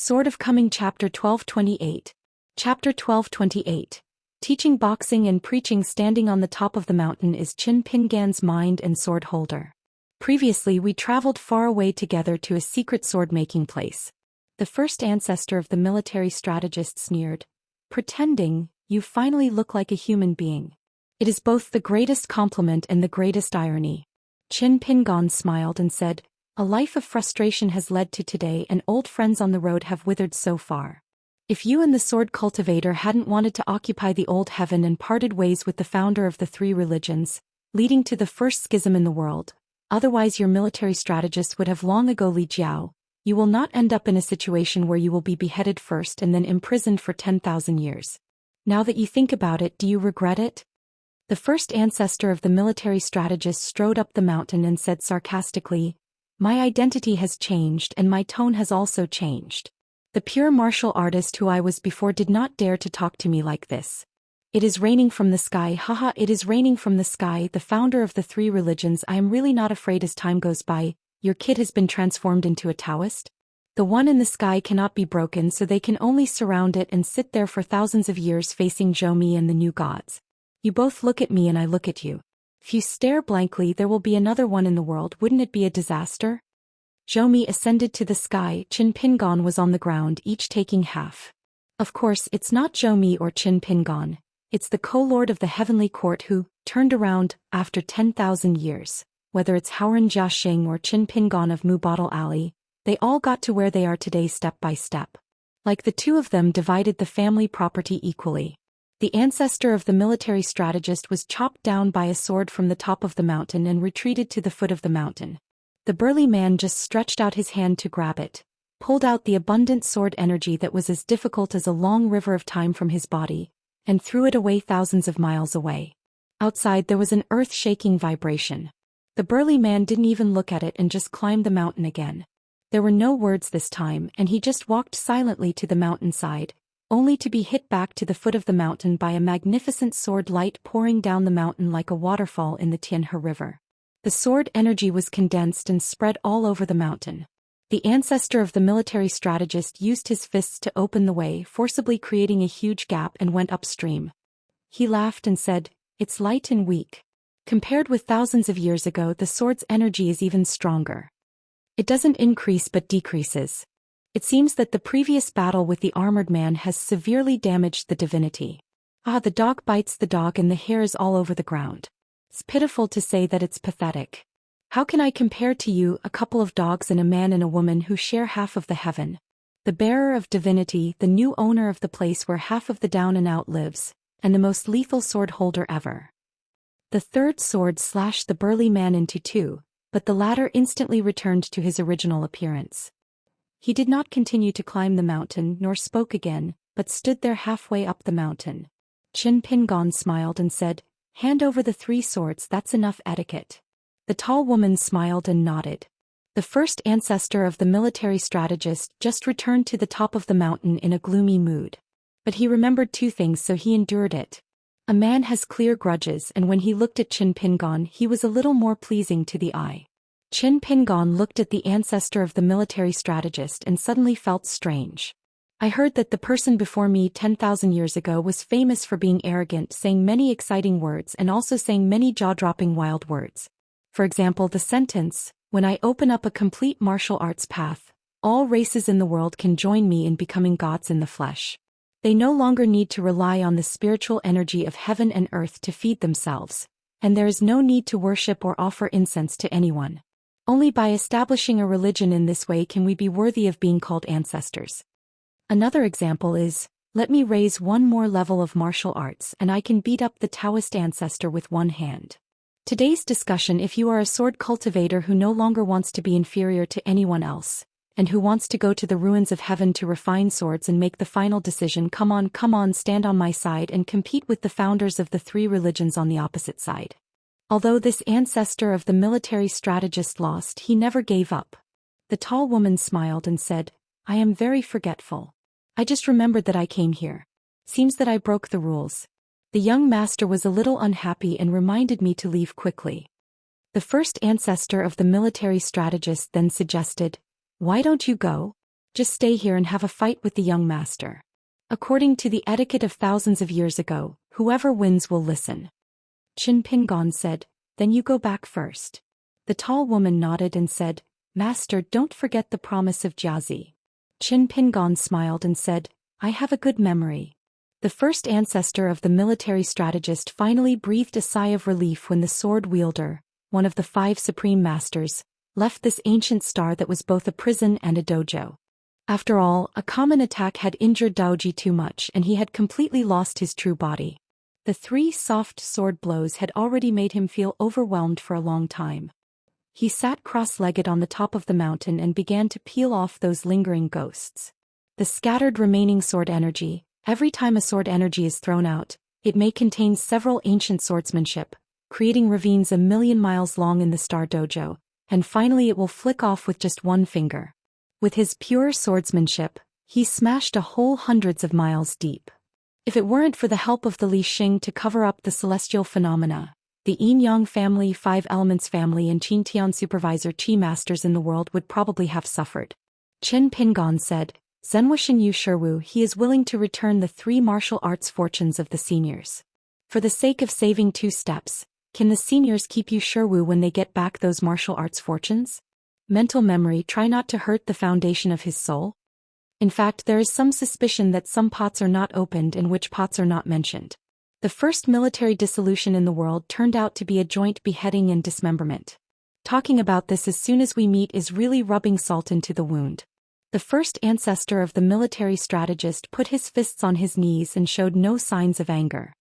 Sword of Coming Chapter 1228. Chapter 1228. Teaching boxing and preaching. Standing on the top of the mountain is Qin Pingan's mind and sword holder. Previously we traveled far away together to a secret sword-making place. The first ancestor of the military strategist sneered, pretending, "You finally look like a human being. It is both the greatest compliment and the greatest irony." Qin Pingan smiled and said, "A life of frustration has led to today, and old friends on the road have withered so far. If you and the sword cultivator hadn't wanted to occupy the old heaven and parted ways with the founder of the three religions, leading to the first schism in the world, otherwise your military strategist would have long ago Li Jiao, you will not end up in a situation where you will be beheaded first and then imprisoned for 10,000 years. Now that you think about it, do you regret it?" The first ancestor of the military strategist strode up the mountain and said sarcastically, "My identity has changed and my tone has also changed. The pure martial artist who I was before did not dare to talk to me like this. It is raining from the sky, haha, it is raining from the sky, the founder of the three religions. I am really not afraid as time goes by. Your kid has been transformed into a Daoist? The one in the sky cannot be broken, so they can only surround it and sit there for thousands of years facing Zhou Xian and the new gods. You both look at me and I look at you. If you stare blankly, there will be another one in the world. Wouldn't it be a disaster?" Zhou Xian ascended to the sky. Qin Pingan was on the ground, each taking half. Of course, it's not Zhou Xian or Qin Pingan. It's the co-lord of the heavenly court who turned around after 10,000 years. Whether it's Houran Jiaxing or Qin Pingan of Mubatal Alley, they all got to where they are today step by step. Like the two of them divided the family property equally. The ancestor of the military strategist was chopped down by a sword from the top of the mountain and retreated to the foot of the mountain. The burly man just stretched out his hand to grab it, pulled out the abundant sword energy that was as difficult as a long river of time from his body, and threw it away thousands of miles away. Outside there was an earth-shaking vibration. The burly man didn't even look at it and just climbed the mountain again. There were no words this time, and he just walked silently to the mountainside, only to be hit back to the foot of the mountain by a magnificent sword light pouring down the mountain like a waterfall in the Tianhe River. The sword energy was condensed and spread all over the mountain. The ancestor of the military strategist used his fists to open the way, forcibly creating a huge gap, and went upstream. He laughed and said, "It's light and weak. Compared with thousands of years ago, the sword's energy is even stronger. It doesn't increase but decreases. It seems that the previous battle with the armored man has severely damaged the divinity. Ah, the dog bites the dog and the hair is all over the ground. It's pitiful to say that it's pathetic. How can I compare to you, a couple of dogs and a man and a woman who share half of the heaven? The bearer of divinity, the new owner of the place where half of the down and out lives, and the most lethal sword holder ever." The third sword slashed the burly man into two, but the latter instantly returned to his original appearance. He did not continue to climb the mountain nor spoke again, but stood there halfway up the mountain. Qin Pingan smiled and said, "Hand over the three swords, that's enough etiquette." The tall woman smiled and nodded. The first ancestor of the military strategist just returned to the top of the mountain in a gloomy mood. But he remembered two things, so he endured it. A man has clear grudges, and when he looked at Qin Pingan, he was a little more pleasing to the eye. Qin Pingan looked at the ancestor of the military strategist and suddenly felt strange. "I heard that the person before me 10,000 years ago was famous for being arrogant, saying many exciting words and also saying many jaw-dropping wild words. For example, the sentence, 'When I open up a complete martial arts path, all races in the world can join me in becoming gods in the flesh. They no longer need to rely on the spiritual energy of heaven and earth to feed themselves, and there is no need to worship or offer incense to anyone. Only by establishing a religion in this way can we be worthy of being called ancestors.' Another example is, 'Let me raise one more level of martial arts and I can beat up the Taoist ancestor with one hand.' Today's discussion: if you are a sword cultivator who no longer wants to be inferior to anyone else, and who wants to go to the ruins of heaven to refine swords and make the final decision, come on, stand on my side and compete with the founders of the three religions on the opposite side." Although this ancestor of the military strategist lost, he never gave up. The tall woman smiled and said, "I am very forgetful. I just remembered that I came here. Seems that I broke the rules. The young master was a little unhappy and reminded me to leave quickly." The first ancestor of the military strategist then suggested, "Why don't you go? Just stay here and have a fight with the young master. According to the etiquette of thousands of years ago, whoever wins will listen. Qin Pingon said, then you go back first. The tall woman nodded and said, Master, don't forget the promise of Jiazi. Qin Pingon smiled and said, I have a good memory. The first ancestor of the military strategist finally breathed a sigh of relief when the sword wielder, one of the 5 supreme masters, left this ancient star that was both a prison and a dojo. After all, a common attack had injured Daoji too much and he had completely lost his true body. The 3 soft sword blows had already made him feel overwhelmed for a long time. He sat cross-legged on the top of the mountain and began to peel off those lingering ghosts. The scattered remaining sword energy, every time a sword energy is thrown out, it may contain several ancient swordsmanship, creating ravines 1,000,000 miles long in the Star Dojo, and finally it will flick off with just 1 finger. With his pure swordsmanship, he smashed a hole hundreds of miles deep. If it weren't for the help of the Li Xing to cover up the celestial phenomena, the Yin-Yang family, 5 Elements family and Qintian supervisor Qi masters in the world would probably have suffered. Qin Pingon said, Zenwushin Yu Shiwu, he is willing to return the 3 martial arts fortunes of the seniors. For the sake of saving 2 steps, can the seniors keep Yu Shiwu when they get back those martial arts fortunes? Mental memory, try not to hurt the foundation of his soul. In fact, there is some suspicion that some pots are not opened and which pots are not mentioned. The first military dissolution in the world turned out to be a joint beheading and dismemberment. Talking about this as soon as we meet is really rubbing salt into the wound. The first ancestor of the military strategist put his fists on his knees and showed no signs of anger.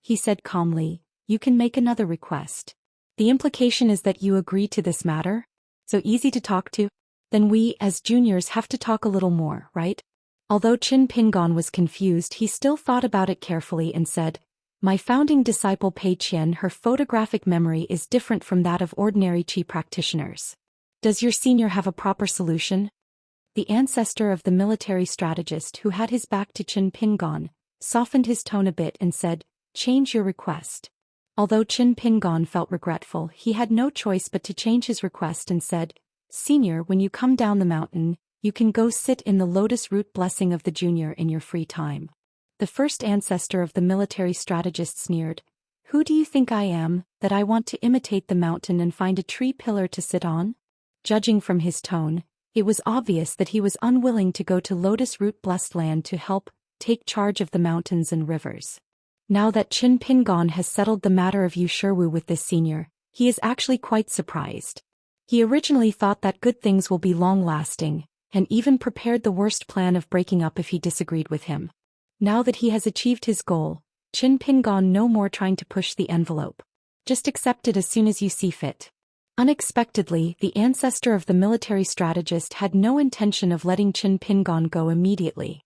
He said calmly, you can make another request. The implication is that you agree to this matter? So easy to talk to? Then we, as juniors, have to talk a little more, right? Although Qin Pingon was confused, he still thought about it carefully and said, my founding disciple Pei Qian, her photographic memory is different from that of ordinary Qi practitioners. Does your senior have a proper solution? The ancestor of the military strategist who had his back to Qin Pingon, softened his tone a bit and said, change your request. Although Qin Pingon felt regretful, he had no choice but to change his request and said, Senior, when you come down the mountain, you can go sit in the lotus root blessing of the junior in your free time. The first ancestor of the military strategist sneered, who do you think I am, that I want to imitate the mountain and find a tree pillar to sit on? Judging from his tone, it was obvious that he was unwilling to go to lotus root blessed land to help take charge of the mountains and rivers. Now that Qin Pingon has settled the matter of Yu Shiwu with this senior, he is actually quite surprised. He originally thought that good things will be long-lasting, and even prepared the worst plan of breaking up if he disagreed with him. Now that he has achieved his goal, Qin Pingon no more trying to push the envelope. Just accept it as soon as you see fit. Unexpectedly, the ancestor of the military strategist had no intention of letting Qin Pingon go immediately.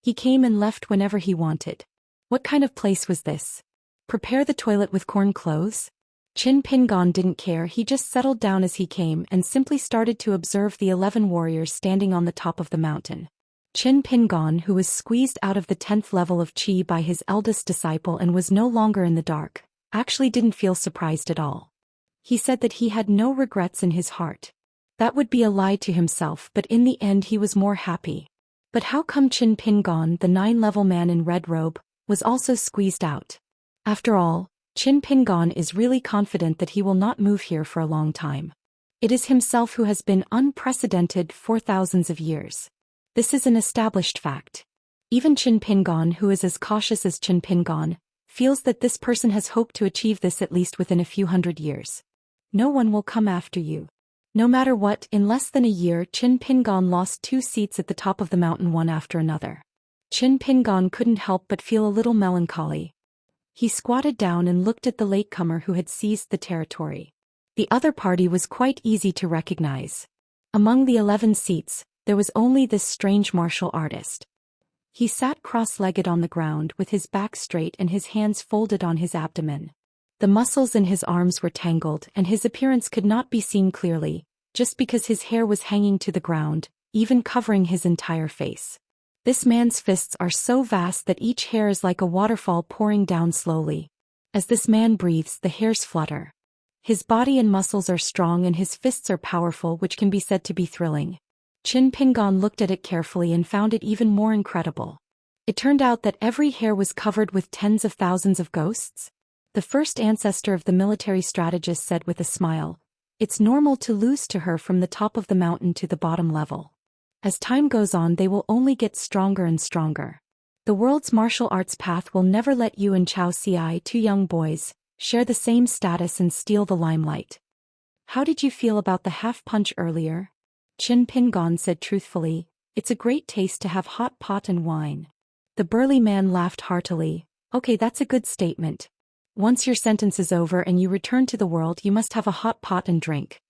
He came and left whenever he wanted. What kind of place was this? Prepare the toilet with corn clothes? Qin Pingon didn't care, he just settled down as he came and simply started to observe the 11 warriors standing on the top of the mountain. Qin Pingon, who was squeezed out of the 10th level of Qi by his eldest disciple and was no longer in the dark, actually didn't feel surprised at all. He said that he had no regrets in his heart. That would be a lie to himself, but in the end he was more happy. But how come Qin Pingon, the 9-level man in red robe, was also squeezed out? After all, Qin Pingon is really confident that he will not move here for a long time. It is himself who has been unprecedented for thousands of years. This is an established fact. Even Qin Pingon, who is as cautious as Qin Pingon, feels that this person has hoped to achieve this at least within a few hundred years. No one will come after you. No matter what, in less than a year Qin Pingon lost 2 seats at the top of the mountain one after another. Qin Pingon couldn't help but feel a little melancholy. He squatted down and looked at the latecomer who had seized the territory. The other party was quite easy to recognize. Among the 11 seats, there was only this strange martial artist. He sat cross-legged on the ground with his back straight and his hands folded on his abdomen. The muscles in his arms were tangled and his appearance could not be seen clearly, just because his hair was hanging to the ground, even covering his entire face. This man's fists are so vast that each hair is like a waterfall pouring down slowly. As this man breathes, the hairs flutter. His body and muscles are strong and his fists are powerful, which can be said to be thrilling. Qin Pingan looked at it carefully and found it even more incredible. It turned out that every hair was covered with tens of thousands of ghosts. The first ancestor of the military strategist said with a smile, "It's normal to lose to her from the top of the mountain to the bottom level. As time goes on, they will only get stronger and stronger. The world's martial arts path will never let you and Chao Ci, two young boys, share the same status and steal the limelight." "How did you feel about the half punch earlier?" Qin Pingan said truthfully, "It's a great taste to have hot pot and wine." The burly man laughed heartily. "Okay, that's a good statement. Once your sentence is over and you return to the world, you must have a hot pot and drink."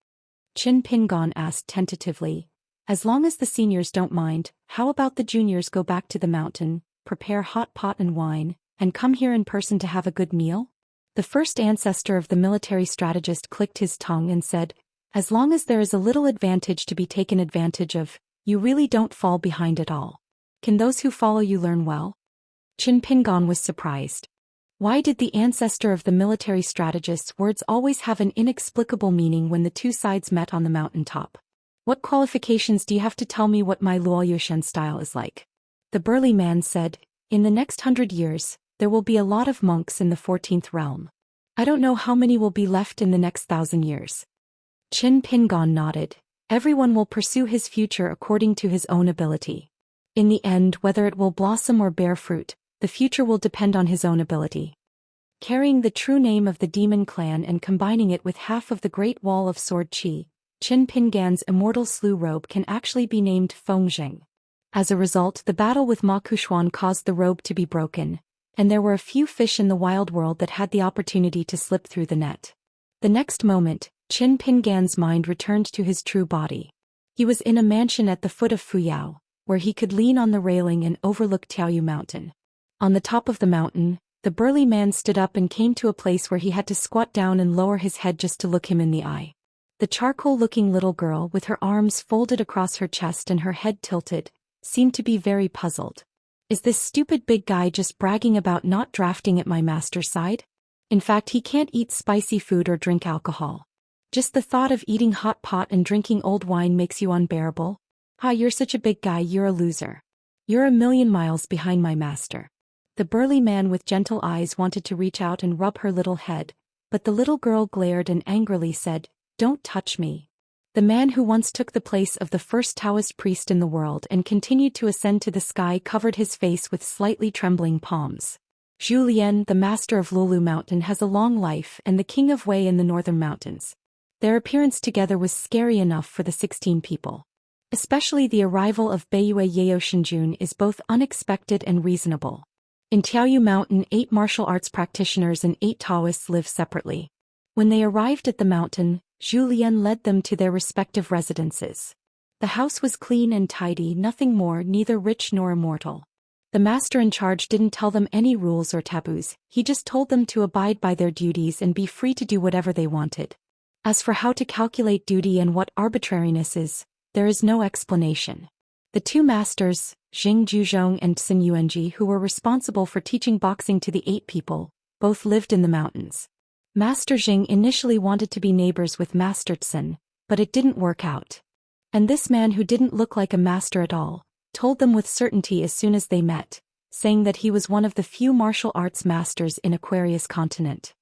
Qin Pingan asked tentatively, "As long as the seniors don't mind, how about the juniors go back to the mountain, prepare hot pot and wine, and come here in person to have a good meal?" The first ancestor of the military strategist clicked his tongue and said, "As long as there is a little advantage to be taken advantage of, you really don't fall behind at all. Can those who follow you learn well?" Qin Pingan was surprised. Why did the ancestor of the military strategist's words always have an inexplicable meaning when the two sides met on the mountaintop? "What qualifications do you have to tell me what my Luoyushen style is like?" The burly man said, "In the next 100 years, there will be a lot of monks in the 14th realm. I don't know how many will be left in the next 1,000 years." Qin Pingan nodded. "Everyone will pursue his future according to his own ability. In the end, whether it will blossom or bear fruit, the future will depend on his own ability." Carrying the true name of the demon clan and combining it with half of the Great Wall of Sword Qi, Qin Pingan's immortal slew robe can actually be named Fengzheng. As a result, the battle with Ma Kushuan caused the robe to be broken, and there were a few fish in the wild world that had the opportunity to slip through the net. The next moment, Qin Pingan's mind returned to his true body. He was in a mansion at the foot of Fuyao, where he could lean on the railing and overlook Tiaoyu Mountain. On the top of the mountain, the burly man stood up and came to a place where he had to squat down and lower his head just to look him in the eye. The charcoal-looking little girl, with her arms folded across her chest and her head tilted, seemed to be very puzzled. "Is this stupid big guy just bragging about not drafting at my master's side? In fact, he can't eat spicy food or drink alcohol. Just the thought of eating hot pot and drinking old wine makes you unbearable? Ah, you're such a big guy, you're a loser. You're a million miles behind my master." The burly man with gentle eyes wanted to reach out and rub her little head, but the little girl glared and angrily said, "Don't touch me." The man who once took the place of the first Taoist priest in the world and continued to ascend to the sky covered his face with slightly trembling palms. "Zhou Xian, the master of Lulu Mountain, has a long life, and the king of Wei in the northern mountains." Their appearance together was scary enough for the 16 people. Especially the arrival of Beiyue Yeo Shinjun is both unexpected and reasonable. In Tiaoyu Mountain, 8 martial arts practitioners and 8 Taoists live separately. When they arrived at the mountain, Zhou Lian led them to their respective residences. The house was clean and tidy, nothing more, neither rich nor immortal. The master in charge didn't tell them any rules or taboos, he just told them to abide by their duties and be free to do whatever they wanted. As for how to calculate duty and what arbitrariness is, there is no explanation. The 2 masters, Jing Juzhong and Xin Yuanji, who were responsible for teaching boxing to the 8 people, both lived in the mountains. Master Jing initially wanted to be neighbors with Master Xin, but it didn't work out. And this man, who didn't look like a master at all, told them with certainty as soon as they met, saying that he was one of the few martial arts masters in Aquarius continent.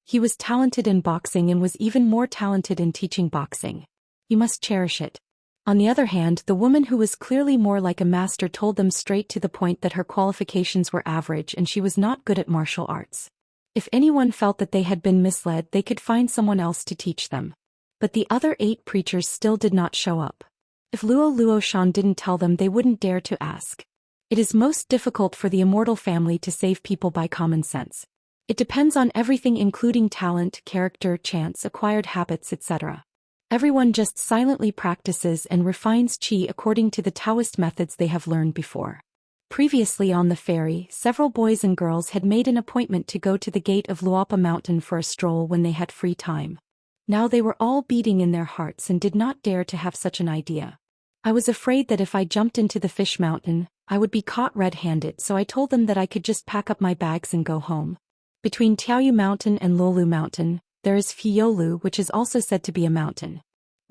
He was talented in boxing and was even more talented in teaching boxing. You must cherish it. On the other hand, the woman who was clearly more like a master told them straight to the point that her qualifications were average and she was not good at martial arts. If anyone felt that they had been misled, they could find someone else to teach them. But the other 8 preachers still did not show up. If Luo Shan didn't tell them, they wouldn't dare to ask. It is most difficult for the Immortal family to save people by common sense. It depends on everything, including talent, character, chance, acquired habits, etc. Everyone just silently practices and refines qi according to the Taoist methods they have learned before. Previously on the ferry, several boys and girls had made an appointment to go to the gate of Luopa Mountain for a stroll when they had free time. Now they were all beating in their hearts and did not dare to have such an idea. I was afraid that if I jumped into the fish mountain, I would be caught red-handed, so I told them that I could just pack up my bags and go home. Between Tiaoyu Mountain and Lulu Mountain, there is Fuyolu, which is also said to be a mountain.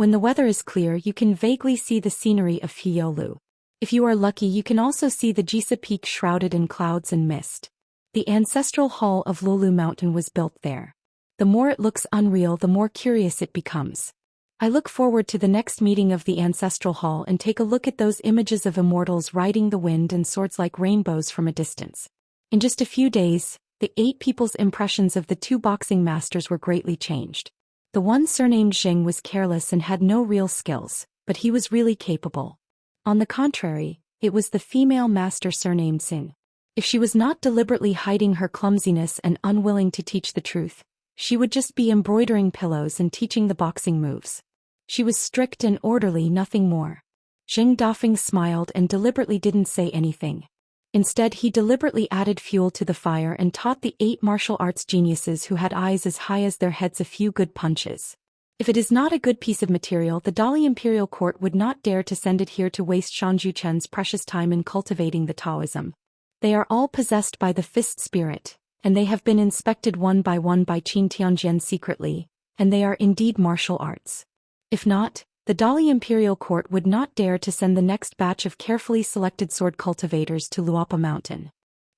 When the weather is clear, you can vaguely see the scenery of Fiolu. If you are lucky, you can also see the Jisa Peak shrouded in clouds and mist. The ancestral hall of Lulu Mountain was built there. The more it looks unreal, the more curious it becomes. I look forward to the next meeting of the ancestral hall and take a look at those images of immortals riding the wind and swords like rainbows from a distance. In just a few days, the 8 people's impressions of the 2 boxing masters were greatly changed. The one surnamed Xing was careless and had no real skills, but he was really capable. On the contrary, it was the female master surnamed Xin. If she was not deliberately hiding her clumsiness and unwilling to teach the truth, she would just be embroidering pillows and teaching the boxing moves. She was strict and orderly, nothing more. Xing Dafeng smiled and deliberately didn't say anything. Instead, he deliberately added fuel to the fire and taught the 8 martial arts geniuses who had eyes as high as their heads a few good punches. If it is not a good piece of material, the Dali Imperial Court would not dare to send it here to waste Shanju Chen's precious time in cultivating the Taoism. They are all possessed by the fist spirit, and they have been inspected one by Qin Tianjian secretly, and they are indeed martial arts. If not, the Dali Imperial Court would not dare to send the next batch of carefully selected sword cultivators to Luopa Mountain.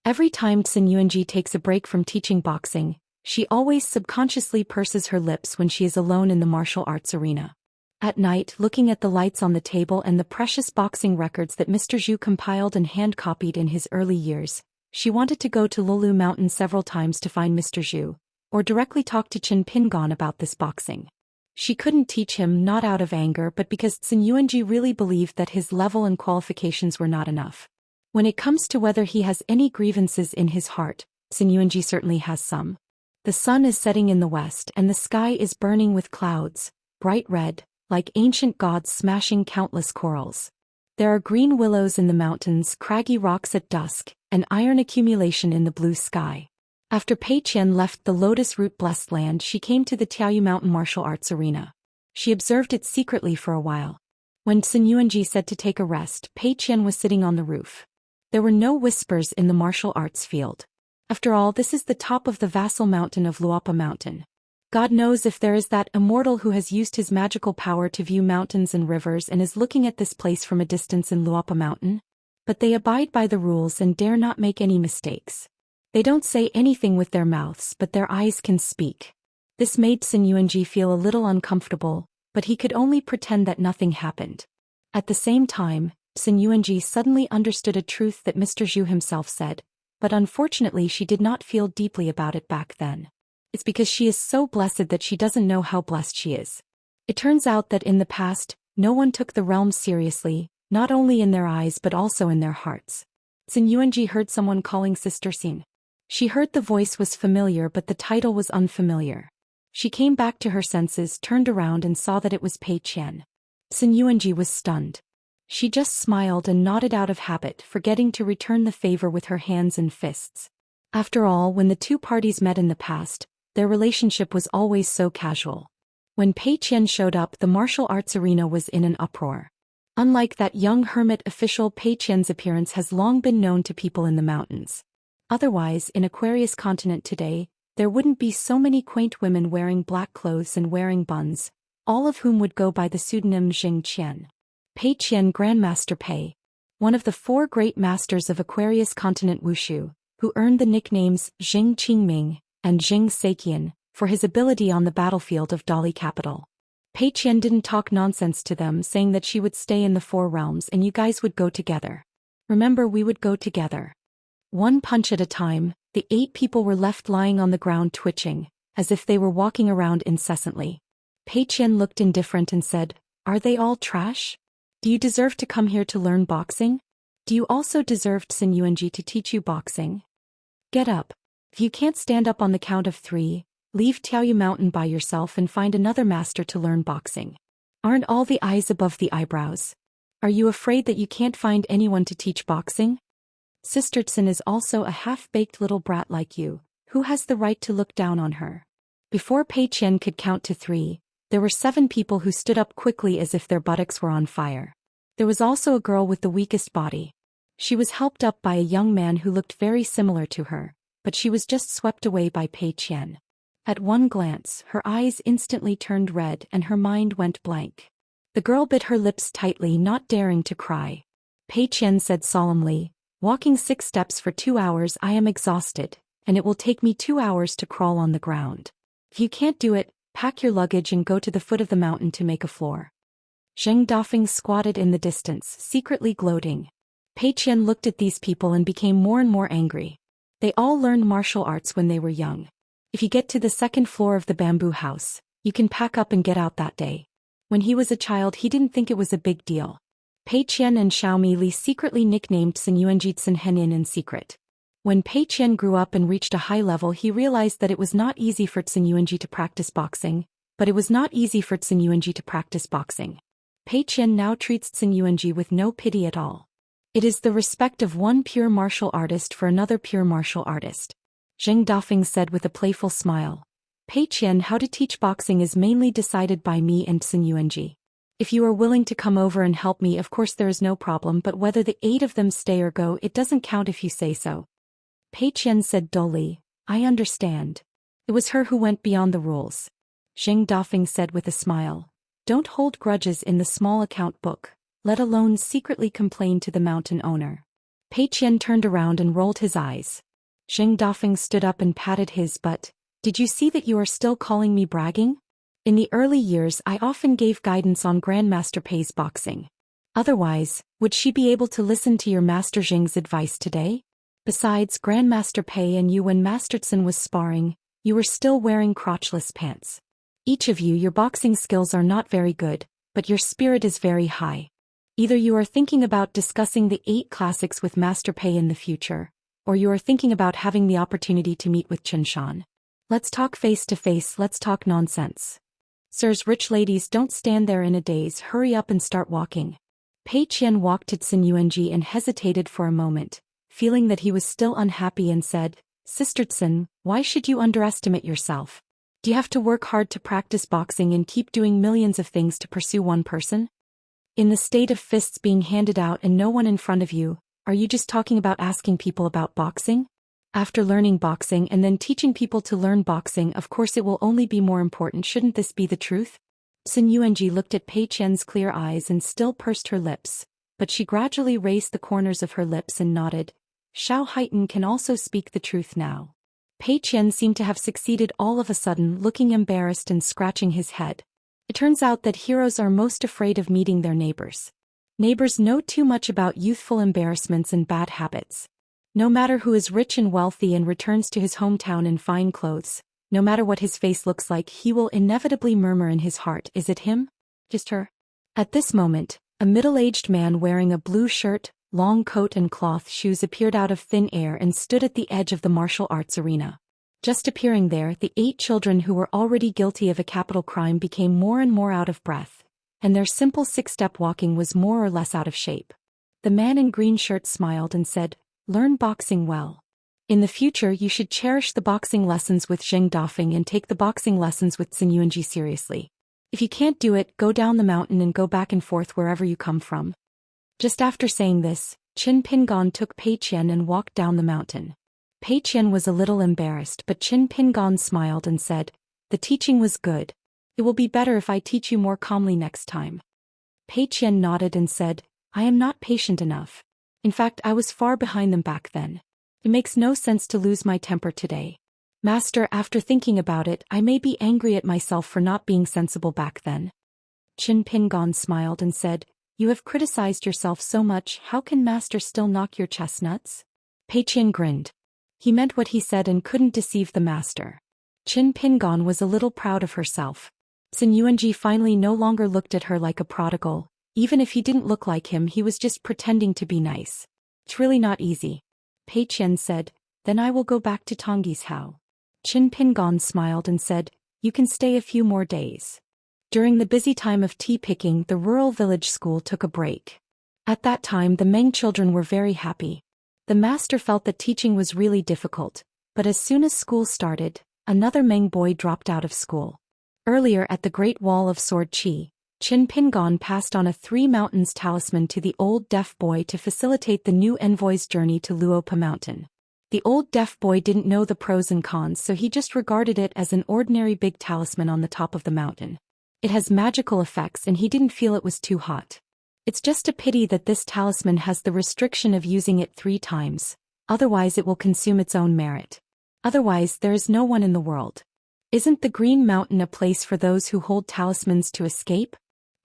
Every time Sun Yuanji takes a break from teaching boxing, she always subconsciously purses her lips when she is alone in the martial arts arena. At night, looking at the lights on the table and the precious boxing records that Mr. Zhu compiled and hand-copied in his early years, she wanted to go to Lulu Mountain several times to find Mr. Zhu, or directly talk to Qin Pingan about this boxing. She couldn't teach him, not out of anger, but because Sun Yuanji really believed that his level and qualifications were not enough. When it comes to whether he has any grievances in his heart, Sun Yuanji certainly has some. The sun is setting in the west and the sky is burning with clouds, bright red, like ancient gods smashing countless corals. There are green willows in the mountains, craggy rocks at dusk, and iron accumulation in the blue sky. After Pei Qian left the lotus root-blessed land, she came to the Tiaoyu Mountain martial arts arena. She observed it secretly for a while. When Sun Yuanji said to take a rest, Pei Qian was sitting on the roof. There were no whispers in the martial arts field. After all, this is the top of the vassal mountain of Luopa Mountain. God knows if there is that immortal who has used his magical power to view mountains and rivers and is looking at this place from a distance in Luopa Mountain. But they abide by the rules and dare not make any mistakes. They don't say anything with their mouths, but their eyes can speak. This made Sun Yuanji feel a little uncomfortable, but he could only pretend that nothing happened. At the same time, Sun Yuanji suddenly understood a truth that Mr. Zhu himself said, but unfortunately she did not feel deeply about it back then. It's because she is so blessed that she doesn't know how blessed she is. It turns out that in the past, no one took the realms seriously, not only in their eyes but also in their hearts. Sun Yuanji heard someone calling Sister Xin. She heard the voice was familiar but the title was unfamiliar. She came back to her senses, turned around and saw that it was Pei Qian. Sun Yuanji was stunned. She just smiled and nodded out of habit, forgetting to return the favor with her hands and fists. After all, when the two parties met in the past, their relationship was always so casual. When Pei Qian showed up, the martial arts arena was in an uproar. Unlike that young hermit official, Pei Qian's appearance has long been known to people in the mountains. Otherwise, in Aquarius continent today, there wouldn't be so many quaint women wearing black clothes and wearing buns, all of whom would go by the pseudonym Xing Qian. Pei Qian, Grandmaster Pei, one of the 4 great masters of Aquarius continent Wushu, who earned the nicknames Xing Qingming and Xing Seiqian for his ability on the battlefield of Dali capital. Pei Qian didn't talk nonsense to them, saying that she would stay in the 4 realms and you guys would go together. Remember, we would go together. One punch at a time, the 8 people were left lying on the ground twitching, as if they were walking around incessantly. Pei Qian looked indifferent and said, "Are they all trash? Do you deserve to come here to learn boxing? Do you also deserve Sun Yuanji to teach you boxing? Get up. If you can't stand up on the count of 3, leave Tiaoyu Mountain by yourself and find another master to learn boxing. Aren't all the eyes above the eyebrows? Are you afraid that you can't find anyone to teach boxing? Sister Tsin is also a half-baked little brat like you, who has the right to look down on her." Before Pei Qian could count to 3, there were 7 people who stood up quickly as if their buttocks were on fire. There was also a girl with the weakest body. She was helped up by a young man who looked very similar to her, but she was just swept away by Pei Qian. At one glance, her eyes instantly turned red and her mind went blank. The girl bit her lips tightly, not daring to cry. Pei Qian said solemnly, "Walking 6 steps for 2 hours, I am exhausted, and it will take me 2 hours to crawl on the ground. If you can't do it, pack your luggage and go to the foot of the mountain to make a floor." Zheng Dafeng squatted in the distance, secretly gloating. Pei Qian looked at these people and became more and more angry. They all learned martial arts when they were young. If you get to the 2nd floor of the bamboo house, you can pack up and get out that day. When he was a child, he didn't think it was a big deal. Pei Qian and Xiaomi Li secretly nicknamed Sun Yuanji Tsun Henin in secret. When Pei Qian grew up and reached a high level, he realized that it was not easy for Tsun Yuanji to practice boxing, but it was not easy for Tsun Yuanji to practice boxing. Pei Qian now treats Tsun Yuanji with no pity at all. It is the respect of one pure martial artist for another pure martial artist. Zheng Dafeng said with a playful smile. Pei Qian, how to teach boxing is mainly decided by me and Tsun Yuanji. If you are willing to come over and help me, of course there is no problem, but whether the 8 of them stay or go, it doesn't count if you say so. Pei Qian said dully, I understand. It was her who went beyond the rules. Zheng Dafeng said with a smile. Don't hold grudges in the small account book, let alone secretly complain to the mountain owner. Pei Qian turned around and rolled his eyes. Zheng Dafeng stood up and patted his butt. Did you see that you are still calling me bragging? In the early years, I often gave guidance on Grandmaster Pei's boxing. Otherwise, would she be able to listen to your Master Zheng's advice today? Besides, Grandmaster Pei and you, when Master Tsun was sparring, you were still wearing crotchless pants. Each of you, your boxing skills are not very good, but your spirit is very high. Either you are thinking about discussing the 8 classics with Master Pei in the future, or you are thinking about having the opportunity to meet with Qinshan. Let's talk face to face, let's talk nonsense. Sirs, rich ladies, don't stand there in a daze, hurry up and start walking. Pei Qian walked to Tsun Yuanji and hesitated for a moment, feeling that he was still unhappy, and said, Sister Tsun, why should you underestimate yourself? Do you have to work hard to practice boxing and keep doing millions of things to pursue one person? In the state of fists being handed out and no one in front of you, are you just talking about asking people about boxing? After learning boxing and then teaching people to learn boxing, of course it will only be more important. Shouldn't this be the truth? Sun Yuanji looked at Pei Qian's clear eyes and still pursed her lips, but she gradually raised the corners of her lips and nodded. Xiao Haitan can also speak the truth now. Pei Qian seemed to have succeeded all of a sudden, looking embarrassed and scratching his head. It turns out that heroes are most afraid of meeting their neighbors. Neighbors know too much about youthful embarrassments and bad habits. No matter who is rich and wealthy and returns to his hometown in fine clothes, no matter what his face looks like, he will inevitably murmur in his heart, is it him? Just her? At this moment, a middle-aged man wearing a blue shirt, long coat and cloth shoes appeared out of thin air and stood at the edge of the martial arts arena. Just appearing there, the 8 children who were already guilty of a capital crime became more and more out of breath, and their simple 6-step walking was more or less out of shape. The man in green shirt smiled and said, Learn boxing well. In the future, you should cherish the boxing lessons with Zheng Dafeng and take the boxing lessons with Tsun Yuanji seriously. If you can't do it, go down the mountain and go back and forth wherever you come from. Just after saying this, Qin Pingan took Pei Qian and walked down the mountain. Pei Qian was a little embarrassed, but Qin Pingan smiled and said, The teaching was good. It will be better if I teach you more calmly next time. Pei Qian nodded and said, I am not patient enough. In fact, I was far behind them back then. It makes no sense to lose my temper today. Master, after thinking about it, I may be angry at myself for not being sensible back then. Qin Pingan smiled and said, You have criticized yourself so much, how can Master still knock your chestnuts? Pei Qian grinned. He meant what he said and couldn't deceive the master. Qin Pingan was a little proud of herself. Sun Yuanji finally no longer looked at her like a prodigal. Even if he didn't look like him, he was just pretending to be nice. It's really not easy. Pei Qian said, Then I will go back to Tongyi's house. Qin Pingan smiled and said, You can stay a few more days. During the busy time of tea picking, the rural village school took a break. At that time, the Meng children were very happy. The master felt that teaching was really difficult, but as soon as school started, another Meng boy dropped out of school. Earlier at the Great Wall of Sword Qi, Qin Pingan passed on a 3 mountains talisman to the old deaf boy to facilitate the new envoy's journey to Luopa Mountain. The old deaf boy didn't know the pros and cons, so he just regarded it as an ordinary big talisman on the top of the mountain. It has magical effects and he didn't feel it was too hot. It's just a pity that this talisman has the restriction of using it 3 times, otherwise it will consume its own merit. Otherwise there is no one in the world. Isn't the Green Mountain a place for those who hold talismans to escape?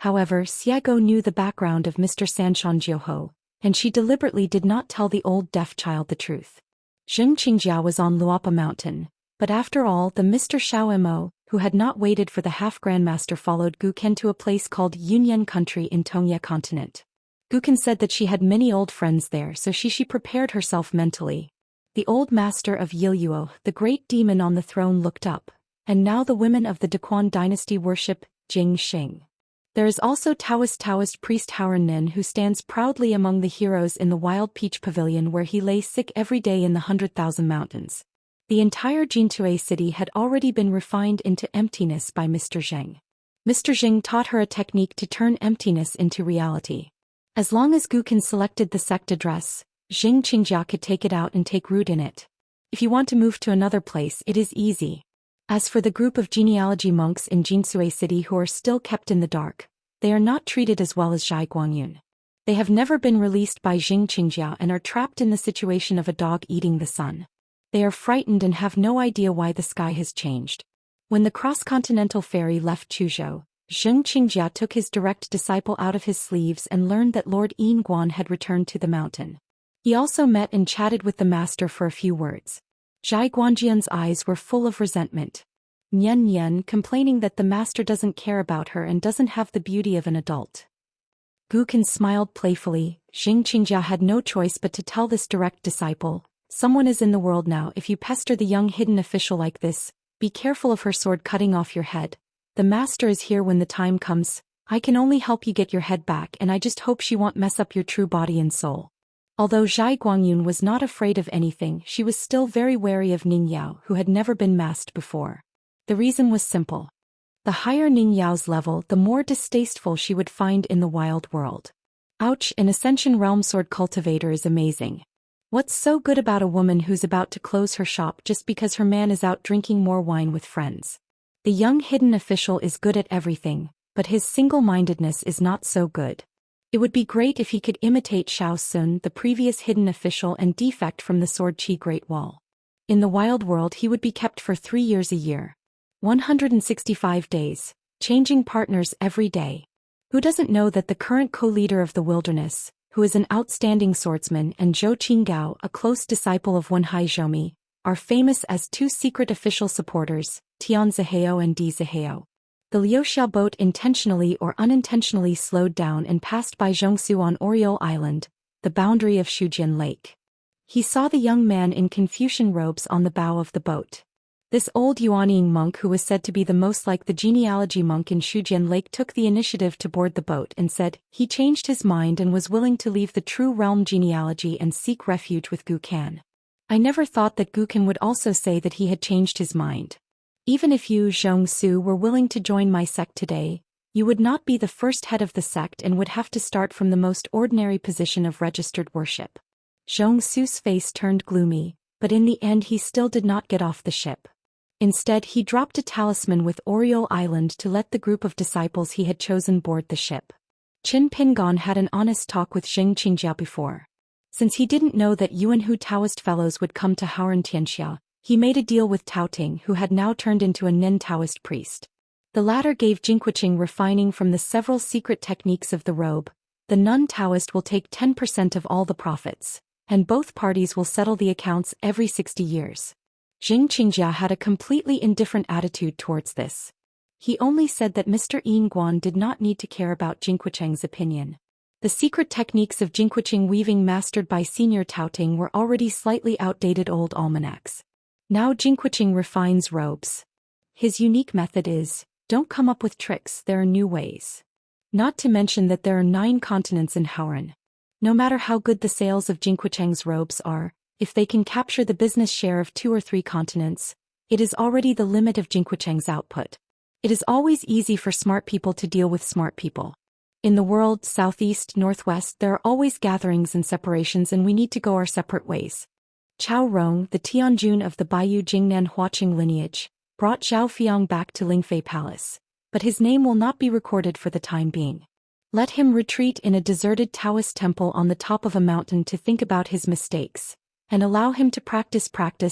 However, Xiago knew the background of Mr. Sanshangjiuho, and she deliberately did not tell the old deaf child the truth. Xianxia was on Luapa Mountain, but after all the Mr. Xiaomo, who had not waited for the half-grandmaster, followed Guken to a place called Yunyan Country in Tongye Continent. Guken said that she had many old friends there, so she prepared herself mentally. The old master of Yiluo, the great demon on the throne, looked up, and now the women of the Daquan dynasty worship Jing Xing. There is also Taoist priest Howren Nin, who stands proudly among the heroes in the Wild Peach Pavilion, where he lay sick every day in the 100,000 mountains. The entire Jintue city had already been refined into emptiness by Mr. Zheng. Mr. Zheng taught her a technique to turn emptiness into reality. As long as Guken selected the sect address, Jing Qingjia could take it out and take root in it. If you want to move to another place, it is easy. As for the group of genealogy monks in Jinsui City who are still kept in the dark, they are not treated as well as Zhai Guangyun. They have never been released by Jing Qingjia and are trapped in the situation of a dog eating the sun. They are frightened and have no idea why the sky has changed. When the cross-continental ferry left Chuzhou, Jing Qingjia took his direct disciple out of his sleeves and learned that Lord Yin Guan had returned to the mountain. He also met and chatted with the master for a few words. Zhai Guanjian's eyes were full of resentment. Nian Nian complaining that the master doesn't care about her and doesn't have the beauty of an adult. Guken smiled playfully. Jing Qingjia had no choice but to tell this direct disciple, "Someone is in the world now. If you pester the young hidden official like this, be careful of her sword cutting off your head. The master is here when the time comes. I can only help you get your head back, and I just hope she won't mess up your true body and soul." Although Zhai Guangyun was not afraid of anything, she was still very wary of Ning Yao, who had never been masked before. The reason was simple. The higher Ning Yao's level, the more distasteful she would find in the wild world. Ouch, an Ascension Realm sword cultivator is amazing. What's so good about a woman who's about to close her shop just because her man is out drinking more wine with friends? The young hidden official is good at everything, but his single-mindedness is not so good. It would be great if he could imitate Xiao Sun, the previous hidden official and defect from the Sword Qi Great Wall. In the wild world he would be kept for 3 years a year. 165 days, changing partners every day. Who doesn't know that the current co-leader of the wilderness, who is an outstanding swordsman, and Zhou Qinggao, a close disciple of Wenhai Zhoumi, are famous as 2 secret official supporters, Tian Zihao and Di Zihao. The Liuxia boat intentionally or unintentionally slowed down and passed by Zhongsu on Oriole Island, the boundary of Shujian Lake. He saw the young man in Confucian robes on the bow of the boat. This old Yuanying monk, who was said to be the most like the genealogy monk in Shujian Lake, took the initiative to board the boat and said he changed his mind and was willing to leave the true realm genealogy and seek refuge with Gukan. I never thought that Gukan would also say that he had changed his mind. Even if you, Zhongsu, were willing to join my sect today, you would not be the first head of the sect and would have to start from the most ordinary position of registered worship. Zhongsu's face turned gloomy, but in the end he still did not get off the ship. Instead, he dropped a talisman with Oriole Island to let the group of disciples he had chosen board the ship. Qin Pingon had an honest talk with Jing Qingjia before. Since he didn't know that Yuanhu Taoist fellows would come to Howren Tianxia, he made a deal with Tao Ting, who had now turned into a Nin Taoist priest. The latter gave Jingqiqing refining from the several secret techniques of the robe. The Nun Taoist will take 10% of all the profits, and both parties will settle the accounts every 60 years. Jing Qingjia had a completely indifferent attitude towards this. He only said that Mr. Yin Guan did not need to care about Jingqiqing's opinion. The secret techniques of Jingqiqing weaving mastered by Senior Tao Ting were already slightly outdated old almanacs. Now Jingqiqing refines robes. His unique method is, don't come up with tricks, there are new ways. Not to mention that there are 9 continents in Howren. No matter how good the sales of Jingqiqing's robes are, if they can capture the business share of 2 or 3 continents, it is already the limit of Jingqiqing's output. It is always easy for smart people to deal with smart people. In the world, southeast, northwest, there are always gatherings and separations, and we need to go our separate ways. Chao Rong, the Tianjun of the Baiyu Jingnan Huaqing lineage, brought Zhao Fiang back to Lingfei Palace, but his name will not be recorded for the time being. Let him retreat in a deserted Taoist temple on the top of a mountain to think about his mistakes, and allow him to practice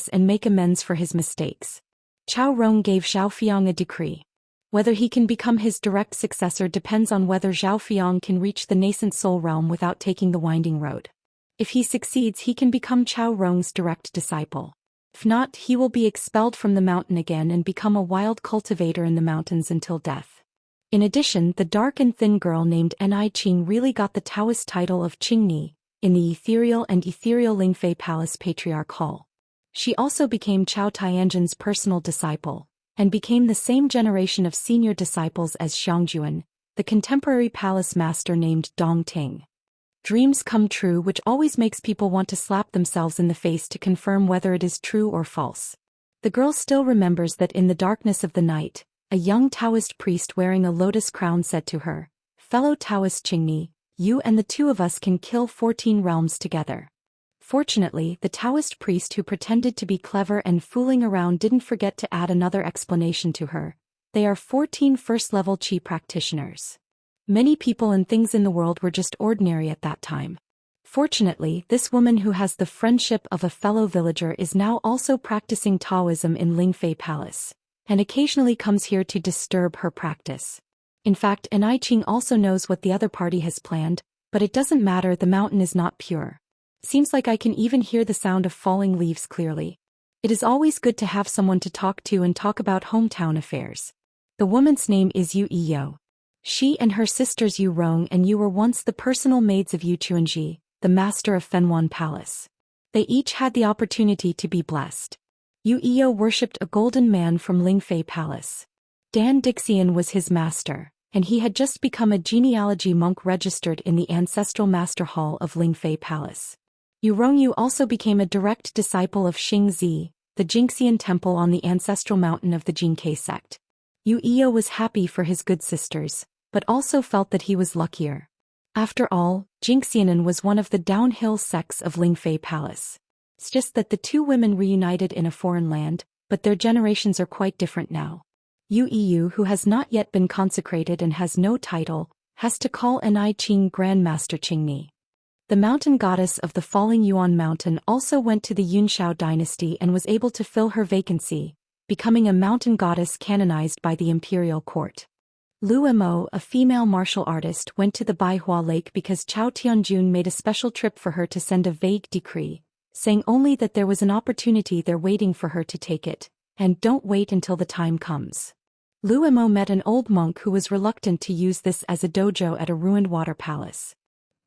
and make amends for his mistakes. Cao Rong gave Zhao Fiang a decree. Whether he can become his direct successor depends on whether Zhao Fiang can reach the nascent soul realm without taking the winding road. If he succeeds, he can become Cao Rong's direct disciple. If not, he will be expelled from the mountain again and become a wild cultivator in the mountains until death. In addition, the dark and thin girl named Ni Qing really got the Taoist title of Qingni in the ethereal Lingfei Palace Patriarch Hall. She also became Chao Tianjin's personal disciple, and became the same generation of senior disciples as Xiangjuan, the contemporary palace master named Dong Ting. Dreams come true, which always makes people want to slap themselves in the face to confirm whether it is true or false. The girl still remembers that in the darkness of the night, a young Taoist priest wearing a lotus crown said to her, "Fellow Taoist Qingni, you and the two of us can kill 14 realms together." Fortunately, the Taoist priest who pretended to be clever and fooling around didn't forget to add another explanation to her. They are 14 first-level Qi practitioners. Many people and things in the world were just ordinary at that time. Fortunately, this woman who has the friendship of a fellow villager is now also practicing Taoism in Lingfei Palace, and occasionally comes here to disturb her practice. In fact, Ni Qing also knows what the other party has planned, but it doesn't matter, the mountain is not pure. Seems like I can even hear the sound of falling leaves clearly. It is always good to have someone to talk to and talk about hometown affairs. The woman's name is Yu Iyo. She and her sisters Yu Rong and Yu were once the personal maids of Yu Chuanji, the master of Fenwan Palace. They each had the opportunity to be blessed. Yu Iyo worshipped a golden man from Lingfei Palace. Dan Dixian was his master, and he had just become a genealogy monk registered in the ancestral master hall of Lingfei Palace. Yu Rongyu also became a direct disciple of Xingzi, the Jingxian temple on the ancestral mountain of the Jinkei sect. Yu Iyo was happy for his good sisters, but also felt that he was luckier. After all, Jingxianan was one of the downhill sects of Lingfei Palace. It's just that the two women reunited in a foreign land, but their generations are quite different now. Yu Iyo, who has not yet been consecrated and has no title, has to call Ni Qing Grandmaster Qingni. The mountain goddess of the falling Yuan mountain also went to the Yunshao dynasty and was able to fill her vacancy, becoming a mountain goddess canonized by the imperial court. Lu Mo, a female martial artist, went to the Baihua Lake because Chao Tianjun made a special trip for her to send a vague decree, saying only that there was an opportunity there waiting for her to take it, and don't wait until the time comes. Lu Mo met an old monk who was reluctant to use this as a dojo at a ruined water palace.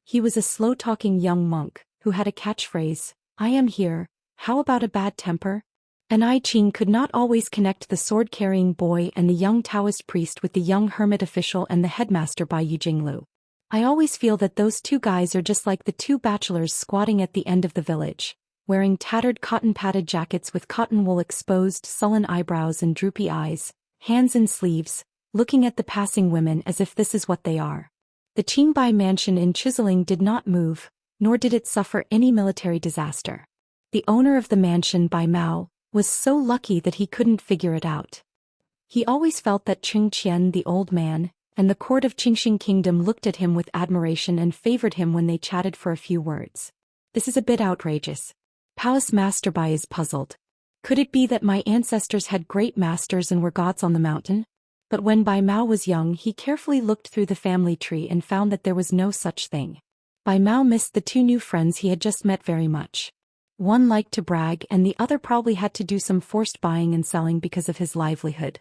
He was a slow-talking young monk, who had a catchphrase, "I am here, how about a bad temper?" Ni Qing could not always connect the sword-carrying boy and the young Taoist priest with the young hermit official and the headmaster by Yu Jinglu. I always feel that those two guys are just like the two bachelors squatting at the end of the village, wearing tattered cotton-padded jackets with cotton wool exposed, sullen eyebrows and droopy eyes, hands in sleeves, looking at the passing women as if this is what they are. The Qingbai mansion in Chiseling did not move, nor did it suffer any military disaster. The owner of the mansion, Bai Mao, was so lucky that he couldn't figure it out. He always felt that Cheng Qian, the old man, and the court of Qingxing Kingdom looked at him with admiration and favored him when they chatted for a few words. This is a bit outrageous. Palace Master Bai is puzzled. Could it be that my ancestors had great masters and were gods on the mountain? But when Bai Mao was young, he carefully looked through the family tree and found that there was no such thing. Bai Mao missed the two new friends he had just met very much. One liked to brag and the other probably had to do some forced buying and selling because of his livelihood.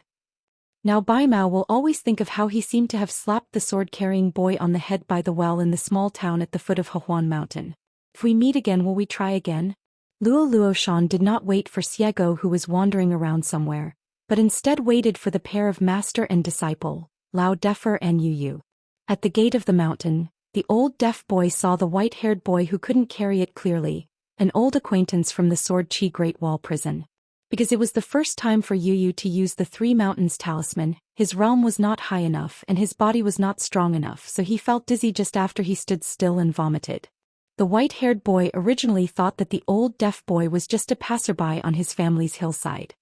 Now Bai Mao will always think of how he seemed to have slapped the sword-carrying boy on the head by the well in the small town at the foot of Hehuan Mountain. If we meet again, will we try again? Luo Shan did not wait for Xiego, who was wandering around somewhere, but instead waited for the pair of master and disciple, Lao Defer and Yu Yu. At the gate of the mountain, the old deaf boy saw the white-haired boy who couldn't carry it clearly, an old acquaintance from the Sword Chi Great Wall prison. Because it was the first time for Yu Yu to use the Three Mountains talisman, his realm was not high enough and his body was not strong enough, so he felt dizzy just after he stood still and vomited. The white-haired boy originally thought that the old deaf boy was just a passerby on his family's hillside.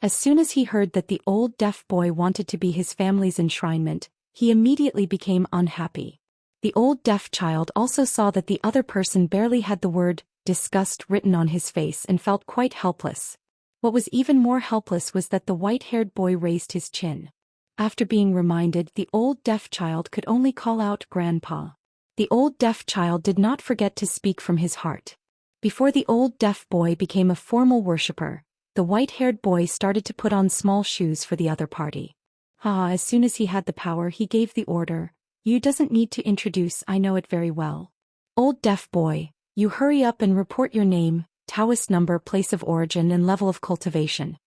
As soon as he heard that the old deaf boy wanted to be his family's enshrinement, he immediately became unhappy. The old deaf child also saw that the other person barely had the word disgust written on his face and felt quite helpless. What was even more helpless was that the white-haired boy raised his chin. After being reminded, the old deaf child could only call out "Grandpa." The old deaf child did not forget to speak from his heart. Before the old deaf boy became a formal worshipper, the white-haired boy started to put on small shoes for the other party. As soon as he had the power, he gave the order, "You doesn't need to introduce, I know it very well. Old deaf boy, you hurry up and report your name, Taoist number, place of origin and level of cultivation."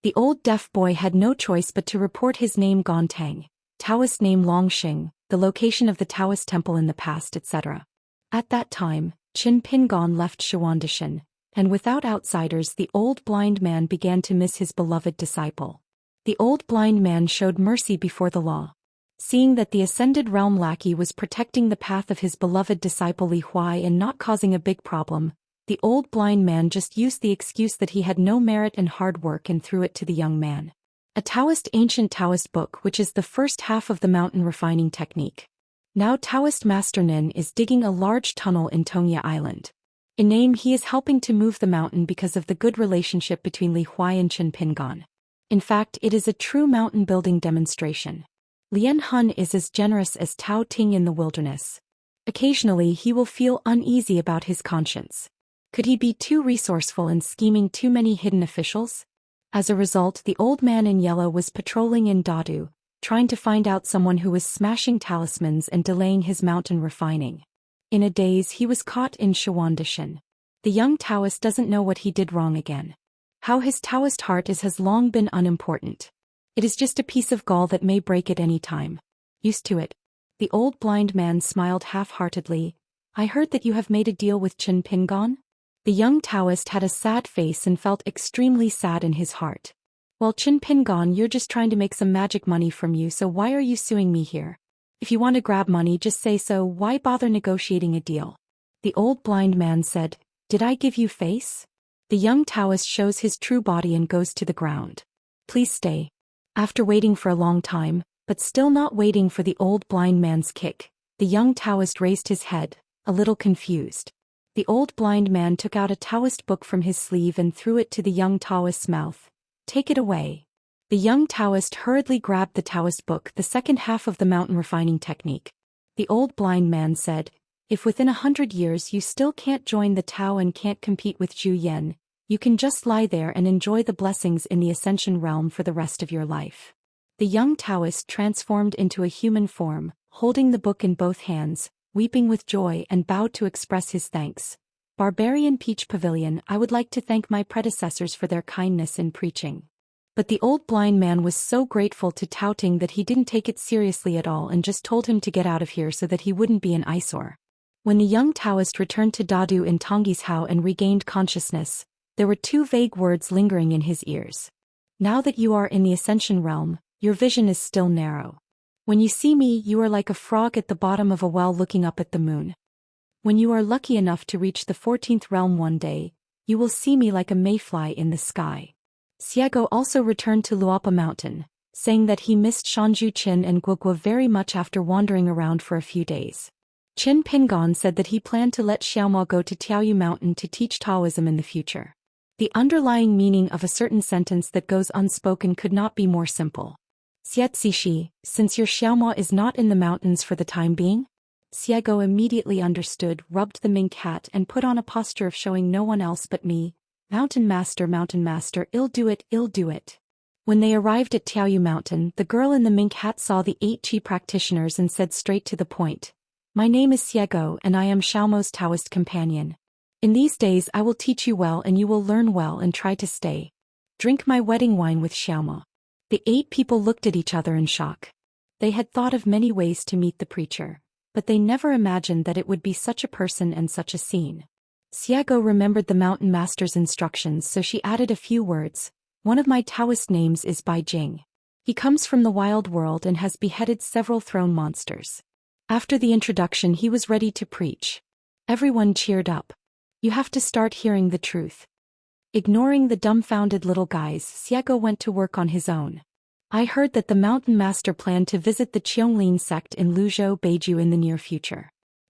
The old deaf boy had no choice but to report his name Gontang, Taoist name Longxing, the location of the Taoist temple in the past, etc. At that time, Qin Pingon left Xianxia, and without outsiders the old blind man began to miss his beloved disciple. The old blind man showed mercy before the law. Seeing that the ascended realm lackey was protecting the path of his beloved disciple Li Huai and not causing a big problem, the old blind man just used the excuse that he had no merit and hard work and threw it to the young man. A ancient Taoist book, which is the first half of the mountain refining technique. Now Taoist Master Nin is digging a large tunnel in Tongya Island. In name, he is helping to move the mountain because of the good relationship between Li Huai and Qin Pingon. In fact, it is a true mountain building demonstration. Lian Hun is as generous as Tao Ting in the wilderness. Occasionally he will feel uneasy about his conscience. Could he be too resourceful and scheming too many hidden officials? As a result, the old man in yellow was patrolling in Dadu, trying to find out someone who was smashing talismans and delaying his mountain refining. In a daze, he was caught in Xianxia. The young Taoist doesn't know what he did wrong again. How his Taoist heart is has long been unimportant. It is just a piece of gall that may break at any time. Used to it. The old blind man smiled half-heartedly. "I heard that you have made a deal with Qin Pingon?" The young Taoist had a sad face and felt extremely sad in his heart. "Well, Qin Pingon, you're just trying to make some magic money from you, so why are you suing me here? If you want to grab money, just say so, why bother negotiating a deal?" The old blind man said, "Did I give you face?" The young Taoist shows his true body and goes to the ground. "Please stay." After waiting for a long time, but still not waiting for the old blind man's kick, the young Taoist raised his head, a little confused. The old blind man took out a Taoist book from his sleeve and threw it to the young Taoist's mouth. "Take it away." The young Taoist hurriedly grabbed the Taoist book, the second half of the mountain refining technique. The old blind man said, "If within 100 years you still can't join the Tao and can't compete with Zhou Xian, you can just lie there and enjoy the blessings in the Ascension realm for the rest of your life." The young Taoist transformed into a human form, holding the book in both hands, weeping with joy, and bowed to express his thanks. "Barbarian Peach Pavilion, I would like to thank my predecessors for their kindness in preaching." But the old blind man was so grateful to Tao Ting that he didn't take it seriously at all and just told him to get out of here so that he wouldn't be an eyesore. When the young Taoist returned to Dadu in Tongyi's house and regained consciousness, there were two vague words lingering in his ears. "Now that you are in the Ascension realm, your vision is still narrow. When you see me, you are like a frog at the bottom of a well looking up at the moon. When you are lucky enough to reach the 14th realm one day, you will see me like a mayfly in the sky." Xiego also returned to Luopa Mountain, saying that he missed Shanju Qin and Guogua very much after wandering around for a few days. Qin Pingon said that he planned to let Xiaomo go to Tiaoyu Mountain to teach Taoism in the future. The underlying meaning of a certain sentence that goes unspoken could not be more simple. "Xietzishi, since your Xiaomo is not in the mountains for the time being?" Xiego immediately understood, rubbed the mink hat and put on a posture of showing no one else but me. Mountain master, I'll do it, I'll do it." When they arrived at Tiaoyu Mountain, the girl in the mink hat saw the 8 Qi practitioners and said straight to the point, "My name is Xiego and I am Xiaomo's Taoist companion. In these days I will teach you well and you will learn well and try to stay. Drink my wedding wine with Xiaomo." The 8 people looked at each other in shock. They had thought of many ways to meet the preacher, but they never imagined that it would be such a person and such a scene. Xiego remembered the mountain master's instructions, so she added a few words. "One of my Taoist names is Bai Jing. He comes from the wild world and has beheaded several throne monsters." After the introduction, he was ready to preach. Everyone cheered up. "You have to start hearing the truth. Ignoring the dumbfounded little guys, Xiago went to work on his own. I heard that the mountain master planned to visit the Qianglin sect in Luzhou Beiju in the near future.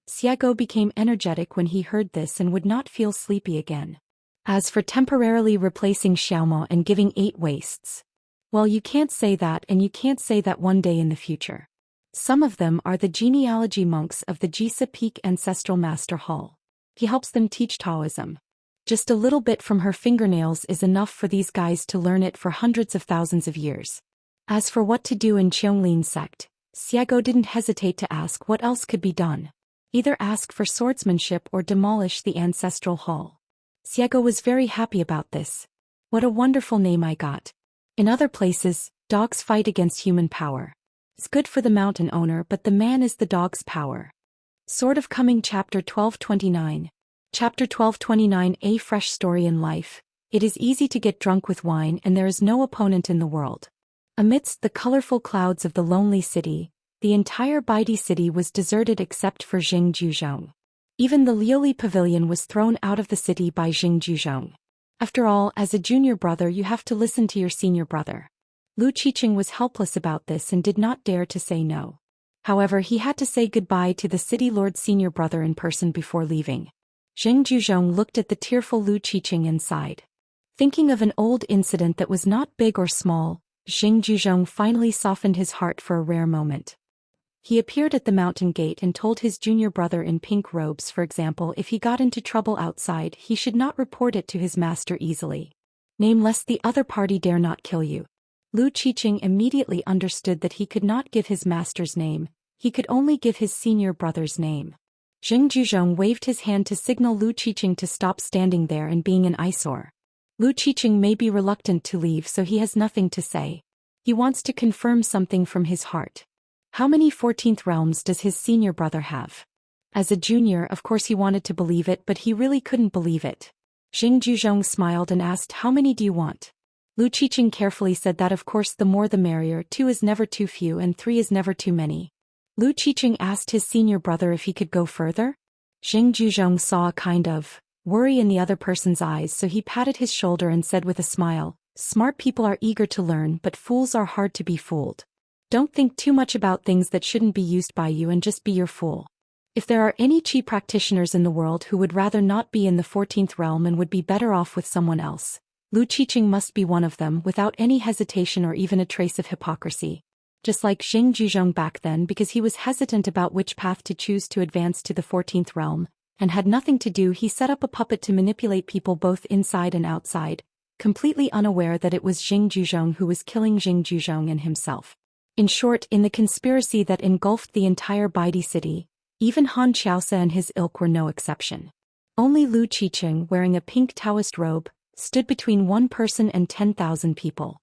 Xiago became energetic when he heard this and would not feel sleepy again. As for temporarily replacing Xiaomo and giving 8 wastes, well, you can't say that, and you can't say that one day in the future. Some of them are the genealogy monks of the Jisa Peak Ancestral Master Hall. He helps them teach Taoism. Just a little bit from her fingernails is enough for these guys to learn it for hundreds of thousands of years. As for what to do in Qianglin sect, Xiago didn't hesitate to ask what else could be done. Either ask for swordsmanship or demolish the ancestral hall. Xiago was very happy about this. What a wonderful name I got. In other places, dogs fight against human power. It's good for the mountain owner, but the man is the dog's power. Sword of Coming Chapter 1229. Chapter 1229. A fresh story in life. It is easy to get drunk with wine, and there is no opponent in the world. Amidst the colorful clouds of the lonely city, the entire Baidi city was deserted except for Jing Juzhong. Even the Liuli Pavilion was thrown out of the city by Jing Juzhong. After all, as a junior brother you have to listen to your senior brother. Lu Qiqing was helpless about this and did not dare to say no. However, he had to say goodbye to the city lord's senior brother in person before leaving. Jing Juzhong looked at the tearful Lu Qiqing and sighed. Thinking of an old incident that was not big or small, Jing Juzhong finally softened his heart for a rare moment. He appeared at the mountain gate and told his junior brother in pink robes, for example, if he got into trouble outside, he should not report it to his master easily. Name lest the other party dare not kill you. Lu Qiqing immediately understood that he could not give his master's name, he could only give his senior brother's name. Jing Juzhong waved his hand to signal Lu Qiqing to stop standing there and being an eyesore. Lu Qiqing may be reluctant to leave, so he has nothing to say. He wants to confirm something from his heart. How many 14th realms does his senior brother have? As a junior, of course he wanted to believe it, but he really couldn't believe it. Jing Juzhong smiled and asked, how many do you want? Lu Qiqing carefully said that of course the more the merrier, 2 is never too few and 3 is never too many. Lu Qiqing asked his senior brother if he could go further. Jing Juzhong saw a kind of worry in the other person's eyes, so he patted his shoulder and said with a smile, smart people are eager to learn, but fools are hard to be fooled. Don't think too much about things that shouldn't be used by you and just be your fool. If there are any chi practitioners in the world who would rather not be in the 14th realm and would be better off with someone else, Lu Qiqing must be one of them without any hesitation or even a trace of hypocrisy. Just like Jing Juzhong back then, because he was hesitant about which path to choose to advance to the 14th realm, and had nothing to do, he set up a puppet to manipulate people both inside and outside, completely unaware that it was Jing Juzhong who was killing Jing Juzhong and himself. In short, in the conspiracy that engulfed the entire Baidi city, even Han Xiaosa and his ilk were no exception. Only Lu Qiqing, wearing a pink Taoist robe, stood between one person and 10,000 people.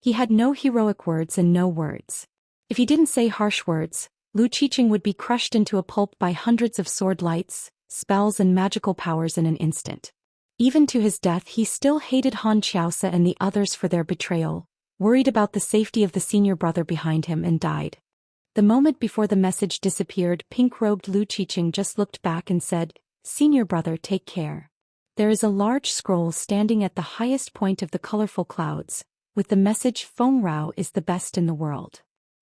He had no heroic words and no words. If he didn't say harsh words, Lu Qiqing would be crushed into a pulp by hundreds of sword lights, spells and magical powers in an instant. Even to his death he still hated Han Xiaosa and the others for their betrayal, worried about the safety of the senior brother behind him, and died. The moment before the message disappeared, pink-robed Lu Qiqing just looked back and said, senior brother, take care. There is a large scroll standing at the highest point of the colorful clouds, with the message Feng Rao is the best in the world.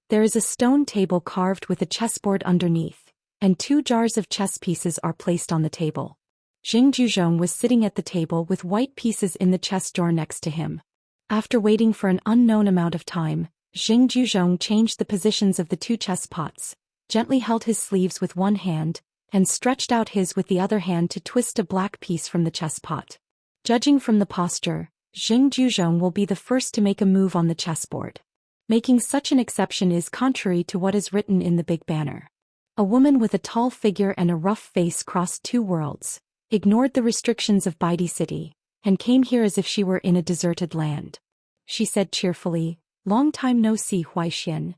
There is a stone table carved with a chessboard underneath, and 2 jars of chess pieces are placed on the table. Jing Juzhong was sitting at the table with white pieces in the chess drawer next to him. After waiting for an unknown amount of time, Jing Juzhong changed the positions of the 2 chess pots, gently held his sleeves with one hand, and stretched out his with the other hand to twist a black piece from the chess pot. Judging from the posture, Jing Juzhong will be the first to make a move on the chessboard. Making such an exception is contrary to what is written in the big banner. A woman with a tall figure and a rough face crossed 2 worlds, ignored the restrictions of Baidi City, and came here as if she were in a deserted land. She said cheerfully, long time no see, Zhou Xian.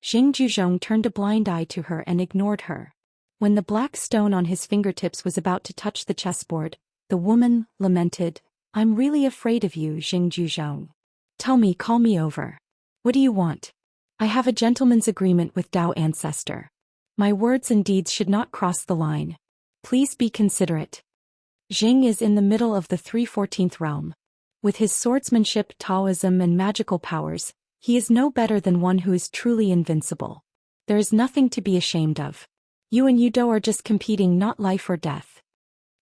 Jing Juzhong turned a blind eye to her and ignored her. When the black stone on his fingertips was about to touch the chessboard, the woman lamented, I'm really afraid of you, Jing Juzhong. Tell me, call me over. What do you want? I have a gentleman's agreement with Dao Ancestor. My words and deeds should not cross the line. Please be considerate. Jing is in the middle of the 314th realm. With his swordsmanship, Taoism and magical powers, he is no better than one who is truly invincible. There is nothing to be ashamed of. You and Yudo are just competing, not life or death.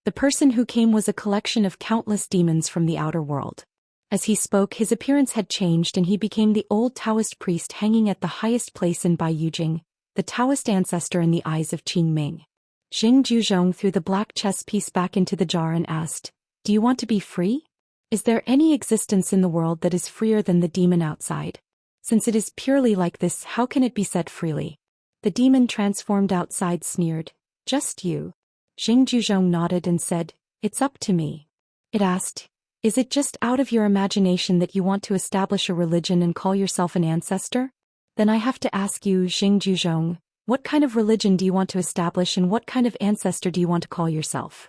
The person who came was a collection of countless demons from the outer world. As he spoke, his appearance had changed and he became the old Taoist priest hanging at the highest place in Bai Yujing, the Taoist ancestor in the eyes of Qing Ming. Xing Juzhong threw the black chess piece back into the jar and asked, "Do you want to be free? Is there any existence in the world that is freer than the demon outside? Since it is purely like this, how can it be set freely?" The demon transformed outside sneered, "Just you?" Xing Juzhong nodded and said, "It's up to me." It asked, "Is it just out of your imagination that you want to establish a religion and call yourself an ancestor? Then I have to ask you, Xing Juzhong, what kind of religion do you want to establish and what kind of ancestor do you want to call yourself?"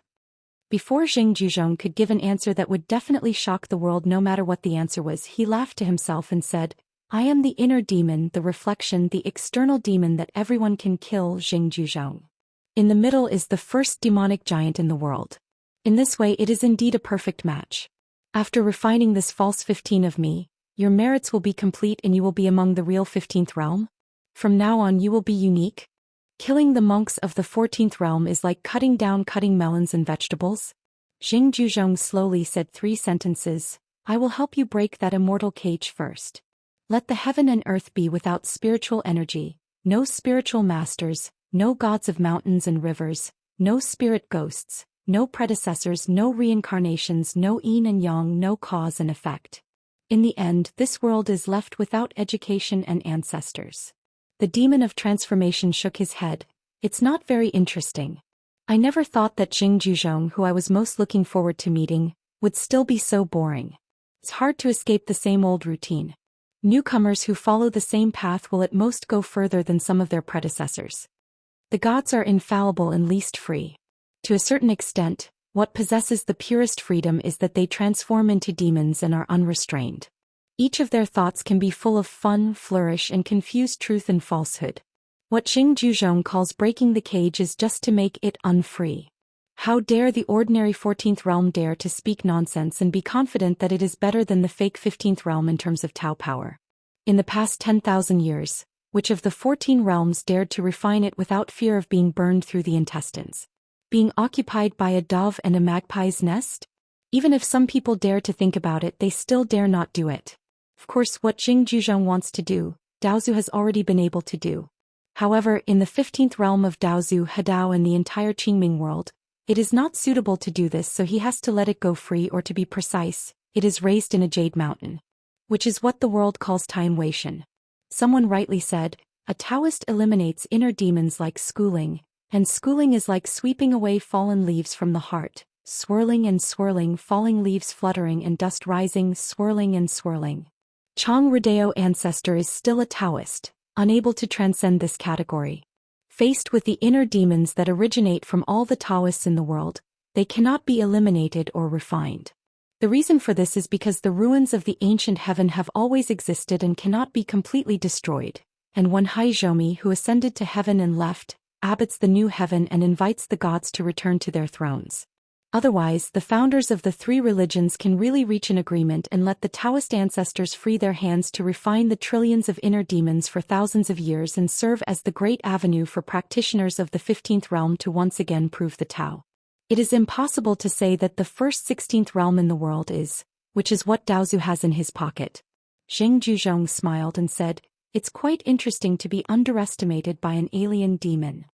Before Xing Juzhong could give an answer that would definitely shock the world no matter what the answer was, he laughed to himself and said, "I am the inner demon, the reflection, the external demon that everyone can kill, Xing Juzhong. In the middle is the first demonic giant in the world. In this way it is indeed a perfect match. After refining this false 15 of me, your merits will be complete and you will be among the real 15th realm. From now on you will be unique. Killing the monks of the 14th realm is like cutting melons and vegetables." Xing Juzhong slowly said 3 sentences. "I will help you break that immortal cage first. Let the heaven and earth be without spiritual energy, no spiritual masters, no gods of mountains and rivers, no spirit ghosts, no predecessors, no reincarnations, no yin and yang, no cause and effect. In the end, this world is left without education and ancestors." The demon of transformation shook his head. "It's not very interesting. I never thought that Xing Juzhong, who I was most looking forward to meeting, would still be so boring. It's hard to escape the same old routine. Newcomers who follow the same path will at most go further than some of their predecessors. The gods are infallible and least free. To a certain extent, what possesses the purest freedom is that they transform into demons and are unrestrained. Each of their thoughts can be full of fun, flourish, and confuse truth and falsehood. What Xing Juzhong calls breaking the cage is just to make it unfree. How dare the ordinary 14th realm dare to speak nonsense and be confident that it is better than the fake 15th realm in terms of Tao power? In the past 10,000 years, which of the 14 realms dared to refine it without fear of being burned through the intestines? Being occupied by a dove and a magpie's nest? Even if some people dare to think about it, they still dare not do it. Of course, what Xing Juzhong wants to do, Daozu has already been able to do. However, in the 15th realm of Daozu, Hadao and the entire Qingming world, it is not suitable to do this, so he has to let it go free, or to be precise, it is raised in a jade mountain. Which is what the world calls Time Weishan. Someone rightly said, a Taoist eliminates inner demons like schooling, and schooling is like sweeping away fallen leaves from the heart, swirling and swirling, falling leaves fluttering and dust rising, swirling and swirling. Chang Rodeo ancestor is still a Taoist, unable to transcend this category. Faced with the inner demons that originate from all the Taoists in the world, they cannot be eliminated or refined. The reason for this is because the ruins of the ancient heaven have always existed and cannot be completely destroyed, and when Haizhomi, who ascended to heaven and left, abats the new heaven and invites the gods to return to their thrones. Otherwise, the founders of the 3 religions can really reach an agreement and let the Taoist ancestors free their hands to refine the trillions of inner demons for thousands of years and serve as the great avenue for practitioners of the 15th realm to once again prove the Tao. It is impossible to say that the first 16th realm in the world is, which is what Daozu has in his pocket. Xing Juzhong smiled and said, "It's quite interesting to be underestimated by an alien demon."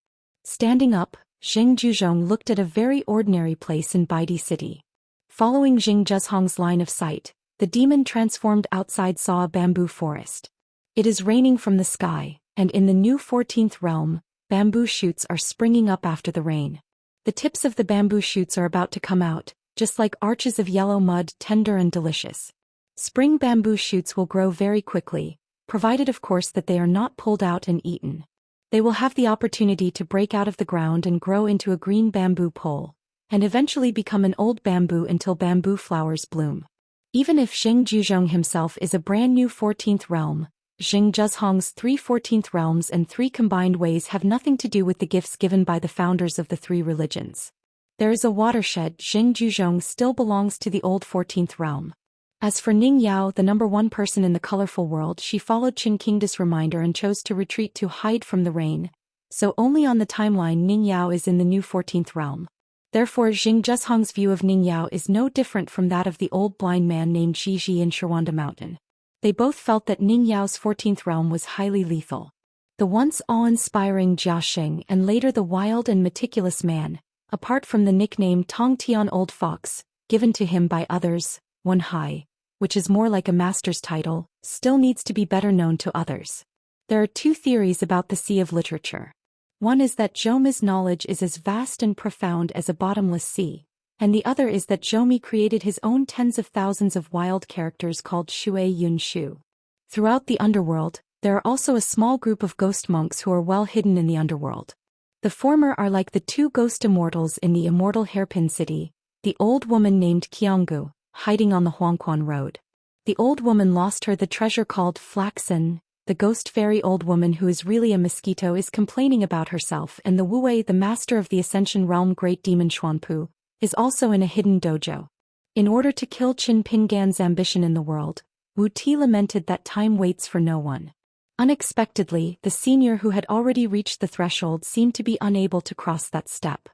Standing up, Xing Juzhong looked at a very ordinary place in Baidi City. Following Xing Juzhong's line of sight, the demon transformed outside saw a bamboo forest. It is raining from the sky, and in the new 14th realm, bamboo shoots are springing up after the rain. The tips of the bamboo shoots are about to come out, just like arches of yellow mud, tender and delicious. Spring bamboo shoots will grow very quickly, provided of course that they are not pulled out and eaten. They will have the opportunity to break out of the ground and grow into a green bamboo pole, and eventually become an old bamboo until bamboo flowers bloom. Even if Xing Juzhong himself is a brand new 14th realm, Xing Juzhong's 3 14th realms and 3 combined ways have nothing to do with the gifts given by the founders of the 3 religions. There is a watershed. Xing Juzhong still belongs to the old 14th realm. As for Ning Yao, the number one person in the colorful world, she followed Qin Kingda's reminder and chose to retreat to hide from the rain. So only on the timeline Ning Yao is in the new 14th realm. Therefore Jing Zheshang's view of Ning Yao is no different from that of the old blind man named Zhi in Shirwanda Mountain. They both felt that Ning Yao's 14th realm was highly lethal. The once awe-inspiring Jia Xing and later the wild and meticulous man, apart from the nickname Tong Tian Old Fox, given to him by others, Wen Hai, which is more like a master's title, still needs to be better known to others. There are two theories about the sea of literature. One is that Zhoumi's knowledge is as vast and profound as a bottomless sea, and the other is that Zhoumi created his own tens of thousands of wild characters called Shui Yun Shu. Throughout the underworld, there are also a small group of ghost monks who are well hidden in the underworld. The former are like the two ghost immortals in the immortal hairpin city, the old woman named Qianggu, hiding on the Huangquan road. The old woman lost the treasure called Flaxen. The ghost fairy old woman who is really a mosquito is complaining about herself, and the Wu Wei, the master of the Ascension Realm great demon Xuanpu, is also in a hidden dojo. In order to kill Qin Pingan's ambition in the world, Wu Ti lamented that time waits for no one. Unexpectedly, the senior who had already reached the threshold seemed to be unable to cross that step.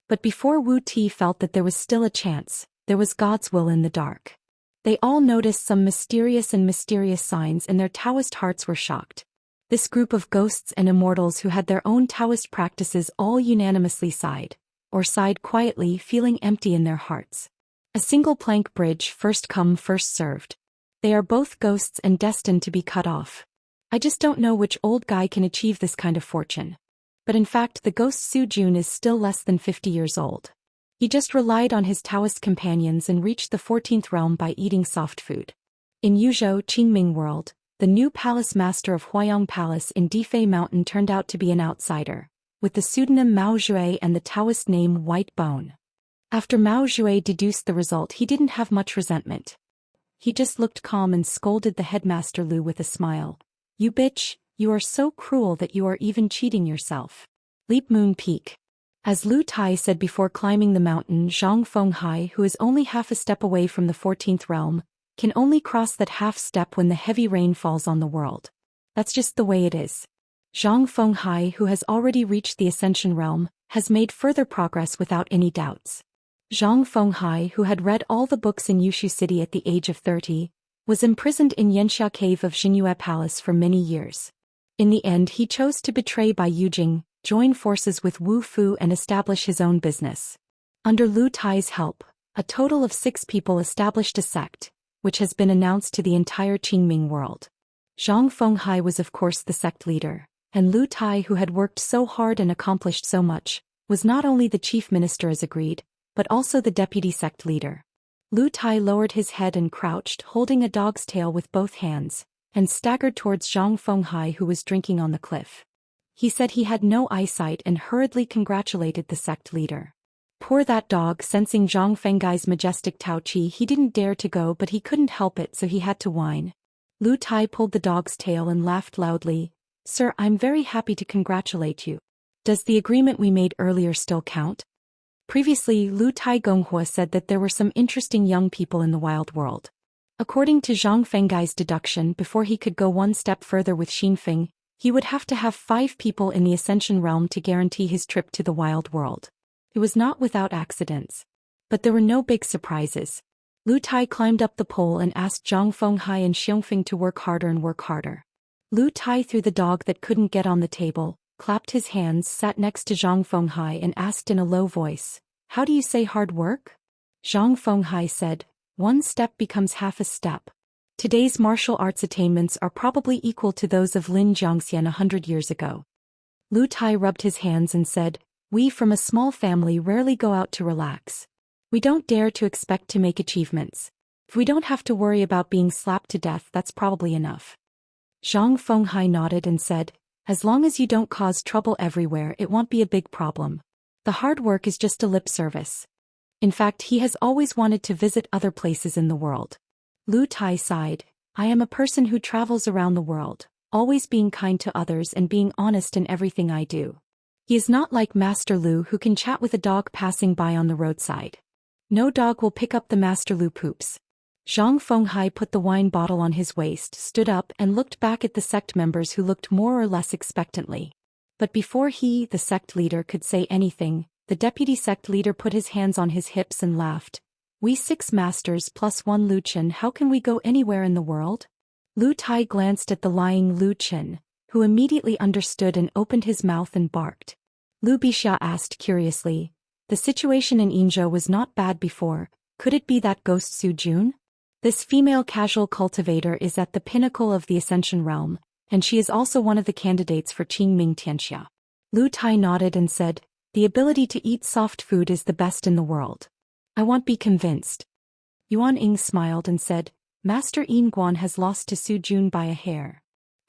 But before Wu Ti felt that there was still a chance, there was God's will in the dark. They all noticed some mysterious signs and their Taoist hearts were shocked. This group of ghosts and immortals who had their own Taoist practices all unanimously sighed quietly, feeling empty in their hearts. A single plank bridge, first come first served. They are both ghosts and destined to be cut off. I just don't know which old guy can achieve this kind of fortune. But in fact the ghost Su Jun is still less than 50 years old. He just relied on his Taoist companions and reached the 14th realm by eating soft food. In Yuzhou Qingming world, the new palace master of Huayang Palace in Difei Mountain turned out to be an outsider, with the pseudonym Mao Jue and the Taoist name White Bone. After Mao Jue deduced the result, he didn't have much resentment. He just looked calm and scolded the headmaster Lu with a smile. "You bitch, you are so cruel that you are even cheating yourself." Leap Moon Peak. As Lu Tai said before climbing the mountain, Zhang Fenghai, who is only half a step away from the 14th realm, can only cross that half step when the heavy rain falls on the world. That's just the way it is. Zhang Fenghai, who has already reached the Ascension realm, has made further progress without any doubts. Zhang Fenghai, who had read all the books in Yushu City at the age of 30, was imprisoned in Xianxia cave of Xinyue Palace for many years. In the end he chose to betray Bai Yujing, join forces with Wu Fu and establish his own business. Under Lu Tai's help, a total of 6 people established a sect, which has been announced to the entire Qingming world. Zhang Fenghai was of course the sect leader, and Lu Tai, who had worked so hard and accomplished so much, was not only the chief minister as agreed, but also the deputy sect leader. Lu Tai lowered his head and crouched, holding a dog's tail with both hands, and staggered towards Zhang Fenghai, who was drinking on the cliff. He said he had no eyesight and hurriedly congratulated the sect leader. Poor that dog, sensing Zhang Fenghai's majestic Tao Qi, he didn't dare to go, but he couldn't help it, so he had to whine. Lu Tai pulled the dog's tail and laughed loudly. "Sir, I'm very happy to congratulate you. Does the agreement we made earlier still count?" Previously, Lu Tai Gonghua said that there were some interesting young people in the wild world. According to Zhang Fenghai's deduction, before he could go one step further with Xinfeng, he would have to have 5 people in the Ascension realm to guarantee his trip to the wild world. It was not without accidents. But there were no big surprises. Lu Tai climbed up the pole and asked Zhang Fenghai and Xinfeng to work harder. Lu Tai threw the dog that couldn't get on the table, clapped his hands, sat next to Zhang Fenghai and asked in a low voice, "How do you say hard work?" Zhang Fenghai said, "1 step becomes half a step." Today's martial arts attainments are probably equal to those of Lin Jiangxian 100 years ago. Lu Tai rubbed his hands and said, "We from a small family rarely go out to relax. We don't dare to expect to make achievements. If we don't have to worry about being slapped to death, that's probably enough." Zhang Fenghai nodded and said, "As long as you don't cause trouble everywhere, it won't be a big problem. The hard work is just a lip service." In fact, he has always wanted to visit other places in the world. Lu Tai sighed, "I am a person who travels around the world, always being kind to others and being honest in everything I do." He is not like Master Lu, who can chat with a dog passing by on the roadside. No dog will pick up the Master Lu poops. Zhang Fenghai put the wine bottle on his waist, stood up and looked back at the sect members who looked more or less expectantly. But before he, the sect leader, could say anything, the deputy sect leader put his hands on his hips and laughed. We 6 masters plus 1 Lu Qin, how can we go anywhere in the world? Lu Tai glanced at the lying Lu Qin, who immediately understood and opened his mouth and barked. Lu Bixia asked curiously, the situation in Yinzhou was not bad before, could it be that ghost Su Jun? This female casual cultivator is at the pinnacle of the Ascension realm, and she is also one of the candidates for Qingming Tianxia. Lu Tai nodded and said, the ability to eat soft food is the best in the world. I won't be convinced. Yuan Ying smiled and said, Master Yin Guan has lost to Su Jun by a hair.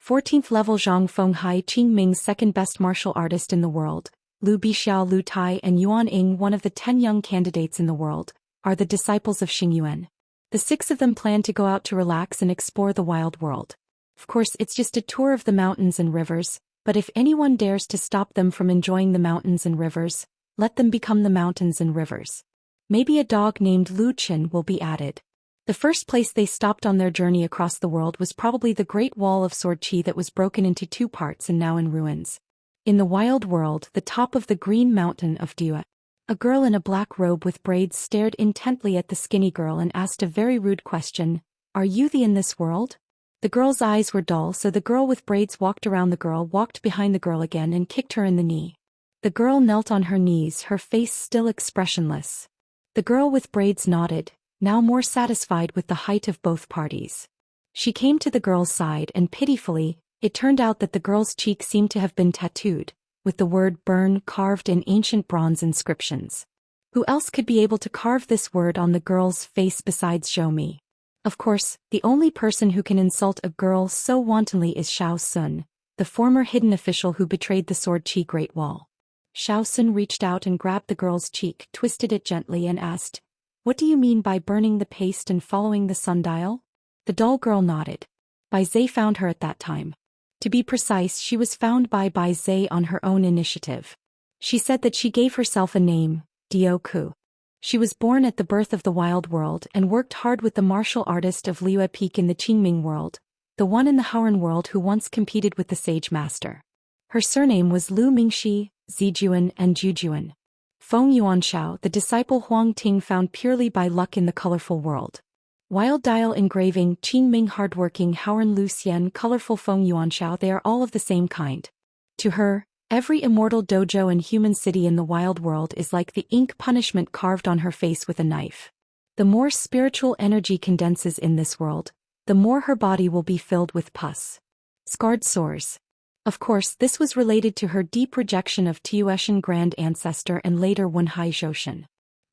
14th level Zhang Fenghai, Qingming's second best martial artist in the world, Lu Bixiao, Lu Tai and Yuan Ying, one of the 10 young candidates in the world, are the disciples of Xingyuan. The 6 of them plan to go out to relax and explore the wild world. Of course, it's just a tour of the mountains and rivers, but if anyone dares to stop them from enjoying the mountains and rivers, let them become the mountains and rivers. Maybe a dog named Lu Qin will be added. The first place they stopped on their journey across the world was probably the Great Wall of Sword Qi that was broken into 2 parts and now in ruins. In the wild world, the top of the green mountain of Dua. A girl in a black robe with braids stared intently at the skinny girl and asked a very rude question, are you the in this world? The girl's eyes were dull, so the girl with braids walked around the girl, walked behind the girl again and kicked her in the knee. The girl knelt on her knees, her face still expressionless. The girl with braids nodded, now more satisfied with the height of both parties. She came to the girl's side and pitifully, it turned out that the girl's cheek seemed to have been tattooed, with the word burn carved in ancient bronze inscriptions. Who else could be able to carve this word on the girl's face besides Zhou? Of course, the only person who can insult a girl so wantonly is Xiao Sun, the former hidden official who betrayed the Sword Qi Great Wall. Xiao Sun reached out and grabbed the girl's cheek, twisted it gently and asked, what do you mean by burning the paste and following the sundial? The dull girl nodded. Bai Zhe found her at that time. To be precise, she was found by Bai Zhe on her own initiative. She said that she gave herself a name, Dio Ku. She was born at the birth of the wild world and worked hard with the martial artist of Liu Peak in the Qingming world, the one in the Haoran world who once competed with the Sage Master. Her surname was Lu Mingxi, Zijuan and Jujuan. Feng Yuanshao, the disciple Huang Ting found purely by luck in the colorful world. Wild dial engraving, Qingming hardworking Haoran Lu Xian, colorful Feng Yuanshao, they are all of the same kind. To her, every immortal dojo and human city in the wild world is like the ink punishment carved on her face with a knife. The more spiritual energy condenses in this world, the more her body will be filled with pus. Scarred sores. Of course, this was related to her deep rejection of Tueshan grand ancestor and later Wenhai Zhoushan.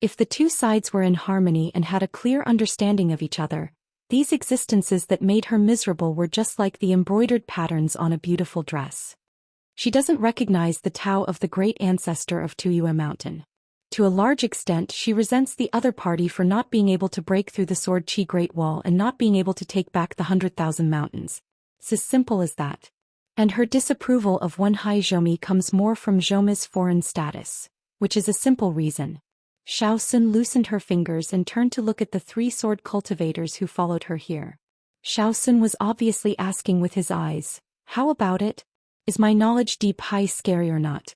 If the 2 sides were in harmony and had a clear understanding of each other, these existences that made her miserable were just like the embroidered patterns on a beautiful dress. She doesn't recognize the Tao of the great ancestor of Tuyue Mountain. To a large extent, she resents the other party for not being able to break through the Sword Qi Great Wall and not being able to take back the 100,000 mountains. It's as simple as that. And her disapproval of Wenhai Zhoumi comes more from Zhoumi's foreign status, which is a simple reason. Xiao Sun loosened her fingers and turned to look at the 3 sword cultivators who followed her here. Xiao Sun was obviously asking with his eyes, how about it? Is my knowledge deep high scary or not?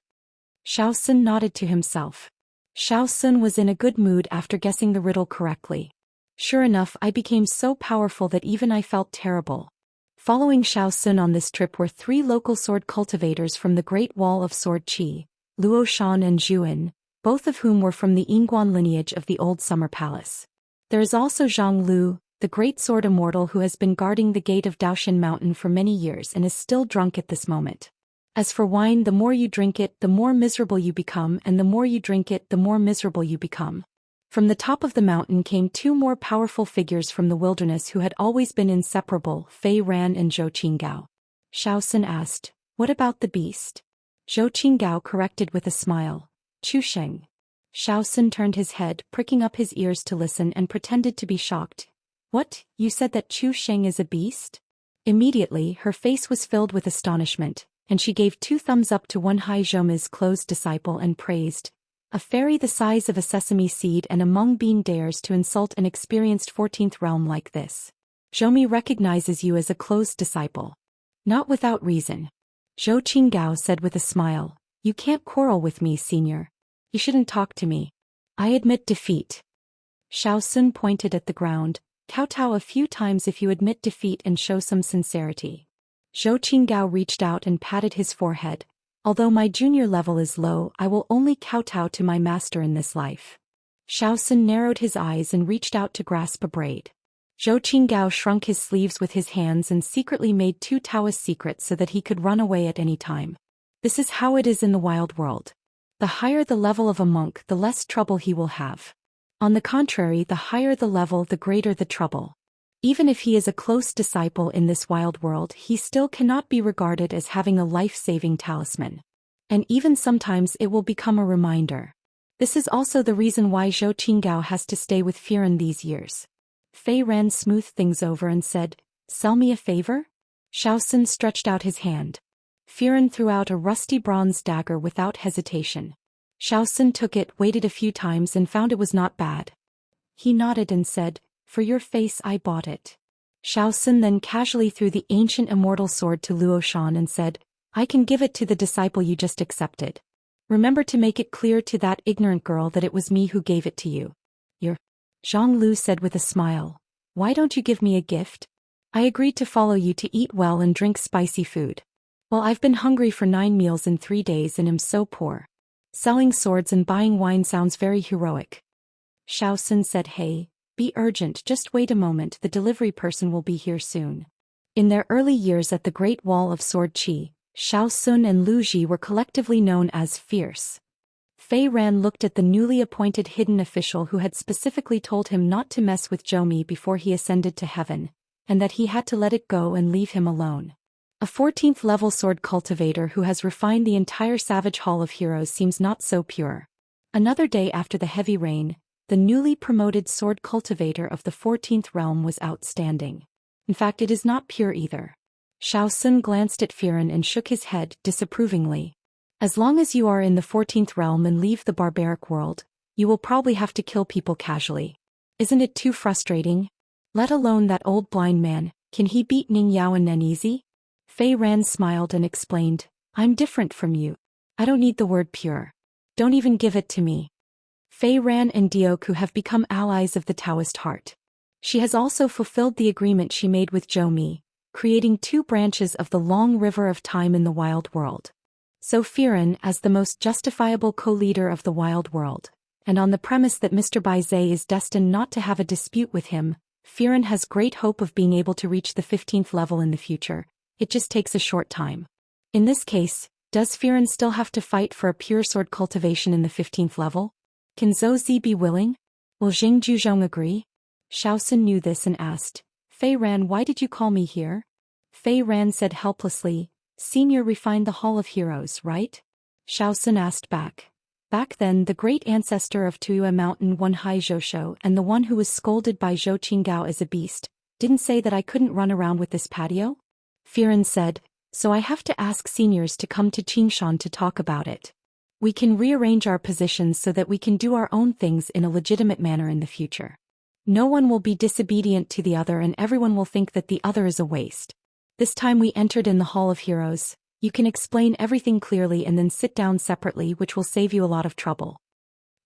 Xiao Sun nodded to himself. Xiao Sun was in a good mood after guessing the riddle correctly. Sure enough, I became so powerful that even I felt terrible. Following Xiao Sun on this trip were 3 local sword cultivators from the Great Wall of Sword Qi, Luo Shan and Zhuan, both of whom were from the Yingguan lineage of the Old Summer Palace. There is also Zhang Lu, the great sword immortal who has been guarding the gate of Daoishan Mountain for many years and is still drunk at this moment. As for wine, the more you drink it, the more miserable you become, and the more you drink it, the more miserable you become. From the top of the mountain came 2 more powerful figures from the wilderness who had always been inseparable, Fei Ran and Zhou Qinggao. Xiao Sun asked, what about the beast? Zhou Qinggao corrected with a smile, Chu Sheng. Xiao Sun turned his head, pricking up his ears to listen and pretended to be shocked. What, you said that Chu Sheng is a beast? Immediately, her face was filled with astonishment, and she gave 2 thumbs up to Wenhai Zhoumi's closed disciple and praised, A fairy the size of a sesame seed and a mung bean dares to insult an experienced 14th realm like this. Zhou recognizes you as a closed disciple. Not without reason. Zhou Qinggao said with a smile, you can't quarrel with me, senior. You shouldn't talk to me. I admit defeat. Xiao Sun pointed at the ground, kowtow a few times if you admit defeat and show some sincerity. Zhou Qinggao reached out and patted his forehead. Although my junior level is low, I will only kowtow to my master in this life. Xiao Sun narrowed his eyes and reached out to grasp a braid. Zhou Qinggao shrunk his sleeves with his hands and secretly made 2 Taoist secrets so that he could run away at any time. This is how it is in the wild world. The higher the level of a monk, the less trouble he will have. On the contrary, the higher the level, the greater the trouble. Even if he is a close disciple in this wild world, he still cannot be regarded as having a life-saving talisman. And even sometimes it will become a reminder. This is also the reason why Zhou Qinggao has to stay with Firen these years. Fei Ran smoothed things over and said, sell me a favor? Xiao Sun stretched out his hand. Firen threw out a rusty bronze dagger without hesitation. Xiao Sun took it, waited a few times and found it was not bad. He nodded and said, for your face I bought it. Xiao Sun then casually threw the ancient immortal sword to Luo Shan and said, I can give it to the disciple you just accepted. Remember to make it clear to that ignorant girl that it was me who gave it to you. Zhang Lu said with a smile, why don't you give me a gift? I agreed to follow you to eat well and drink spicy food. Well, I've been hungry for 9 meals in 3 days and am so poor. Selling swords and buying wine sounds very heroic. Xiao Sun said, hey, be urgent, just wait a moment, the delivery person will be here soon. In their early years at the Great Wall of Sword Qi, Xiao Sun and Lu Ji were collectively known as fierce. Fei Ran looked at the newly appointed hidden official who had specifically told him not to mess with Zhou Mi before he ascended to heaven, and that he had to let it go and leave him alone. A 14th level sword cultivator who has refined the entire Savage Hall of Heroes seems not so pure. Another day after the heavy rain, the newly promoted sword cultivator of the 14th realm was outstanding. In fact, it is not pure either. Xiao Sun glanced at Firen and shook his head disapprovingly. As long as you are in the 14th realm and leave the barbaric world, you will probably have to kill people casually. Isn't it too frustrating? Let alone that old blind man, can he beat Ning Yao and Nen easy? Fei Ran smiled and explained, I'm different from you. I don't need the word pure. Don't even give it to me. Fei Ran and Dioku have become allies of the Taoist heart. She has also fulfilled the agreement she made with Zhou Mi, creating 2 branches of the long river of time in the wild world. So Firen, as the most justifiable co-leader of the wild world, and on the premise that Mr. Baizé is destined not to have a dispute with him, Firen has great hope of being able to reach the 15th level in the future. It just takes a short time. In this case, does Firen still have to fight for a pure sword cultivation in the 15th level? Can Zhou Zi be willing? Will Jing Juzhong agree? Xiao Sun knew this and asked, Fei Ran, why did you call me here? Fei Ran said helplessly, Senior refined the Hall of Heroes, right? Xiao Sun asked back. Back then, the great ancestor of Tuyue Mountain Wenhai Zhoushou and the one who was scolded by Zhou Qinggao as a beast, didn't say that I couldn't run around with this patio? Firen said, so I have to ask seniors to come to Qingshan to talk about it. We can rearrange our positions so that we can do our own things in a legitimate manner in the future. No one will be disobedient to the other and everyone will think that the other is a waste. This time we entered in the Hall of Heroes, you can explain everything clearly and then sit down separately, which will save you a lot of trouble.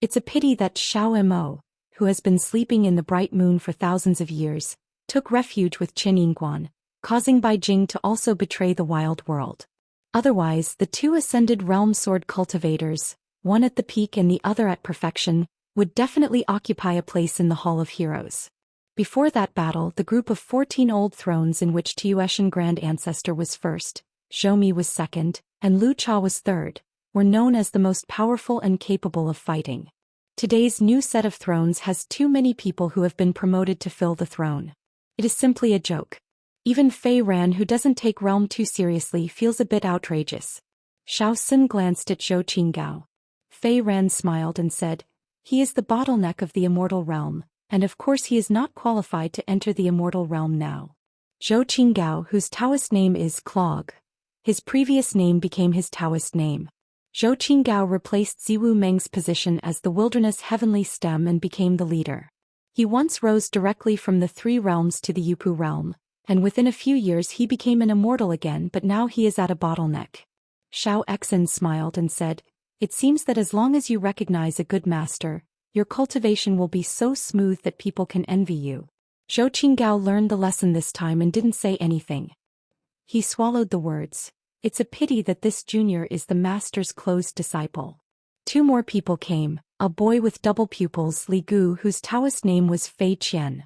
It's a pity that Xiao Mo, who has been sleeping in the bright moon for thousands of years, took refuge with Qin Yingguan, causing Bai Jing to also betray the wild world. Otherwise, the 2 ascended realm sword cultivators, one at the peak and the other at perfection, would definitely occupy a place in the Hall of Heroes. Before that battle, the group of 14 old thrones in which Tueshan Grand Ancestor was first, Zhou Mi was second, and Lu Cha was third, were known as the most powerful and capable of fighting. Today's new set of thrones has too many people who have been promoted to fill the throne. It is simply a joke. Even Fei Ran, who doesn't take realm too seriously, feels a bit outrageous. Xiao Sun glanced at Zhou Qinggao. Fei Ran smiled and said, he is the bottleneck of the immortal realm, and of course he is not qualified to enter the immortal realm now. Zhou Qinggao, whose Taoist name is Clog. His previous name became his Taoist name. Zhou Qinggao replaced Ziwu Meng's position as the wilderness heavenly stem and became the leader. He once rose directly from the three realms to the Yupu realm, and within a few years he became an immortal again, but now he is at a bottleneck. Shao Exin smiled and said, "It seems that as long as you recognize a good master, your cultivation will be so smooth that people can envy you." Zhou Qinggao learned the lesson this time and didn't say anything. He swallowed the words. It's a pity that this junior is the master's close disciple. Two more people came, a boy with double pupils, Li Gu, whose Taoist name was Fei Qian.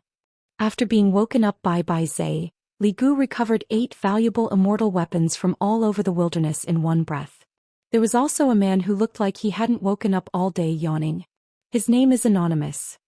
After being woken up by Bai Zhe, Li Gu recovered 8 valuable immortal weapons from all over the wilderness in one breath. There was also a man who looked like he hadn't woken up all day, yawning. His name is Anonymous.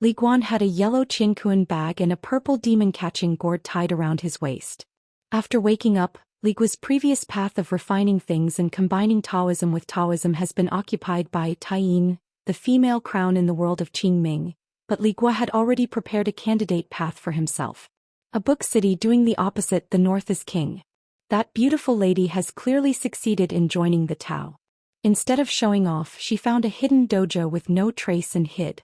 Li Guan had a yellow Qinkuan bag and a purple demon-catching gourd tied around his waist. After waking up, Li Gua's previous path of refining things and combining Taoism with Taoism has been occupied by Taiyin, the female crown in the world of Qingming, but Li Gua had already prepared a candidate path for himself. A book city doing the opposite, the north is king. That beautiful lady has clearly succeeded in joining the Tao. Instead of showing off, she found a hidden dojo with no trace and hid.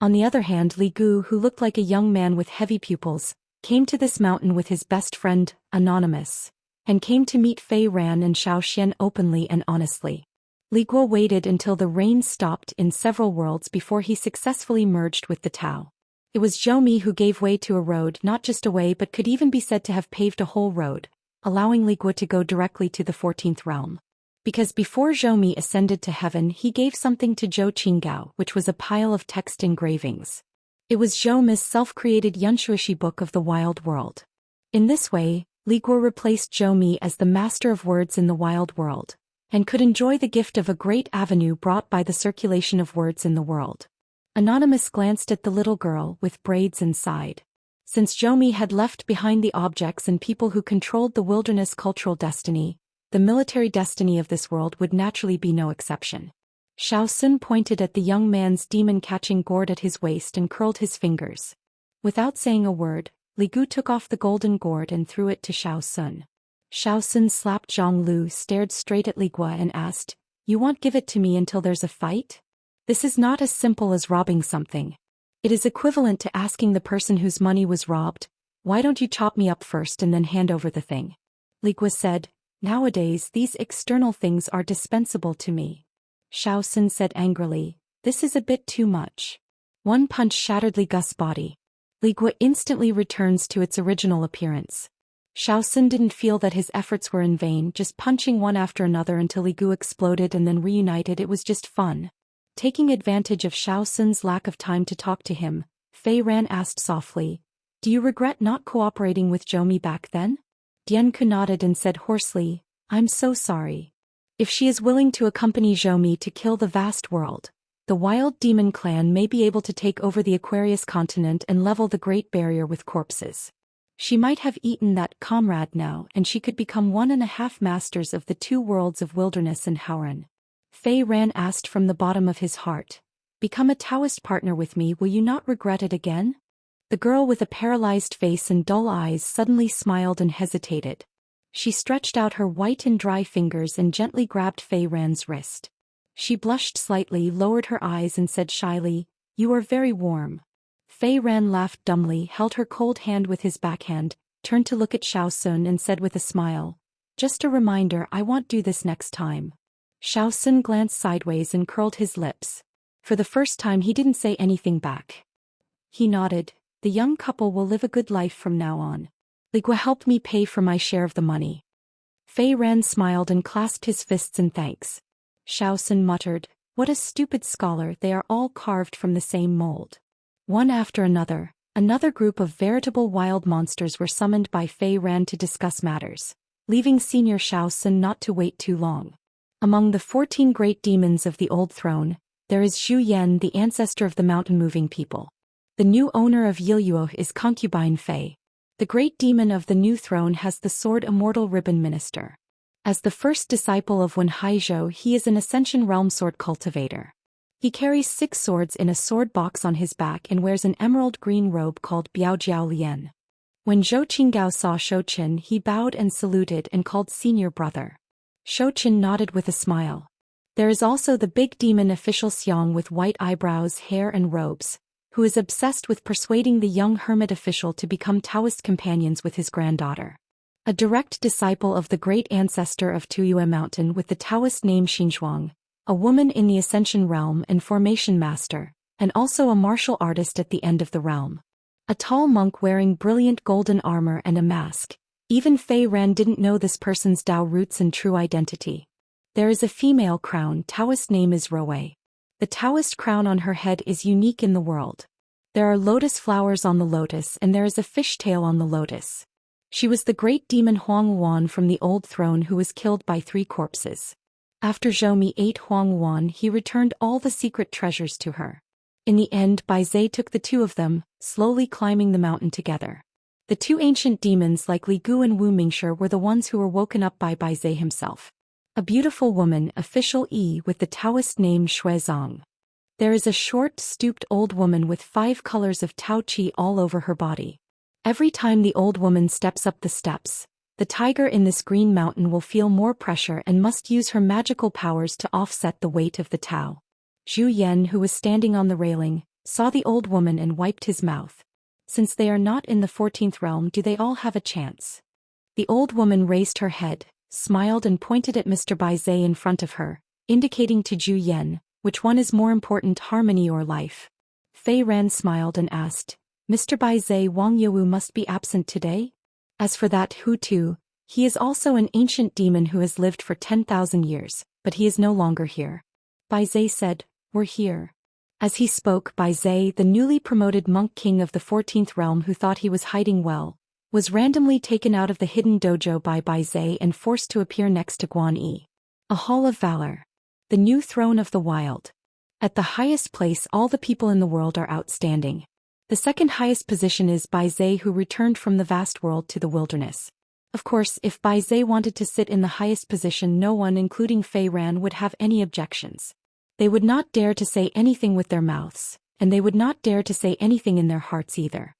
On the other hand, Li Gu, who looked like a young man with heavy pupils, came to this mountain with his best friend, Anonymous, and came to meet Fei Ran and Xiao Xian openly and honestly. Li Guo waited until the rain stopped in several worlds before he successfully merged with the Tao. It was Zhou Mi who gave way to a road, not just a way but could even be said to have paved a whole road, allowing Li Guo to go directly to the 14th realm. Because before Zhou Mi ascended to heaven, he gave something to Zhou Qinggao, which was a pile of text engravings. It was Zhou Mi's self-created Yunshuishi book of the wild world. In this way, Li Guo replaced Zhou Mi as the master of words in the wild world, and could enjoy the gift of a great avenue brought by the circulation of words in the world. Anonymous glanced at the little girl with braids and sighed. Since Zhou Mi had left behind the objects and people who controlled the wilderness cultural destiny, the military destiny of this world would naturally be no exception. Xiao Sun pointed at the young man's demon-catching gourd at his waist and curled his fingers. Without saying a word, Li Gu took off the golden gourd and threw it to Xiao Sun. Xiao Sun slapped Zhang Lu, stared straight at Li Gua and asked, "You won't give it to me until there's a fight? This is not as simple as robbing something. It is equivalent to asking the person whose money was robbed, 'Why don't you chop me up first and then hand over the thing?'" Li Gua said, "Nowadays these external things are dispensable to me." Xiao Sun said angrily, "This is a bit too much." One punch shattered Li Gu's body. Li Gua instantly returns to its original appearance. Xiao Sun didn't feel that his efforts were in vain, just punching one after another until Li Gu exploded and then reunited. It was just fun. Taking advantage of Xiao Sun's lack of time to talk to him, Fei Ran asked softly, "Do you regret not cooperating with Zhou Mi back then?" Dianku nodded and said hoarsely, "I'm so sorry. If she is willing to accompany Zhou Mi to kill the vast world, the wild demon clan may be able to take over the Aquarius continent and level the Great Barrier with corpses. She might have eaten that comrade now, and she could become 1.5 masters of the 2 worlds of wilderness and Hauran." Fei Ran asked from the bottom of his heart, "Become a Taoist partner with me, will you not regret it again?" The girl with a paralyzed face and dull eyes suddenly smiled and hesitated. She stretched out her white and dry fingers and gently grabbed Fei Ran's wrist. She blushed slightly, lowered her eyes and said shyly, "You are very warm." Fei Ran laughed dumbly, held her cold hand with his backhand, turned to look at Xiao Sun and said with a smile, "Just a reminder, I won't do this next time." Xiao Sun glanced sideways and curled his lips. For the first time he didn't say anything back. He nodded. "The young couple will live a good life from now on. Li Gua helped me pay for my share of the money." Fei Ran smiled and clasped his fists in thanks. Xiao Sun muttered, "What a stupid scholar, they are all carved from the same mold." One after another group of veritable wild monsters were summoned by Fei Ran to discuss matters, leaving senior Xiao Sun not to wait too long. Among the 14 great demons of the old throne, there is Zhu Yan, the ancestor of the mountain-moving people. The new owner of Yiluo is concubine Fei. The great demon of the new throne has the sword Immortal Ribbon Minister. As the first disciple of Wen Haizhou, he is an Ascension Realm sword cultivator. He carries 6 swords in a sword box on his back and wears an emerald green robe called Biaojiao Lian. When Zhou Qinggao saw Shouqin, he bowed and saluted and called senior brother. Shouqin nodded with a smile. There is also the big demon official Xiang with white eyebrows, hair and robes, who is obsessed with persuading the young hermit official to become Taoist companions with his granddaughter. A direct disciple of the great ancestor of Tuyue Mountain with the Taoist name Xianxia, a woman in the Ascension realm and formation master, and also a martial artist at the end of the realm. A tall monk wearing brilliant golden armor and a mask. Even Fei Ran didn't know this person's Dao roots and true identity. There is a female crown. Taoist name is Roe. The Taoist crown on her head is unique in the world. There are lotus flowers on the lotus and there is a fishtail on the lotus. She was the great demon Huang Wan from the old throne who was killed by 3 corpses. After Zhou Mi ate Huang Wan, he returned all the secret treasures to her. In the end, Bai Zhe took the 2 of them, slowly climbing the mountain together. The 2 ancient demons like Li Gu and Wu Mingshi were the ones who were woken up by Bai Zhe himself. A beautiful woman, official Yi with the Taoist name Shuizong. There is a short, stooped old woman with 5 colors of Tao Qi all over her body. Every time the old woman steps up the steps, the tiger in this green mountain will feel more pressure and must use her magical powers to offset the weight of the Tao. Zhou Xian, who was standing on the railing, saw the old woman and wiped his mouth. Since they are not in the 14th realm, do they all have a chance? The old woman raised her head, smiled and pointed at Mr. Bai Zhe in front of her, indicating to Zhou Xian, which one is more important, harmony or life? Fei Ran smiled and asked, Mr. Bai Zhe, Wang Yewu must be absent today? As for that Hu Tu, he is also an ancient demon who has lived for 10,000 years, but he is no longer here. Bai Zhe said, we're here. As he spoke, Bai Zhe, the newly promoted monk king of the 14th realm who thought he was hiding well, was randomly taken out of the hidden dojo by Bai Zhe and forced to appear next to Guan Yi. A hall of valor. The new throne of the wild. At the highest place all the people in the world are outstanding. The second highest position is Bai Zhe, who returned from the vast world to the wilderness. Of course, if Bai Zhe wanted to sit in the highest position, no one including Fei Ran would have any objections. They would not dare to say anything with their mouths, and they would not dare to say anything in their hearts either.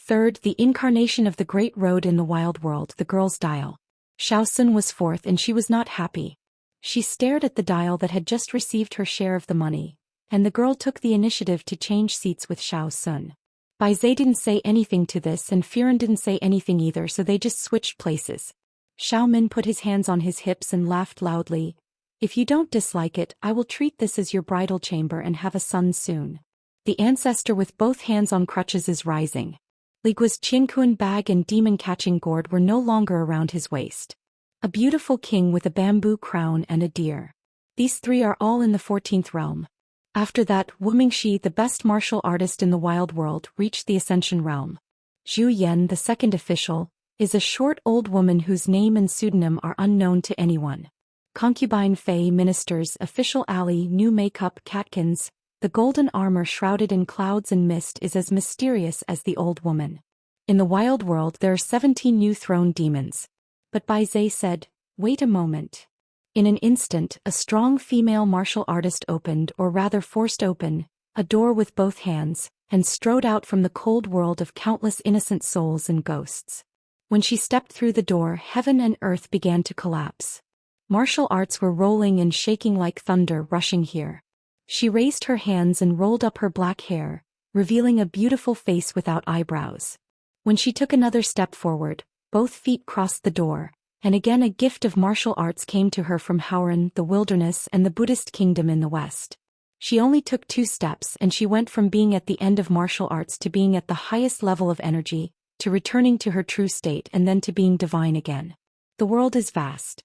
Third, the incarnation of the great road in the wild world, the girl's dial. Xiaosun was 4th and she was not happy. She stared at the dial that had just received her share of the money, and the girl took the initiative to change seats with Xiaosun. Bai Zhe didn't say anything to this and Firen didn't say anything either, so they just switched places. Xiao Min put his hands on his hips and laughed loudly. If you don't dislike it, I will treat this as your bridal chamber and have a son soon. The ancestor with both hands on crutches is rising. Li Guo's Qingkuan bag and demon-catching gourd were no longer around his waist. A beautiful king with a bamboo crown and a deer. These 3 are all in the 14th realm. After that, Wu Mingshi, the best martial artist in the wild world, reached the Ascension realm. Zhou Xian, the second official, is a short old woman whose name and pseudonym are unknown to anyone. Concubine Fei, ministers, official alley, new makeup, catkins, the golden armor shrouded in clouds and mist is as mysterious as the old woman. In the wild world there are 17 new throne demons. But Bai Zhe said, wait a moment. In an instant, a strong female martial artist opened, or rather forced open, a door with both hands, and strode out from the cold world of countless innocent souls and ghosts. When she stepped through the door, heaven and earth began to collapse. Martial arts were rolling and shaking like thunder rushing here. She raised her hands and rolled up her black hair, revealing a beautiful face without eyebrows. When she took another step forward, both feet crossed the door, and again a gift of martial arts came to her from Haoran, the wilderness and the Buddhist kingdom in the west. She only took 2 steps and she went from being at the end of martial arts to being at the highest level of energy, to returning to her true state and then to being divine again. The world is vast.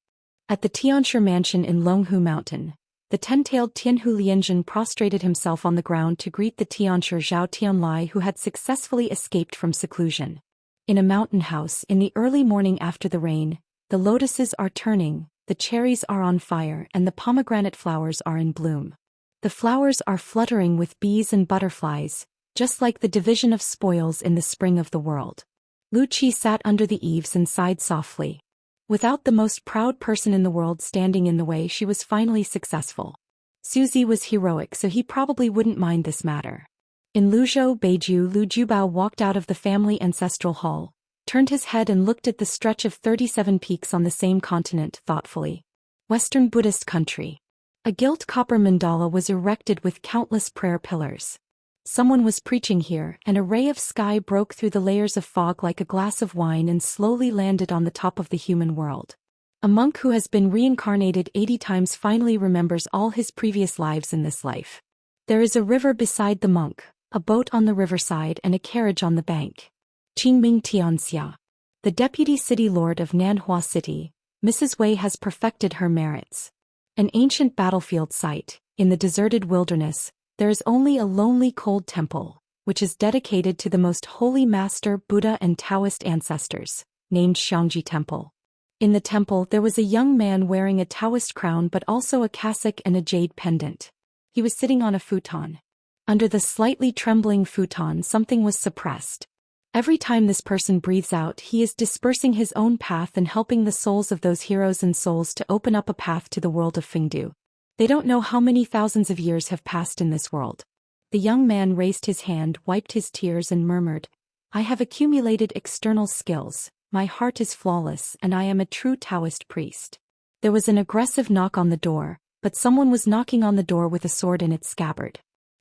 At the Tianshi mansion in Longhu Mountain, the 10-tailed Tianhu Lianzhen prostrated himself on the ground to greet the Tianshi Zhao Tianlai who had successfully escaped from seclusion. In a mountain house in the early morning after the rain, the lotuses are turning, the cherries are on fire and the pomegranate flowers are in bloom. The flowers are fluttering with bees and butterflies, just like the division of spoils in the spring of the world. Lu Qi sat under the eaves and sighed softly. Without the most proud person in the world standing in the way, she was finally successful. Suzy was heroic, so he probably wouldn't mind this matter. In Luzhou, Beiju, Lu Jubao walked out of the family ancestral hall, turned his head and looked at the stretch of 37 peaks on the same continent thoughtfully. Western Buddhist country. A gilt copper mandala was erected with countless prayer pillars. Someone was preaching here, and a ray of sky broke through the layers of fog like a glass of wine and slowly landed on the top of the human world. A monk who has been reincarnated 80 times finally remembers all his previous lives in this life. There is a river beside the monk, a boat on the riverside and a carriage on the bank. Qingming Xianxia. The deputy city lord of Nanhua City, Mrs. Wei has perfected her merits. An ancient battlefield site, in the deserted wilderness, there is only a lonely cold temple, which is dedicated to the most holy master Buddha and Taoist ancestors, named Xianxia Temple. In the temple there was a young man wearing a Taoist crown but also a cassock and a jade pendant. He was sitting on a futon. Under the slightly trembling futon something was suppressed. Every time this person breathes out he is dispersing his own path and helping the souls of those heroes and souls to open up a path to the world of Fengdu. They don't know how many thousands of years have passed in this world. The young man raised his hand, wiped his tears and murmured, "I have accumulated external skills, my heart is flawless and I am a true Taoist priest." There was an aggressive knock on the door, but someone was knocking on the door with a sword in its scabbard.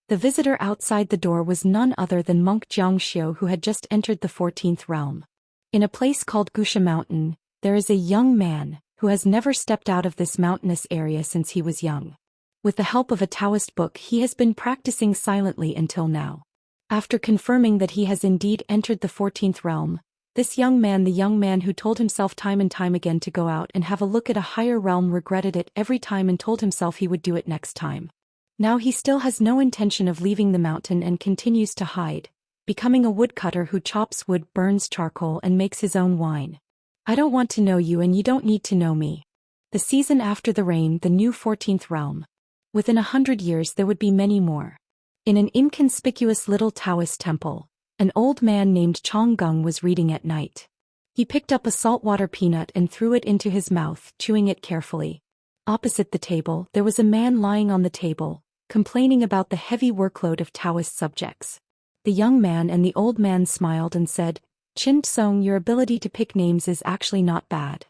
The visitor outside the door was none other than monk Zhou who had just entered the 14th realm. In a place called Wuxia Mountain, there is a young man who has never stepped out of this mountainous area since he was young. With the help of a Taoist book he has been practicing silently until now. After confirming that he has indeed entered the 14th realm, this young man, the young man who told himself time and time again to go out and have a look at a higher realm, regretted it every time and told himself he would do it next time. Now he still has no intention of leaving the mountain and continues to hide, becoming a woodcutter who chops wood, burns charcoal and makes his own wine. I don't want to know you and you don't need to know me. The season after the rain, the new 14th realm. Within 100 years there would be many more. In an inconspicuous little Taoist temple, an old man named Chonggung was reading at night. He picked up a saltwater peanut and threw it into his mouth, chewing it carefully. Opposite the table there was a man lying on the table, complaining about the heavy workload of Taoist subjects. The young man and the old man smiled and said, "Qin Tsong, your ability to pick names is actually not bad.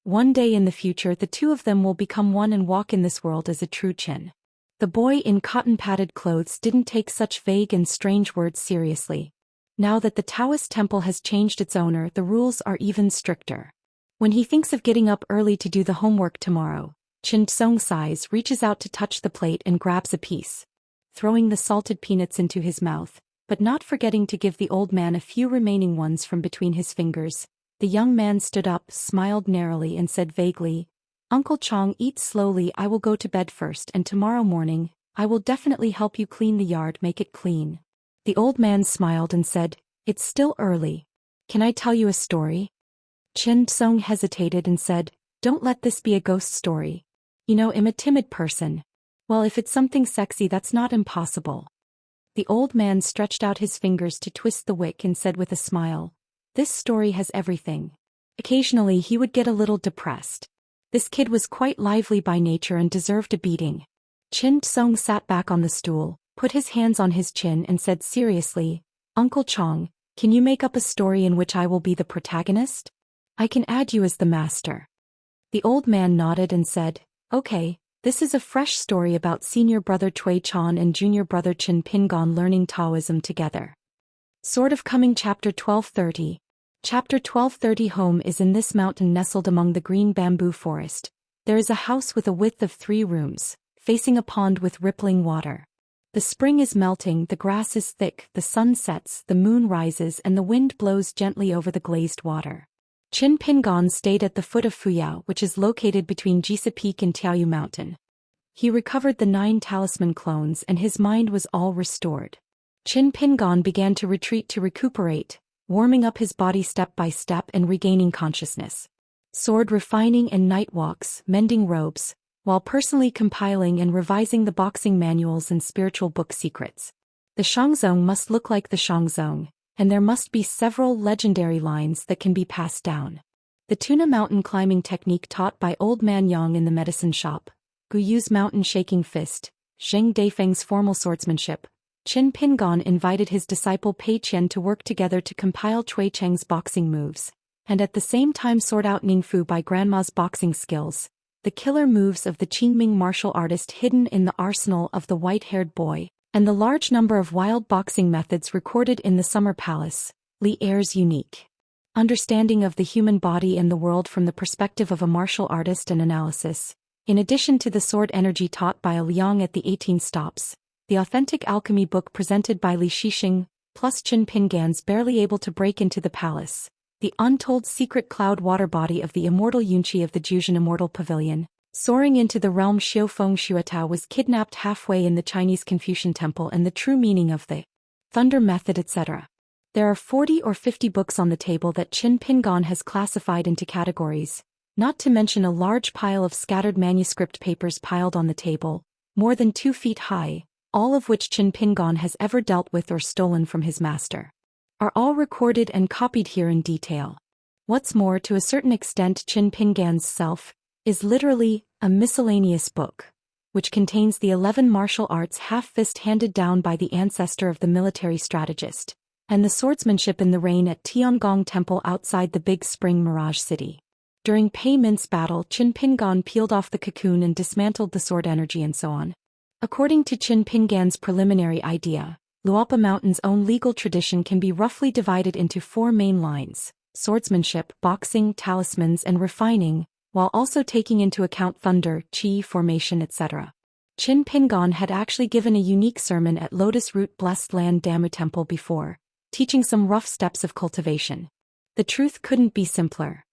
One day in the future the two of them will become one and walk in this world as a true Qin." The boy in cotton-padded clothes didn't take such vague and strange words seriously. Now that the Taoist temple has changed its owner, the rules are even stricter. When he thinks of getting up early to do the homework tomorrow, Qin Tsong sighs, reaches out to touch the plate and grabs a piece, throwing the salted peanuts into his mouth, but not forgetting to give the old man a few remaining ones from between his fingers. The young man stood up, smiled narrowly and said vaguely, "Uncle Chong, eat slowly. I will go to bed first and tomorrow morning, I will definitely help you clean the yard, make it clean." The old man smiled and said, "It's still early. Can I tell you a story?" Qin Tsong hesitated and said, "Don't let this be a ghost story. You know, I'm a timid person. Well, if it's something sexy that's not impossible." The old man stretched out his fingers to twist the wick and said with a smile, "This story has everything." Occasionally he would get a little depressed. This kid was quite lively by nature and deserved a beating. Qin Tsong sat back on the stool, put his hands on his chin and said seriously, "Uncle Chong, can you make up a story in which I will be the protagonist? I can add you as the master." The old man nodded and said, "Okay, this is a fresh story about senior brother Cui Chan and junior brother Qin Pingon learning Taoism together." Sort of coming. Chapter 1230. Chapter 1230. Home is in this mountain nestled among the green bamboo forest. There is a house with a width of 3 rooms, facing a pond with rippling water. The spring is melting, the grass is thick, the sun sets, the moon rises and the wind blows gently over the glazed water. Qin Pingon stayed at the foot of Fuyao, which is located between Jisa Peak and Tiaoyu Mountain. He recovered the 9 talisman clones and his mind was all restored. Qin Pingon began to retreat to recuperate, warming up his body step by step and regaining consciousness. Sword refining and night walks, mending robes, while personally compiling and revising the boxing manuals and spiritual book secrets. The Shangzong must look like the Shangzong, and there must be several legendary lines that can be passed down. The Tuna mountain climbing technique taught by Old Man Yang in the medicine shop, Gu Yu's mountain shaking fist, Zheng Deifeng's formal swordsmanship. Qin Pingon invited his disciple Pei Qian to work together to compile Cui Cheng's boxing moves, and at the same time sort out Ning Fu by Grandma's boxing skills. the killer moves of the Qingming martial artist hidden in the arsenal of the white-haired boy, and the large number of wild boxing methods recorded in the Summer Palace, Li Er's unique understanding of the human body and the world from the perspective of a martial artist and analysis, in addition to the sword energy taught by a Liang at the 18 stops, the authentic alchemy book presented by Li Shixing, plus Qin Pingan's barely able to break into the palace, the untold secret cloud water body of the immortal Yunqi of the Juzhen Immortal Pavilion, soaring into the realm Xiufeng Xuetao was kidnapped halfway in the Chinese Confucian Temple and the true meaning of the thunder method etc. There are 40 or 50 books on the table that Qin Pingan has classified into categories, not to mention a large pile of scattered manuscript papers piled on the table, more than 2 feet high, all of which Qin Pingan has ever dealt with or stolen from his master, are all recorded and copied here in detail. What's more, to a certain extent Qin Pingan's self is literally a miscellaneous book, which contains the 11 martial arts half-fist handed down by the ancestor of the military strategist, and the swordsmanship in the reign at Tiangong Temple outside the Big Spring Mirage City. During Pei Min's battle, Qin Pingan peeled off the cocoon and dismantled the sword energy and so on. According to Qin Pingan's preliminary idea, Luopa Mountain's own legal tradition can be roughly divided into 4 main lines: swordsmanship, boxing, talismans, and refining, while also taking into account thunder, qi, formation, etc. Qin Pingan had actually given a unique sermon at Lotus Root Blessed Land Damu Temple before, teaching some rough steps of cultivation. The truth couldn't be simpler.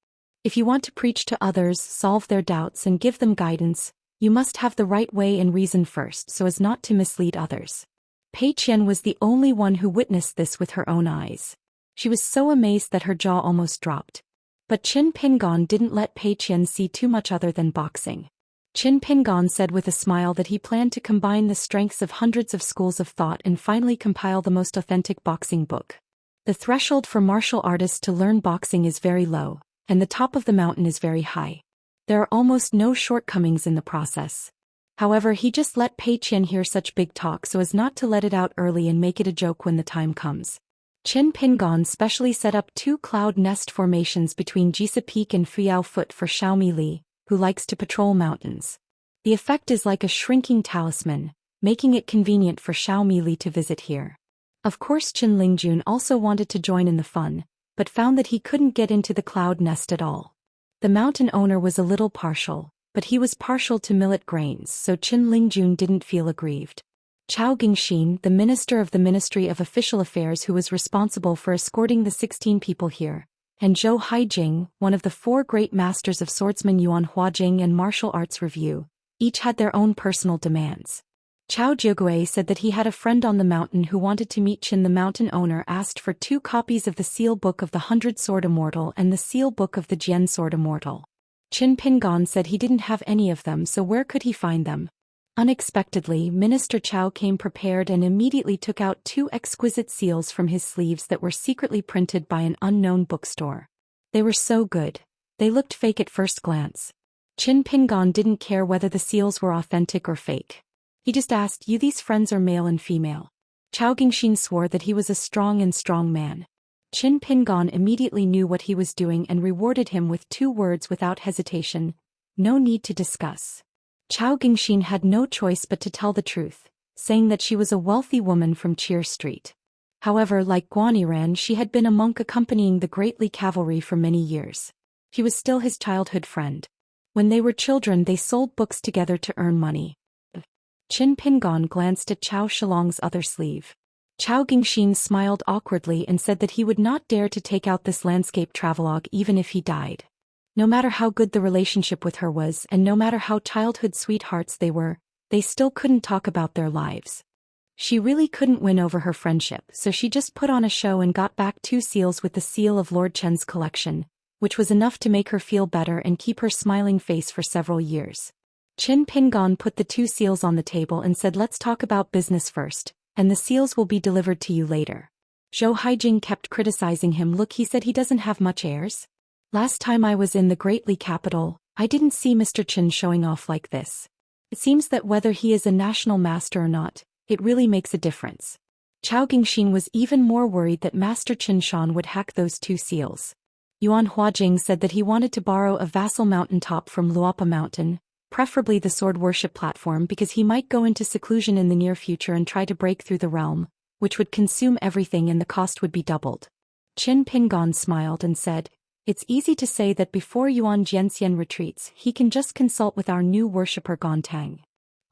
If you want to preach to others, solve their doubts and give them guidance, you must have the right way and reason first so as not to mislead others. Pei Qian was the only one who witnessed this with her own eyes. She was so amazed that her jaw almost dropped. But Qin Pingan didn't let Pei Qian see too much other than boxing. Qin Pingan said with a smile that he planned to combine the strengths of hundreds of schools of thought and finally compile the most authentic boxing book. The threshold for martial artists to learn boxing is very low, and the top of the mountain is very high. There are almost no shortcomings in the process. However, he just let Pei Qian hear such big talk so as not to let it out early and make it a joke when the time comes. Qin Pingan specially set up 2 cloud nest formations between Jisa Peak and Fuyao Foot for Xiaomi Li, who likes to patrol mountains. The effect is like a shrinking talisman, making it convenient for Xiaomi Li to visit here. Of course Qin Lingjun also wanted to join in the fun, but found that he couldn't get into the cloud nest at all. The mountain owner was a little partial, but he was partial to millet grains, so Qin Lingjun didn't feel aggrieved. Chao Gingxin, the minister of the Ministry of Official Affairs who was responsible for escorting the 16 people here, and Zhou Haijing, one of the 4 great masters of swordsman Yuan Huajing and martial arts review, each had their own personal demands. Chao Jiugui said that he had a friend on the mountain who wanted to meet Qin. The mountain owner asked for 2 copies of the Seal Book of the 100 Sword Immortal and the Seal Book of the Jian Sword Immortal. Qin Pingan said he didn't have any of them, so where could he find them? Unexpectedly, Minister Chao came prepared and immediately took out 2 exquisite seals from his sleeves that were secretly printed by an unknown bookstore. They were so good. They looked fake at first glance. Qin Pingan didn't care whether the seals were authentic or fake. He just asked, "You these friends are male and female?" Chao Gingxin swore that he was a strong man. Qin Pingan immediately knew what he was doing and rewarded him with 2 words without hesitation: "No need to discuss." Chao Gingxin had no choice but to tell the truth, saying that she was a wealthy woman from Cheer Street. However, like Guaniran, she had been a monk accompanying the Great Li cavalry for many years. He was still his childhood friend. When they were children, they sold books together to earn money. Qin Pingan glanced at Chao Shilong's other sleeve. Chao Gingxin smiled awkwardly and said that he would not dare to take out this landscape travelogue even if he died. No matter how good the relationship with her was and no matter how childhood sweethearts they were, they still couldn't talk about their lives. She really couldn't win over her friendship, so she just put on a show and got back 2 seals with the seal of Lord Chen's collection, which was enough to make her feel better and keep her smiling face for several years. Qin Pingan put the 2 seals on the table and said, "Let's talk about business first, and the seals will be delivered to you later." Zhou Haijing kept criticizing him. "Look," he said, "he doesn't have much airs. Last time I was in the Great Li capital, I didn't see Mr. Qin showing off like this. It seems that whether he is a national master or not, it really makes a difference." Chao Gingxin was even more worried that Master Qin Shan would hack those 2 seals. Yuan Huajing said that he wanted to borrow a vassal mountaintop from Luopa Mountain, preferably the sword worship platform, because he might go into seclusion in the near future and try to break through the realm, which would consume everything and the cost would be doubled. Qin Pingon smiled and said, "It's easy to say that before Yuan Jianxian retreats, he can just consult with our new worshipper Gontang."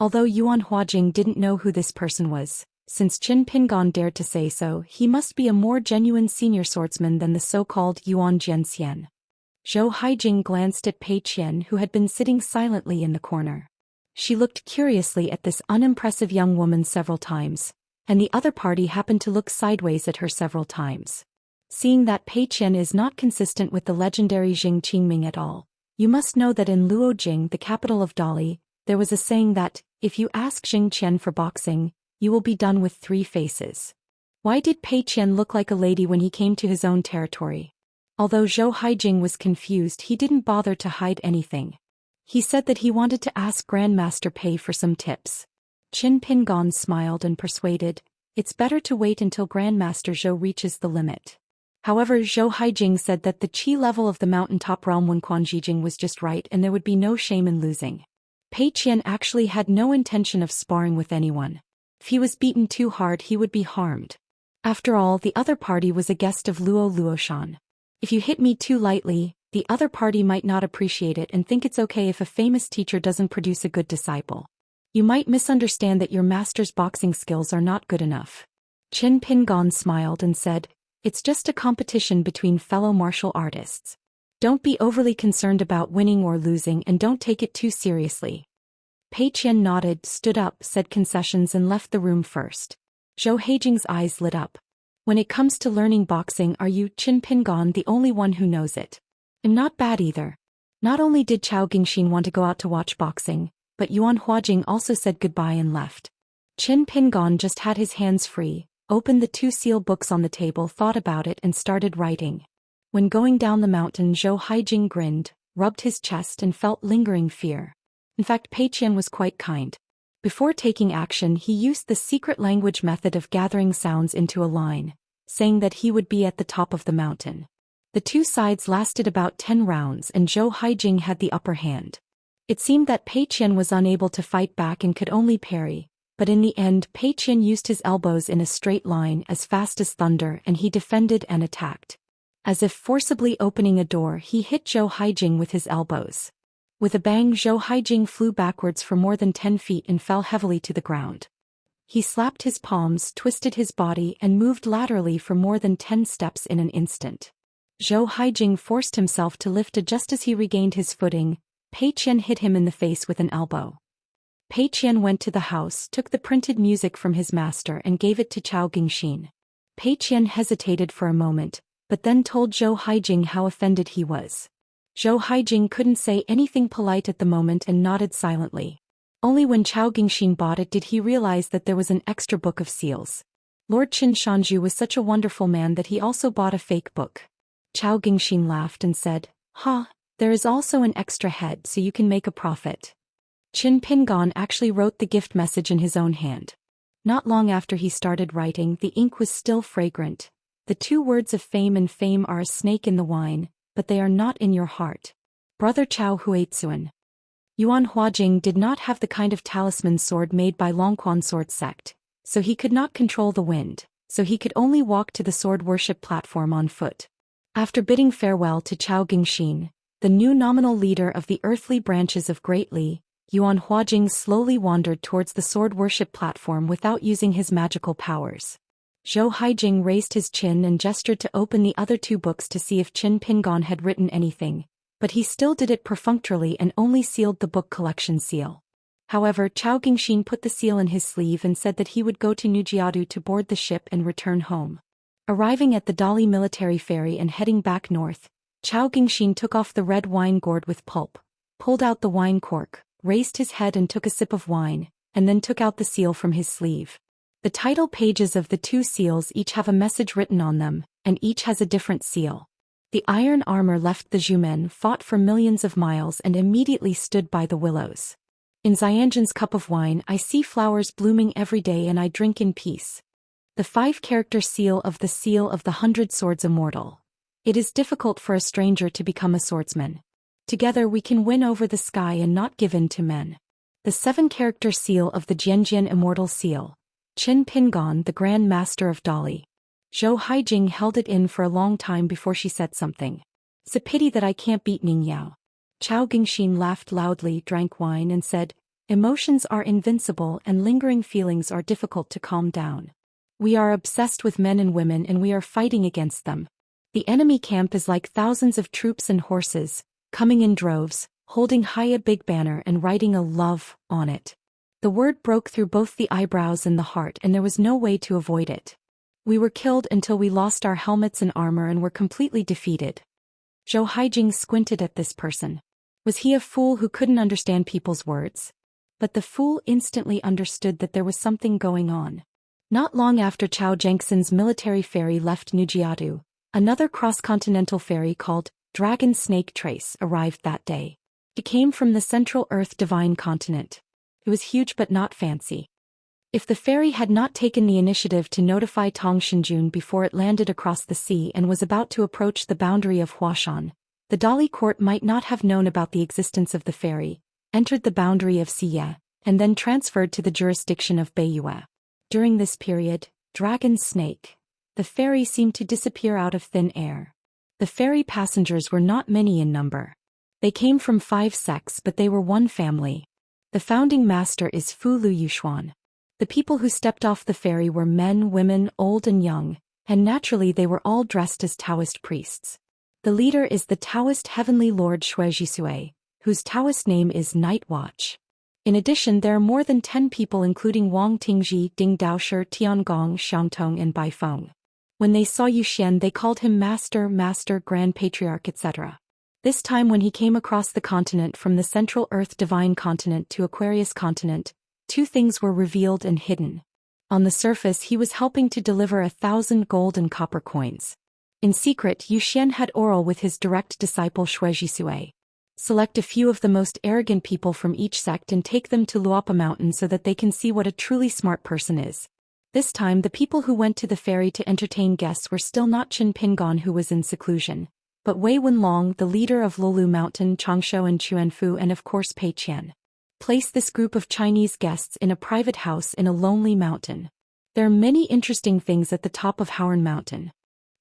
Although Yuan Huajing didn't know who this person was, since Qin Pingon dared to say so, he must be a more genuine senior swordsman than the so-called Yuan Jianxian. Zhou Haijing glanced at Pei Qian, who had been sitting silently in the corner. She looked curiously at this unimpressive young woman several times, and the other party happened to look sideways at her several times. Seeing that Pei Qian is not consistent with the legendary Jing Qingming at all, you must know that in Luojing, the capital of Dali, there was a saying that, if you ask Jing Qian for boxing, you will be done with 3 faces. Why did Pei Qian look like a lady when he came to his own territory? Although Zhou Haijing was confused, he didn't bother to hide anything. He said that he wanted to ask Grandmaster Pei for some tips. Qin Pingon smiled and persuaded, "It's better to wait until Grandmaster Zhou reaches the limit." However, Zhou Haijing said that the qi level of the mountaintop realm Wenquanjijing was just right and there would be no shame in losing. Pei Qian actually had no intention of sparring with anyone. If he was beaten too hard, he would be harmed. After all, the other party was a guest of Luoshan. If you hit me too lightly, the other party might not appreciate it and think it's okay if a famous teacher doesn't produce a good disciple. You might misunderstand that your master's boxing skills are not good enough. Qin Pingon smiled and said, "It's just a competition between fellow martial artists. Don't be overly concerned about winning or losing and don't take it too seriously." Pei Qian nodded, stood up, said concessions and left the room first. Zhou Haijing's eyes lit up. "When it comes to learning boxing, are you, Qin Pingon, the only one who knows it?" "I'm not bad either." Not only did Chao Gingxin want to go out to watch boxing, but Yuan Huajing also said goodbye and left. Qin Pingon just had his hands free, opened the 2 seal books on the table, thought about it and started writing. When going down the mountain, Zhou Haijing grinned, rubbed his chest and felt lingering fear. In fact, Pei Qian was quite kind. Before taking action, he used the secret language method of gathering sounds into a line, saying that he would be at the top of the mountain. The 2 sides lasted about 10 rounds and Zhou Haijing had the upper hand. It seemed that Pei Qian was unable to fight back and could only parry, but in the end Pei Qian used his elbows in a straight line as fast as thunder and he defended and attacked. As if forcibly opening a door, he hit Zhou Haijing with his elbows. With a bang, Zhou Haijing flew backwards for more than 10 feet and fell heavily to the ground. He slapped his palms, twisted his body and moved laterally for more than 10 steps in an instant. Zhou Haijing forced himself to lift just as he regained his footing. Pei Qian hit him in the face with an elbow. Pei Qian went to the house, took the printed music from his master and gave it to Chao Gingxin. Pei Qian hesitated for a moment, but then told Zhou Haijing how offended he was. Zhou Haijing couldn't say anything polite at the moment and nodded silently. Only when Chao Gingxin bought it did he realize that there was an extra book of seals. Lord Qin Shanju was such a wonderful man that he also bought a fake book. Chao Gingxin laughed and said, "Ha, there is also an extra head so you can make a profit." Qin Pingon actually wrote the gift message in his own hand. Not long after he started writing, the ink was still fragrant. The 2 words of fame and fame are a snake in the wine, but they are not in your heart. Brother Chao Huitsuan. Yuan Huajing did not have the kind of talisman sword made by Longquan sword sect, so he could not control the wind, so he could only walk to the sword worship platform on foot. After bidding farewell to Chao Gingxin, the new nominal leader of the earthly branches of Great Li, Yuan Huajing slowly wandered towards the sword worship platform without using his magical powers. Zhou Haijing raised his chin and gestured to open the other 2 books to see if Qin Pingon had written anything, but he still did it perfunctorily and only sealed the book collection seal. However, Chao Gingxin put the seal in his sleeve and said that he would go to Nujiadu to board the ship and return home. Arriving at the Dali military ferry and heading back north, Chao Gingxin took off the red wine gourd with pulp, pulled out the wine cork, raised his head and took a sip of wine, and then took out the seal from his sleeve. The title pages of the 2 seals each have a message written on them, and each has a different seal. The iron armor left the Zhumen fought for millions of miles and immediately stood by the willows. In Xianxia's cup of wine I see flowers blooming every day and I drink in peace. The 5-character seal of the 100 Swords Immortal. It is difficult for a stranger to become a swordsman. Together we can win over the sky and not give in to men. The 7-character seal of the Jianjian Immortal Seal. Qin Pingan, the Grand Master of Dali. Zhou Haijing held it in for a long time before she said something. It's a pity that I can't beat Ning Yao. Chao Gingxin laughed loudly, drank wine and said, emotions are invincible and lingering feelings are difficult to calm down. We are obsessed with men and women and we are fighting against them. The enemy camp is like thousands of troops and horses, coming in droves, holding high a big banner and writing a love on it. The word broke through both the eyebrows and the heart and there was no way to avoid it. We were killed until we lost our helmets and armor and were completely defeated. Zhou Haijing squinted at this person. Was he a fool who couldn't understand people's words? But the fool instantly understood that there was something going on. Not long after Chao Zhengxin's military ferry left Nujiadu, another cross-continental ferry called Dragon Snake Trace arrived that day. It came from the Central Earth Divine Continent. It was huge but not fancy. If the ferry had not taken the initiative to notify Tong Shinjun before it landed across the sea and was about to approach the boundary of Huashan, the Dali court might not have known about the existence of the ferry, entered the boundary of Xie, and then transferred to the jurisdiction of Beiyue. During this period, Dragon Snake, the ferry seemed to disappear out of thin air. The ferry passengers were not many in number. They came from 5 sects but they were one family. The founding master is Fu Lu Yuxuan. The people who stepped off the ferry were men, women, old and young, and naturally they were all dressed as Taoist priests. The leader is the Taoist Heavenly Lord Shui Jisui, whose Taoist name is Night Watch. In addition, there are more than 10 people including Wang Tingji, Ding Daoshi, Tiangong, Xiangtong and Bai Feng. When they saw Zhou Xian they called him Master, Master, Grand Patriarch etc. This time when he came across the continent from the Central Earth Divine Continent to Aquarius Continent, 2 things were revealed and hidden. On the surface he was helping to deliver 1,000 gold and copper coins. In secret Zhou Xian had oral with his direct disciple Shui Jisui. Select a few of the most arrogant people from each sect and take them to Luapa Mountain so that they can see what a truly smart person is. This time the people who went to the ferry to entertain guests were still not Qin Pingan who was in seclusion, but Wei Wenlong, the leader of Lulu Mountain, Changshou and Chuanfu and of course Pei Qian. Place this group of Chinese guests in a private house in a lonely mountain. There are many interesting things at the top of Howern Mountain.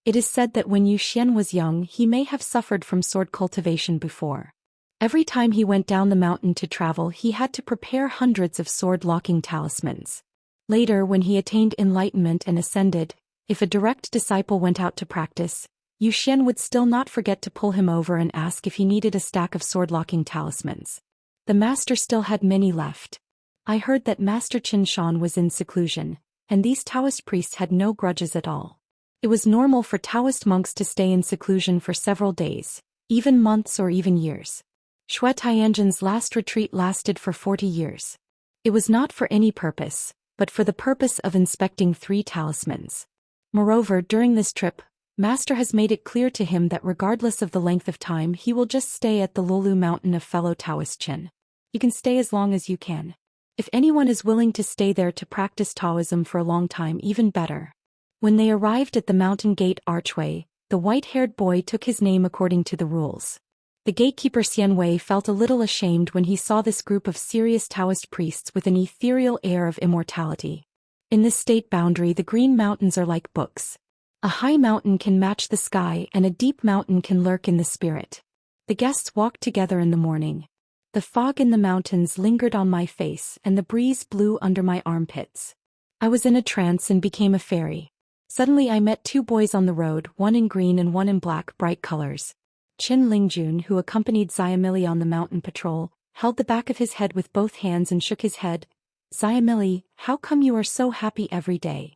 It is said that when Zhou Xian was young he may have suffered from sword cultivation before. Every time he went down the mountain to travel he had to prepare hundreds of sword-locking talismans. Later when he attained enlightenment and ascended, if a direct disciple went out to practice, Zhou Xian would still not forget to pull him over and ask if he needed a stack of sword-locking talismans. The master still had many left. I heard that Master Qin Shan was in seclusion, and these Taoist priests had no grudges at all. It was normal for Taoist monks to stay in seclusion for several days, even months or even years. Shui Tianjin's last retreat lasted for 40 years. It was not for any purpose, but for the purpose of inspecting 3 talismans. Moreover, during this trip, Master has made it clear to him that regardless of the length of time he will just stay at the Lulu Mountain of fellow Taoist Qin. You can stay as long as you can. If anyone is willing to stay there to practice Taoism for a long time, even better. When they arrived at the mountain gate archway, the white-haired boy took his name according to the rules. The gatekeeper Xian Wei felt a little ashamed when he saw this group of serious Taoist priests with an ethereal air of immortality. In this state boundary the green mountains are like books. A high mountain can match the sky and a deep mountain can lurk in the spirit. The guests walked together in the morning. The fog in the mountains lingered on my face and the breeze blew under my armpits. I was in a trance and became a fairy. Suddenly I met 2 boys on the road, one in green and one in black, bright colors. Qin Lingjun, who accompanied Xiamili on the mountain patrol, held the back of his head with both hands and shook his head. Xiamili, how come you are so happy every day?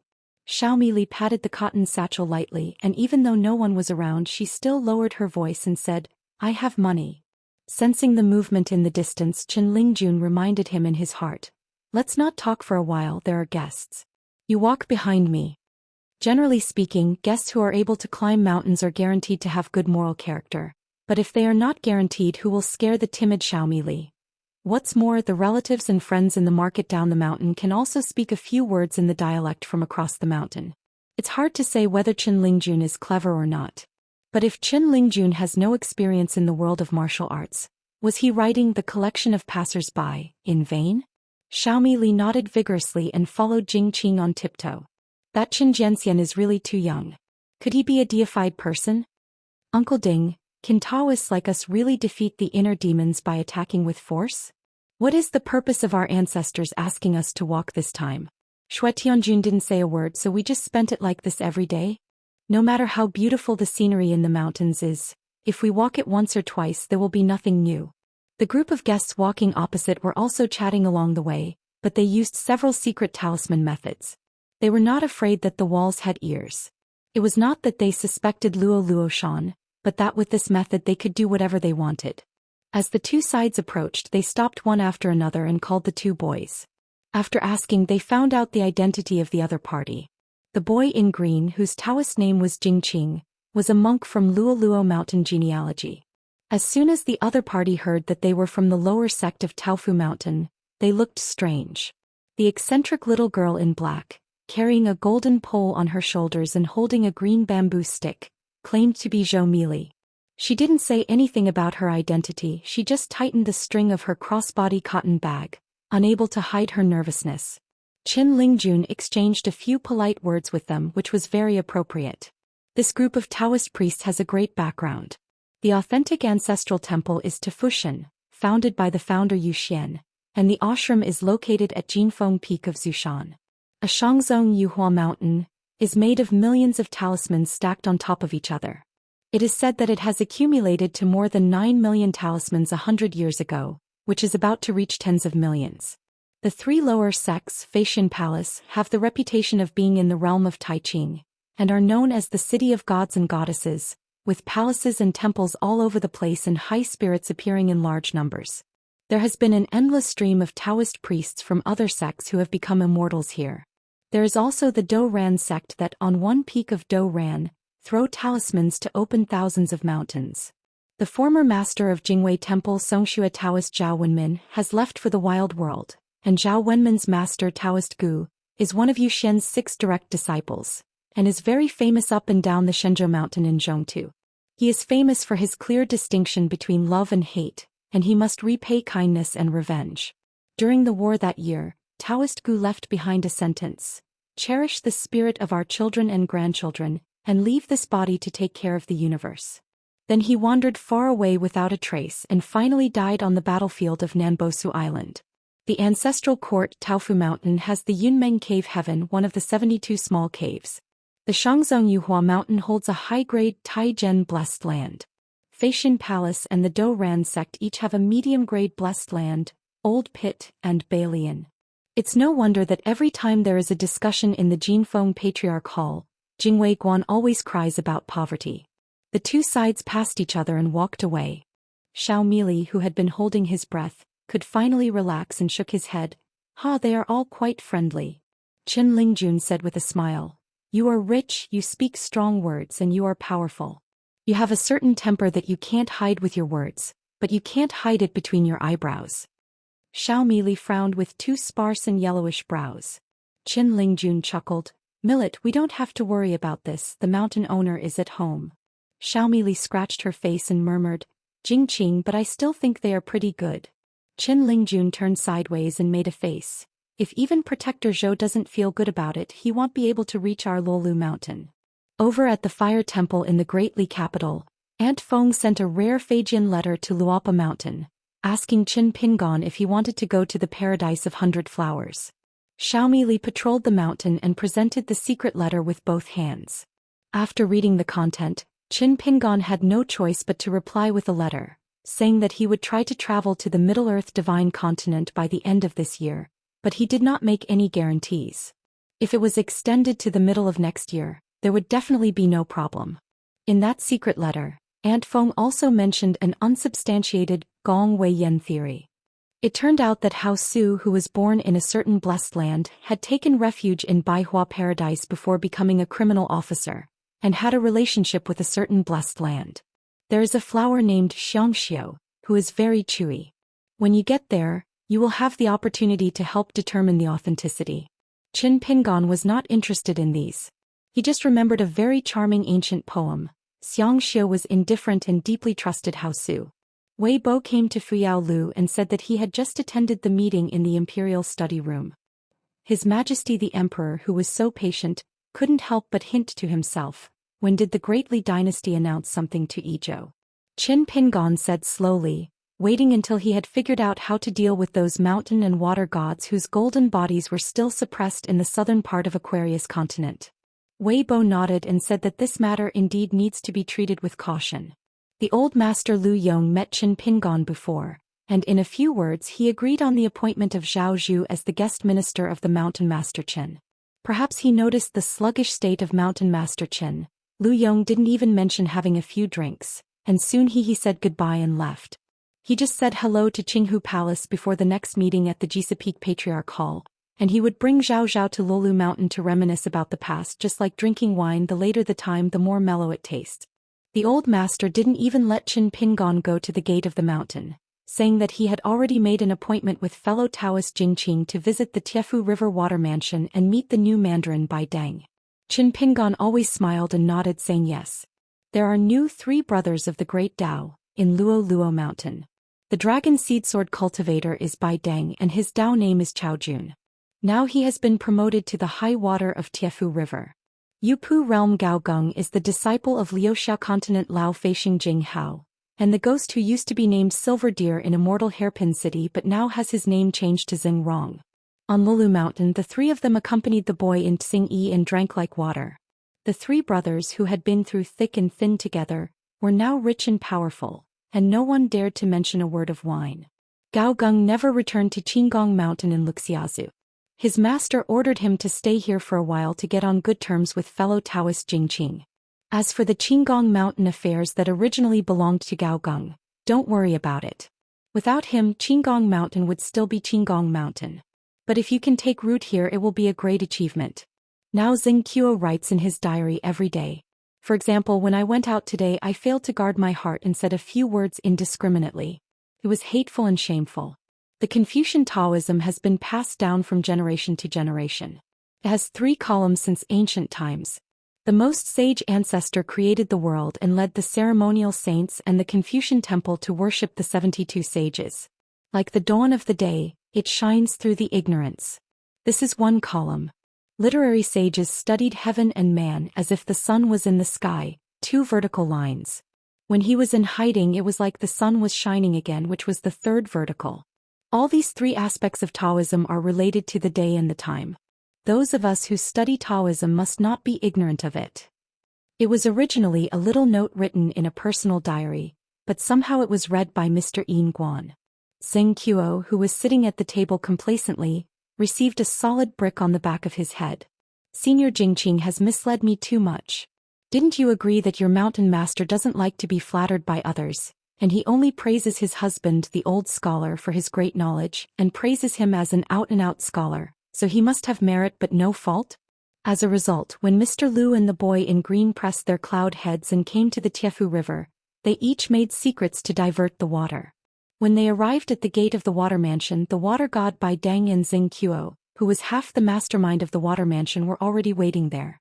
Xiaomili patted the cotton satchel lightly and even though no one was around she still lowered her voice and said, I have money. Sensing the movement in the distance, Qin Lingjun reminded him in his heart. Let's not talk for a while, there are guests. You walk behind me. Generally speaking, guests who are able to climb mountains are guaranteed to have good moral character. But if they are not guaranteed, who will scare the timid Xiaomili? What's more, the relatives and friends in the market down the mountain can also speak a few words in the dialect from across the mountain. It's hard to say whether Qin Lingjun is clever or not. But if Qin Lingjun has no experience in the world of martial arts, was he writing the collection of passers-by in vain? Xiaomi Li nodded vigorously and followed Jing Qing on tiptoe. That Qin Jianxian is really too young. Could he be a deified person? Uncle Ding, can Taoists like us really defeat the inner demons by attacking with force? What is the purpose of our ancestors asking us to walk this time? Shui Tianjun didn't say a word, so we just spent it like this every day? No matter how beautiful the scenery in the mountains is, if we walk it once or twice there will be nothing new. The group of guests walking opposite were also chatting along the way, but they used several secret talisman methods. They were not afraid that the walls had ears. It was not that they suspected Luo Shan, but that with this method they could do whatever they wanted. As the two sides approached, they stopped one after another and called the two boys. After asking, they found out the identity of the other party. The boy in green, whose Taoist name was Jing Qing, was a monk from Luo Mountain genealogy. As soon as the other party heard that they were from the lower sect of Taofu Mountain, they looked strange. The eccentric little girl in black, carrying a golden pole on her shoulders and holding a green bamboo stick, claimed to be Zhou Mili. She didn't say anything about her identity, she just tightened the string of her crossbody cotton bag, unable to hide her nervousness. Qin Lingjun exchanged a few polite words with them, which was very appropriate. This group of Taoist priests has a great background. The authentic ancestral temple is Tefushan, founded by the founder Zhou Xian, and the ashram is located at Jinfeng Peak of Zushan. A Shangzong Yuhua mountain is made of millions of talismans stacked on top of each other. It is said that it has accumulated to more than 9 million talismans 100 years ago, which is about to reach tens of millions. The three lower sects, Feishan Palace, have the reputation of being in the realm of Taiqing, and are known as the city of gods and goddesses, with palaces and temples all over the place and high spirits appearing in large numbers. There has been an endless stream of Taoist priests from other sects who have become immortals here. There is also the Do Ran sect that, on one peak of Do Ran, throw talismans to open thousands of mountains. The former master of Jingwei Temple Songxue Taoist Zhao Wenmin has left for the wild world, and Zhao Wenmin's master Taoist Gu is one of Zhou Xian's 6 direct disciples, and is very famous up and down the Shenzhou mountain in Zhongtu. He is famous for his clear distinction between love and hate, and he must repay kindness and revenge. During the war that year, Taoist Gu left behind a sentence: cherish the spirit of our children and grandchildren, and leave this body to take care of the universe. Then he wandered far away without a trace and finally died on the battlefield of Nanbosu Island. The ancestral court Taofu Mountain has the Yunmeng Cave Heaven, one of the 72 small caves. The Shangzong Yuhua Mountain holds a high-grade Taizhen blessed land. Feishan Palace and the Do Ran sect each have a medium-grade blessed land, Old Pit and Bailian. It's no wonder that every time there is a discussion in the Jinfeng Patriarch Hall, Jingwei Guan always cries about poverty. The two sides passed each other and walked away. Xiao Mili, who had been holding his breath, could finally relax and shook his head. They are all quite friendly. Qin Lingjun said with a smile. You are rich, you speak strong words, and you are powerful. You have a certain temper that you can't hide with your words, but you can't hide it between your eyebrows. Xiao Mili frowned with 2 sparse and yellowish brows. Qin Lingjun chuckled. Millet, we don't have to worry about this, the mountain owner is at home. Xiao Mili scratched her face and murmured, Jing Qing, but I still think they are pretty good. Qin Lingjun turned sideways and made a face. If even Protector Zhou doesn't feel good about it, he won't be able to reach our Lolu mountain. Over at the Fire Temple in the Great Li capital, Aunt Feng sent a rare Feijian letter to Luapa Mountain, asking Qin Pingon if he wanted to go to the Paradise of 100 Flowers. Xiaomi Li patrolled the mountain and presented the secret letter with both hands. After reading the content, Qin Pingon had no choice but to reply with a letter, saying that he would try to travel to the Middle-earth Divine Continent by the end of this year, but he did not make any guarantees. If it was extended to the middle of next year, there would definitely be no problem. In that secret letter, Aunt Feng also mentioned an unsubstantiated Gong Wei Yen theory. It turned out that Hao Su, who was born in a certain blessed land, had taken refuge in Baihua Paradise before becoming a criminal officer, and had a relationship with a certain blessed land. There is a flower named Xianxia, who is very chewy. When you get there, you will have the opportunity to help determine the authenticity. Qin Pingon was not interested in these. He just remembered a very charming ancient poem, Xianxia was indifferent and deeply trusted Hao Su. Wei Bo came to Fuyao Lu and said that he had just attended the meeting in the imperial study room. His Majesty the Emperor, who was so patient, couldn't help but hint to himself, when did the great Li dynasty announce something to Ezhou? Qin Pingan said slowly, waiting until he had figured out how to deal with those mountain and water gods whose golden bodies were still suppressed in the southern part of Aquarius continent. Wei Bo nodded and said that this matter indeed needs to be treated with caution. The old master Lu Yong met Qin Pingan before, and in a few words he agreed on the appointment of Zhao Zhu as the guest minister of the Mountain Master Qin. Perhaps he noticed the sluggish state of Mountain Master Qin. Lu Yong didn't even mention having a few drinks, and soon he said goodbye and left. He just said hello to Qinghu Palace before the next meeting at the Chesapeake Patriarch Hall, and he would bring Zhao Zhao to Lolu Mountain to reminisce about the past, just like drinking wine, the later the time the more mellow it tastes. The old master didn't even let Qin Pingan go to the gate of the mountain, saying that he had already made an appointment with fellow Taoist Jingqing to visit the Tiefu River Water Mansion and meet the new Mandarin Bai Deng. Qin Pingan always smiled and nodded, saying yes. There are new 3 brothers of the Great Dao, in Luo Luo Mountain. The dragon seed sword cultivator is Bai Deng and his Dao name is Chao Jun. Now he has been promoted to the high water of Tiefu River. Yupu realm Gao Geng is the disciple of Liuxiao continent Lao Feixing Jing Hao, and the ghost who used to be named Silver Deer in Immortal Hairpin City but now has his name changed to Xing Rong. On Lulu Mountain the 3 of them accompanied the boy in Tsing Yi and drank like water. The 3 brothers who had been through thick and thin together were now rich and powerful, and no one dared to mention a word of wine. Gao Geng never returned to Qinggong Mountain in Luxiazu. His master ordered him to stay here for a while to get on good terms with fellow Taoist Jingqing. As for the Qinggong Mountain affairs that originally belonged to Gao Geng, don't worry about it. Without him, Qinggong Mountain would still be Qinggong Mountain. But if you can take root here, it will be a great achievement. Now Xing Qiu writes in his diary every day. For example, when I went out today I failed to guard my heart and said a few words indiscriminately. It was hateful and shameful. The Confucian Taoism has been passed down from generation to generation. It has 3 columns since ancient times. The most sage ancestor created the world and led the ceremonial saints and the Confucian temple to worship the 72 sages. Like the dawn of the day, it shines through the ignorance. This is 1 column. Literary sages studied heaven and man as if the sun was in the sky, 2 vertical lines. When he was in hiding it was like the sun was shining again, which was the 3rd vertical. All these 3 aspects of Taoism are related to the day and the time. Those of us who study Taoism must not be ignorant of it. It was originally a little note written in a personal diary, but somehow it was read by Mr. Yin Guan. Xing Qiu, who was sitting at the table complacently, received a solid brick on the back of his head. Senior Jingqing has misled me too much. Didn't you agree that your mountain master doesn't like to be flattered by others, and he only praises his husband the old scholar for his great knowledge, and praises him as an out-and-out scholar, so he must have merit but no fault? As a result, when Mr. Lu and the boy in green pressed their cloud heads and came to the Tiefu River, they each made secrets to divert the water. When they arrived at the gate of the water mansion, the water god Bai Deng and Xing Qiu, who was half the mastermind of the water mansion, were already waiting there.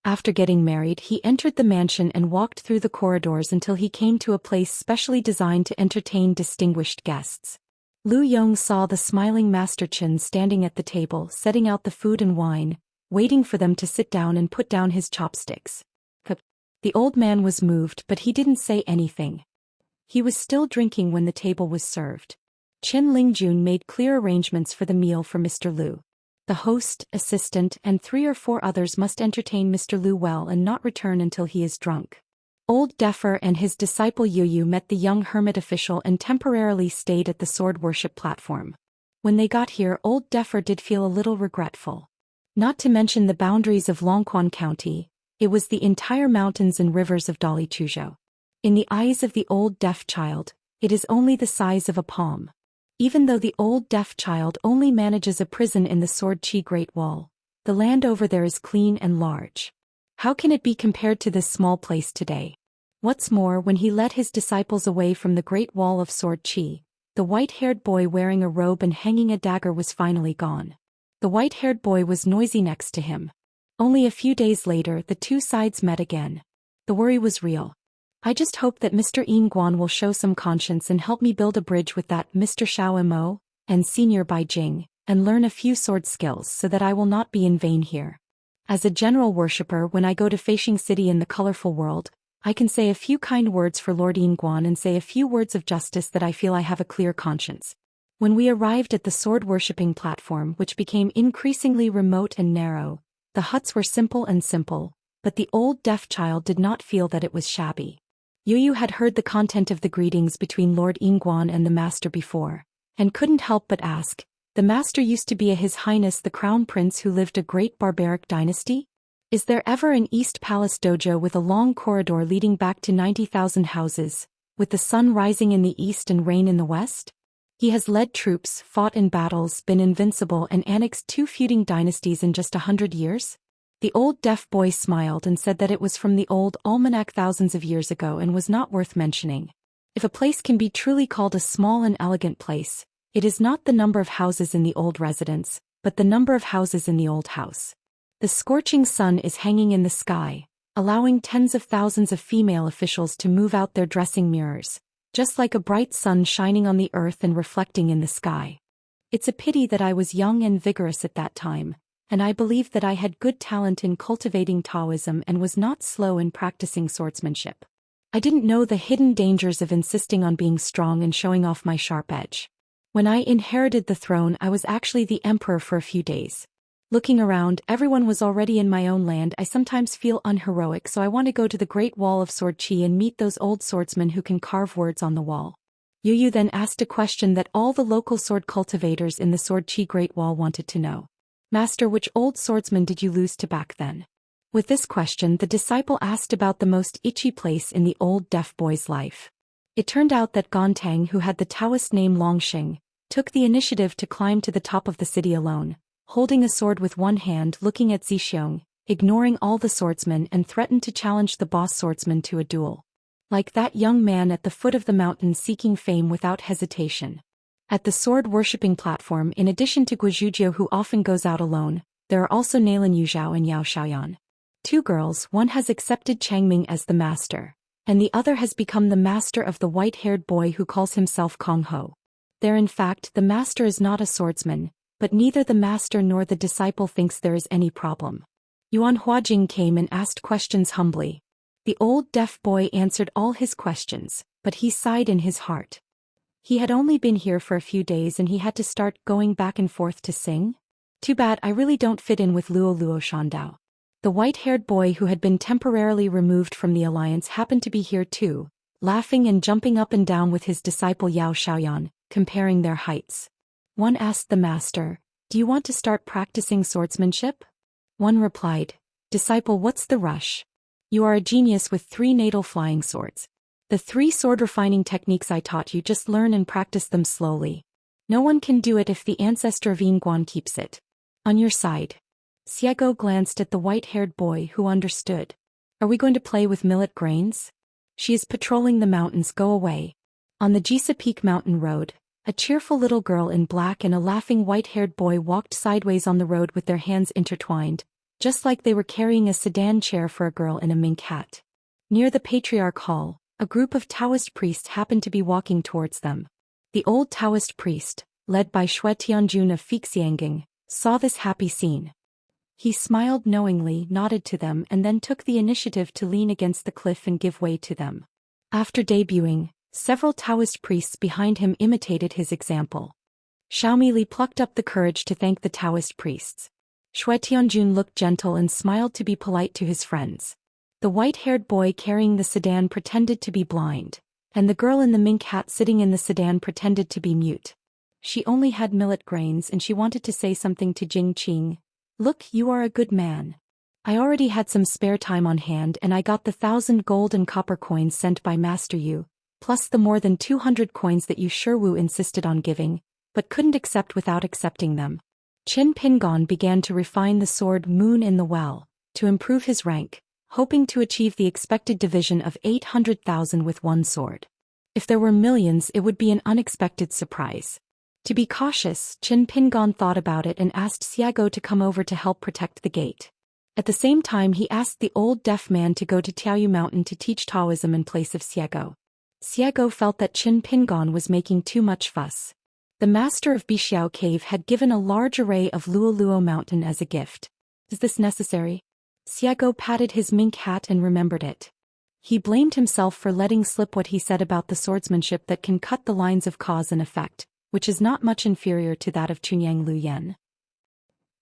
After getting married, he entered the mansion and walked through the corridors until he came to a place specially designed to entertain distinguished guests. Lu Yong saw the smiling Master Qin standing at the table, setting out the food and wine, waiting for them to sit down and put down his chopsticks. The old man was moved, but he didn't say anything. He was still drinking when the table was served. Qin Lingjun made clear arrangements for the meal for Mr. Lu. The host, assistant, and 3 or 4 others must entertain Mr. Lu well and not return until he is drunk. Old Defer and his disciple Yu met the young hermit official and temporarily stayed at the sword worship platform. When they got here, Old Defer did feel a little regretful. Not to mention the boundaries of Longquan County, it was the entire mountains and rivers of Dali Chuzhou. In the eyes of the old deaf child, it is only the size of a palm. Even though the old deaf child only manages a prison in the Sword Qi Great Wall, the land over there is clean and large. How can it be compared to this small place today? What's more, when he led his disciples away from the Great Wall of Sword Qi, the white-haired boy wearing a robe and hanging a dagger was finally gone. The white-haired boy was noisy next to him. Only a few days later, the 2 sides met again. The worry was real. I just hope that Mr. Guan will show some conscience and help me build a bridge with that Mr. Xiao Mo and Senior Bai Jing, and learn a few sword skills so that I will not be in vain here. As a general worshipper, when I go to Feishing City in the colorful world, I can say a few kind words for Lord Guan and say a few words of justice that I feel I have a clear conscience. When we arrived at the sword-worshipping platform, which became increasingly remote and narrow, the huts were simple, but the old deaf child did not feel that it was shabby. Yu had heard the content of the greetings between Lord Guan and the master before, and couldn't help but ask, the master used to be His Highness the Crown Prince who lived a great barbaric dynasty? Is there ever an East Palace dojo with a long corridor leading back to 90,000 houses, with the sun rising in the east and rain in the west? He has led troops, fought in battles, been invincible and annexed 2 feuding dynasties in just 100 years? The old deaf boy smiled and said that it was from the old almanac thousands of years ago and was not worth mentioning. If a place can be truly called a small and elegant place, it is not the number of houses in the old residence, but the number of houses in the old house. The scorching sun is hanging in the sky, allowing tens of thousands of female officials to move out their dressing mirrors, just like a bright sun shining on the earth and reflecting in the sky. It's a pity that I was young and vigorous at that time, and I believed that I had good talent in cultivating Taoism and was not slow in practicing swordsmanship. I didn't know the hidden dangers of insisting on being strong and showing off my sharp edge. When I inherited the throne, I was actually the emperor for a few days. Looking around, everyone was already in my own land. I sometimes feel unheroic, so I want to go to the Great Wall of Sword Qi and meet those old swordsmen who can carve words on the wall. Yu then asked a question that all the local sword cultivators in the Sword Qi Great Wall wanted to know. Master, which old swordsman did you lose to back then? With this question, the disciple asked about the most itchy place in the old deaf boy's life. It turned out that Gontang, who had the Taoist name Longxing, took the initiative to climb to the top of the city alone, holding a sword with one hand, looking at Zixiong, ignoring all the swordsmen, and threatened to challenge the boss swordsman to a duel. Like that young man at the foot of the mountain seeking fame without hesitation. At the sword-worshipping platform, in addition to Guizhujiu, who often goes out alone, there are also Nailin Yuzhao and Yao Xiaoyan. 2 girls, one has accepted Changming as the master, and the other has become the master of the white-haired boy who calls himself Kong Ho. There, in fact, the master is not a swordsman, but neither the master nor the disciple thinks there is any problem. Yuan Huajing came and asked questions humbly. The old deaf boy answered all his questions, but he sighed in his heart. He had only been here for a few days and he had to start going back and forth to sing? Too bad, I really don't fit in with Luo Shandao. The white-haired boy who had been temporarily removed from the alliance happened to be here too, laughing and jumping up and down with his disciple Yao Xiaoyan, comparing their heights. One asked the master, "Do you want to start practicing swordsmanship?" One replied, "Disciple, what's the rush? You are a genius with 3 natal flying swords. The 3 sword refining techniques I taught you, just learn and practice them slowly. No one can do it if the ancestor of Guan keeps it. On your side." Xiego glanced at the white-haired boy who understood. "Are we going to play with millet grains? She is patrolling the mountains, go away." On the Jisa Peak Mountain Road, a cheerful little girl in black and a laughing white-haired boy walked sideways on the road with their hands intertwined, just like they were carrying a sedan chair for a girl in a mink hat. Near the Patriarch Hall, a group of Taoist priests happened to be walking towards them. The old Taoist priest, led by Shui Tianjun of Fixianging, saw this happy scene. He smiled knowingly, nodded to them, and then took the initiative to lean against the cliff and give way to them. After debuting, several Taoist priests behind him imitated his example. Xiaomi Li plucked up the courage to thank the Taoist priests. Shui Tianjun looked gentle and smiled to be polite to his friends. The white-haired boy carrying the sedan pretended to be blind, and the girl in the mink hat sitting in the sedan pretended to be mute. She only had millet grains and she wanted to say something to Jing Qing. "Look, you are a good man. I already had some spare time on hand and I got the 1,000 gold and copper coins sent by Master Yu, plus the more than 200 coins that Yu Shiwu insisted on giving, but couldn't accept without accepting them." Qin Pingon began to refine the sword Moon in the Well, to improve his rank, hoping to achieve the expected division of 800,000 with one sword. If there were millions, it would be an unexpected surprise. To be cautious, Qin Pingon thought about it and asked Xiago to come over to help protect the gate. At the same time he asked the old deaf man to go to Taoyu Mountain to teach Taoism in place of Xiego. Xiego felt that Qin Pingan was making too much fuss. The master of Bixiao Cave had given a large array of Luoluo Mountain as a gift. Is this necessary? Xiego patted his mink hat and remembered it. He blamed himself for letting slip what he said about the swordsmanship that can cut the lines of cause and effect, which is not much inferior to that of Chunyang Luyen.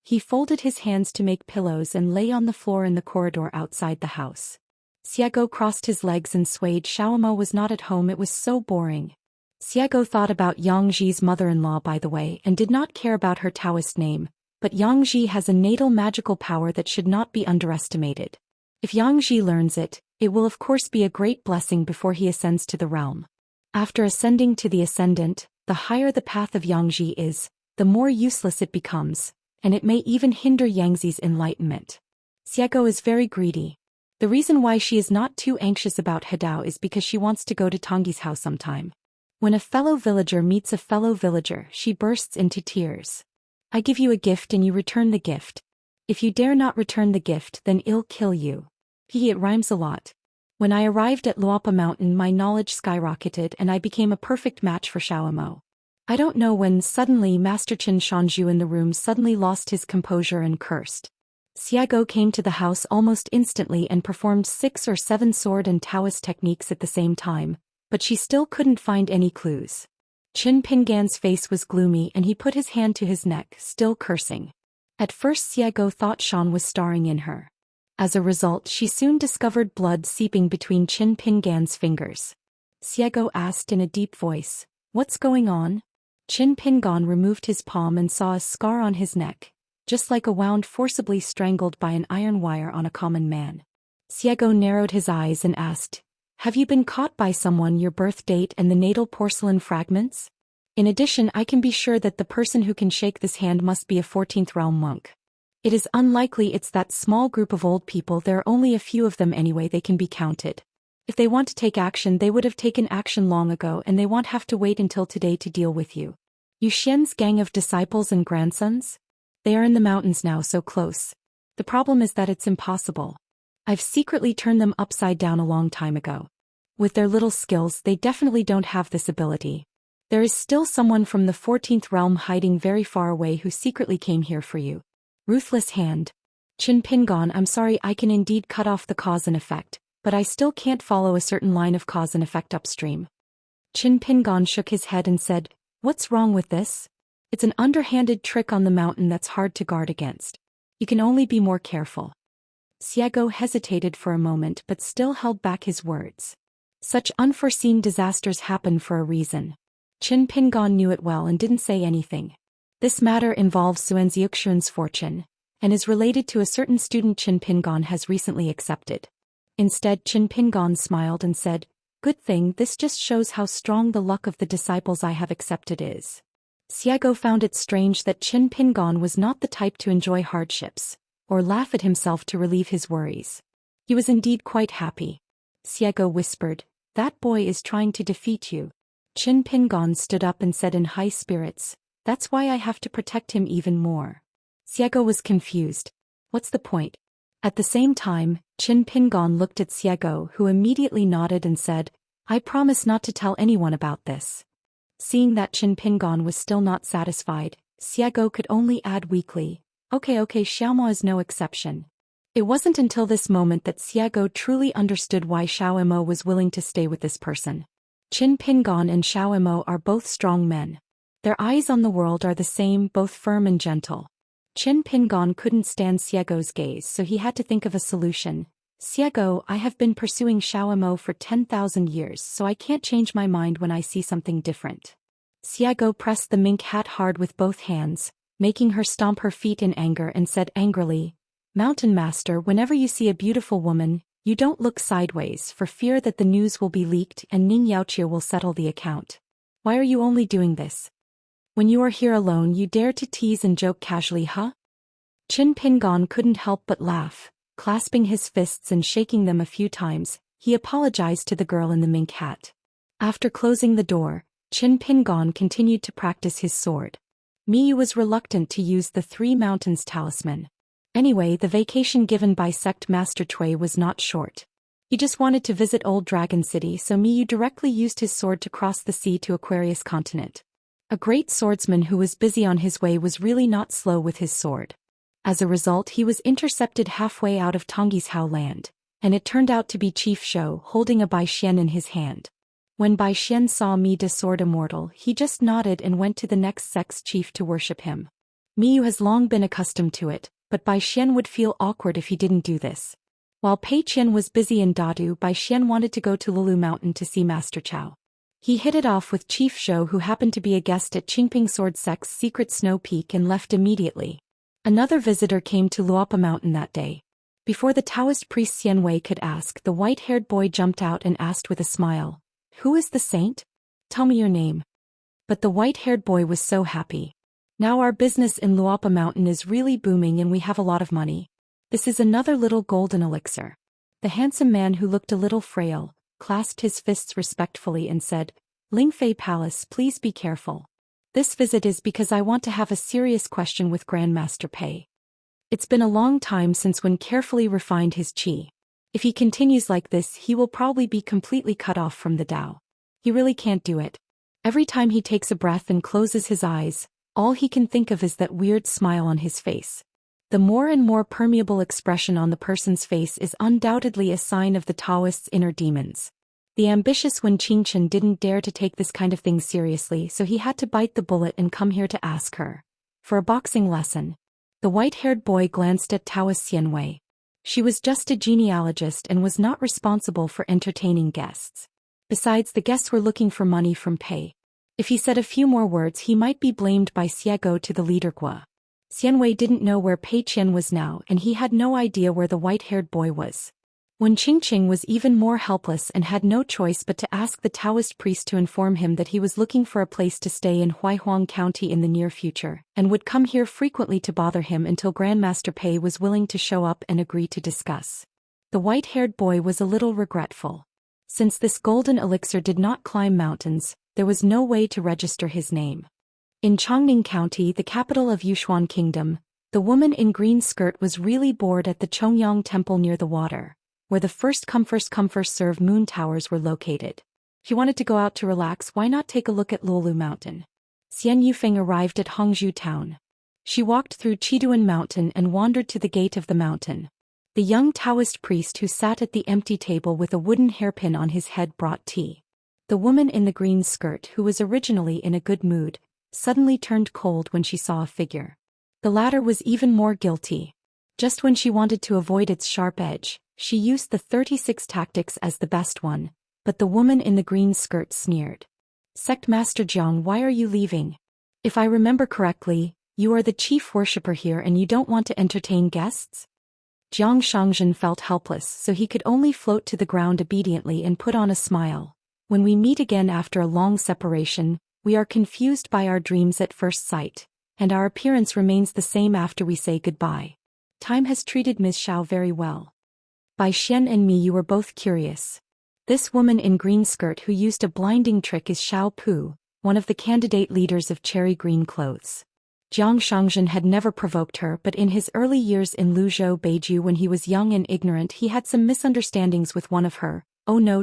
He folded his hands to make pillows and lay on the floor in the corridor outside the house. Xiego crossed his legs and swayed. Xiaomo was not at home. It was so boring. Xiego thought about Yang Zhi's mother-in-law by the way and did not care about her Taoist name, but Yang Zhi has a natal magical power that should not be underestimated. If Yang Zhi learns it, it will of course be a great blessing before he ascends to the realm. After ascending to the ascendant, the higher the path of Yang Zhi is, the more useless it becomes, and it may even hinder Yang Zhi's enlightenment. Xiego is very greedy. The reason why she is not too anxious about Hedao is because she wants to go to Tongyi's house sometime. When a fellow villager meets a fellow villager, she bursts into tears. I give you a gift and you return the gift. If you dare not return the gift, then I'll kill you. It rhymes a lot. When I arrived at Luopa Mountain, my knowledge skyrocketed and I became a perfect match for Xiaomo. I don't know when suddenly Master Qin Shanzhu in the room suddenly lost his composure and cursed. Xiego came to the house almost instantly and performed 6 or 7 sword and Taoist techniques at the same time, but she still couldn't find any clues. Qin Pingan's face was gloomy and he put his hand to his neck, still cursing. At first Xiego thought Shan was starring in her. As a result, she soon discovered blood seeping between Qin Pingan's fingers. Xiego asked in a deep voice, "What's going on?" Qin Pingan removed his palm and saw a scar on his neck, just like a wound forcibly strangled by an iron wire on a common man. Xiego narrowed his eyes and asked, "Have you been caught by someone your birth date and the natal porcelain fragments? In addition, I can be sure that the person who can shake this hand must be a 14th realm monk. It is unlikely it's that small group of old people. There are only a few of them anyway. They can be counted. If they want to take action, they would have taken action long ago and they won't have to wait until today to deal with you. Yu Xian's gang of disciples and grandsons? They are in the mountains now, so close. The problem is that it's impossible. I've secretly turned them upside down a long time ago. With their little skills, they definitely don't have this ability. There is still someone from the 14th realm hiding very far away who secretly came here for you. Ruthless hand. Qin Pingan, I'm sorry, I can indeed cut off the cause and effect, but I still can't follow a certain line of cause and effect upstream." Qin Pingan shook his head and said, "What's wrong with this? It's an underhanded trick on the mountain that's hard to guard against. You can only be more careful." Xiego hesitated for a moment but still held back his words. Such unforeseen disasters happen for a reason. Qin Pingan knew it well and didn't say anything. This matter involves Suan Xiuxuan's fortune, and is related to a certain student Qin Pingan has recently accepted. Instead, Qin Pingan smiled and said, "Good thing, this just shows how strong the luck of the disciples I have accepted is." Xiego found it strange that Qin Pingan was not the type to enjoy hardships, or laugh at himself to relieve his worries. He was indeed quite happy. Xiego whispered, "That boy is trying to defeat you." Qin Pingan stood up and said in high spirits, "That's why I have to protect him even more." Xiego was confused. What's the point? At the same time, Qin Pingan looked at Xiego, who immediately nodded and said, "I promise not to tell anyone about this." Seeing that Qin Pingan was still not satisfied, Xiego could only add weakly, Okay, Xiaomo is no exception." It wasn't until this moment that Xiego truly understood why Xiaomo was willing to stay with this person. Qin Pingan and Xiaomo are both strong men. Their eyes on the world are the same, both firm and gentle. Qin Pingan couldn't stand Xiego's gaze, so he had to think of a solution. "Xiego, I have been pursuing Xiaomo for 10,000 years, so I can't change my mind when I see something different." Xiego pressed the mink hat hard with both hands, making her stomp her feet in anger, and said angrily, "Mountain Master, whenever you see a beautiful woman, you don't look sideways for fear that the news will be leaked and Ning Yaoqie will settle the account. Why are you only doing this? When you are here alone, you dare to tease and joke casually, huh?" Qin Pingan couldn't help but laugh. Clasping his fists and shaking them a few times, he apologized to the girl in the mink hat. After closing the door, Qin Pingan continued to practice his sword. Miyu was reluctant to use the Three Mountains talisman. Anyway, the vacation given by Sect Master Cui was not short. He just wanted to visit Old Dragon City, so Miyu directly used his sword to cross the sea to Aquarius continent. A great swordsman who was busy on his way was really not slow with his sword. As a result, he was intercepted halfway out of Tongyi's Hao land, and it turned out to be Chief Shou holding a Bai Xian in his hand. When Bai Xian saw Mi de sword Immortal, he just nodded and went to the next sect's chief to worship him. Miyu has long been accustomed to it, but Bai Xian would feel awkward if he didn't do this. While Pei Qian was busy in Dadu, Bai Xian wanted to go to Lulu Mountain to see Master Chao. He hit it off with Chief Shou, who happened to be a guest at Qingping Sword Sect's secret snow peak, and left immediately. Another visitor came to Luopa Mountain that day. Before the Taoist priest Xianwei could ask, the white-haired boy jumped out and asked with a smile, "Who is the saint? Tell me your name." But the white-haired boy was so happy. "Now our business in Luopa Mountain is really booming and we have a lot of money. This is another little golden elixir." The handsome man, who looked a little frail, clasped his fists respectfully and said, "Lingfei Palace, please be careful. This visit is because I want to have a serious question with Grandmaster Pei. It's been a long time since one carefully refined his qi. If he continues like this, he will probably be completely cut off from the Tao. He really can't do it. Every time he takes a breath and closes his eyes, all he can think of is that weird smile on his face. The more and more permeable expression on the person's face is undoubtedly a sign of the Taoist's inner demons. The ambitious Wen Qingchen didn't dare to take this kind of thing seriously, so he had to bite the bullet and come here to ask her for a boxing lesson." The white-haired boy glanced at Taoist Xianwei. She was just a genealogist and was not responsible for entertaining guests. Besides, the guests were looking for money from Pei. If he said a few more words, he might be blamed by Xiego to the leader Gua. Xianwei didn't know where Pei Qian was now, and he had no idea where the white-haired boy was. Wen Qingqing was even more helpless and had no choice but to ask the Taoist priest to inform him that he was looking for a place to stay in Huaihuang County in the near future, and would come here frequently to bother him until Grandmaster Pei was willing to show up and agree to discuss. The white-haired boy was a little regretful. Since this golden elixir did not climb mountains, there was no way to register his name. In Chongning County, the capital of Yushuan Kingdom, the woman in green skirt was really bored at the Chongyang Temple near the water, where the first come first serve moon towers were located. If you wanted to go out to relax, why not take a look at Lulu Mountain? Xian Yufeng arrived at Hongzhou town. She walked through Chiduan Mountain and wandered to the gate of the mountain. The young Taoist priest who sat at the empty table with a wooden hairpin on his head brought tea. The woman in the green skirt, who was originally in a good mood, suddenly turned cold when she saw a figure. The latter was even more guilty. Just when she wanted to avoid its sharp edge, she used the 36 tactics as the best one, but the woman in the green skirt sneered. "Sect Master Jiang, why are you leaving? If I remember correctly, you are the chief worshipper here and you don't want to entertain guests?" Jiang Shangzhen felt helpless, so he could only float to the ground obediently and put on a smile. "When we meet again after a long separation, we are confused by our dreams at first sight, and our appearance remains the same after we say goodbye. Time has treated Ms. Xiao very well. Bai Xian and me, you were both curious. This woman in green skirt who used a blinding trick is Xiao Pu, one of the candidate leaders of cherry green clothes." Jiang Shangzhen had never provoked her, but in his early years in Luzhou Beiju, when he was young and ignorant, he had some misunderstandings with one of her,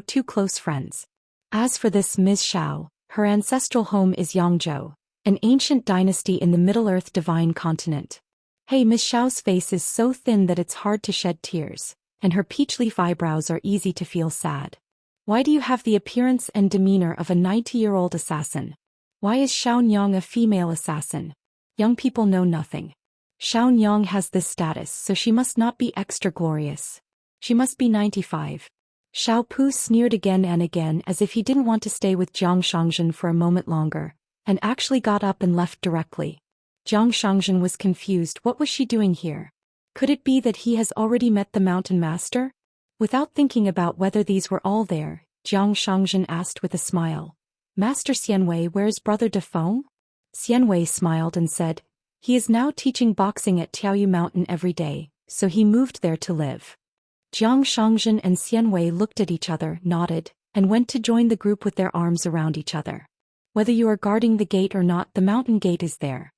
two close friends. As for this Ms. Xiao, her ancestral home is Yangzhou, an ancient dynasty in the Middle-earth divine continent. Hey, Ms. Xiao's face is so thin that it's hard to shed tears, and her peach-leaf eyebrows are easy to feel sad. Why do you have the appearance and demeanor of a 90-year-old assassin? Why is Xiaonyang a female assassin? Young people know nothing. Xiaonyang has this status, so she must not be extra glorious. She must be 95. Xiao Pu sneered again and again as if he didn't want to stay with Jiang Shangzhen for a moment longer, and actually got up and left directly. Jiang Shangzhen was confused. What was she doing here? Could it be that he has already met the mountain master? Without thinking about whether these were all there, Jiang Shangzhen asked with a smile, "Master Xianwei, where's Brother Defeng?" Xianwei smiled and said, "He is now teaching boxing at Tiaoyu Mountain every day, so he moved there to live." Jiang Shangzhen and Xianwei looked at each other, nodded, and went to join the group with their arms around each other. "Whether you are guarding the gate or not, the mountain gate is there.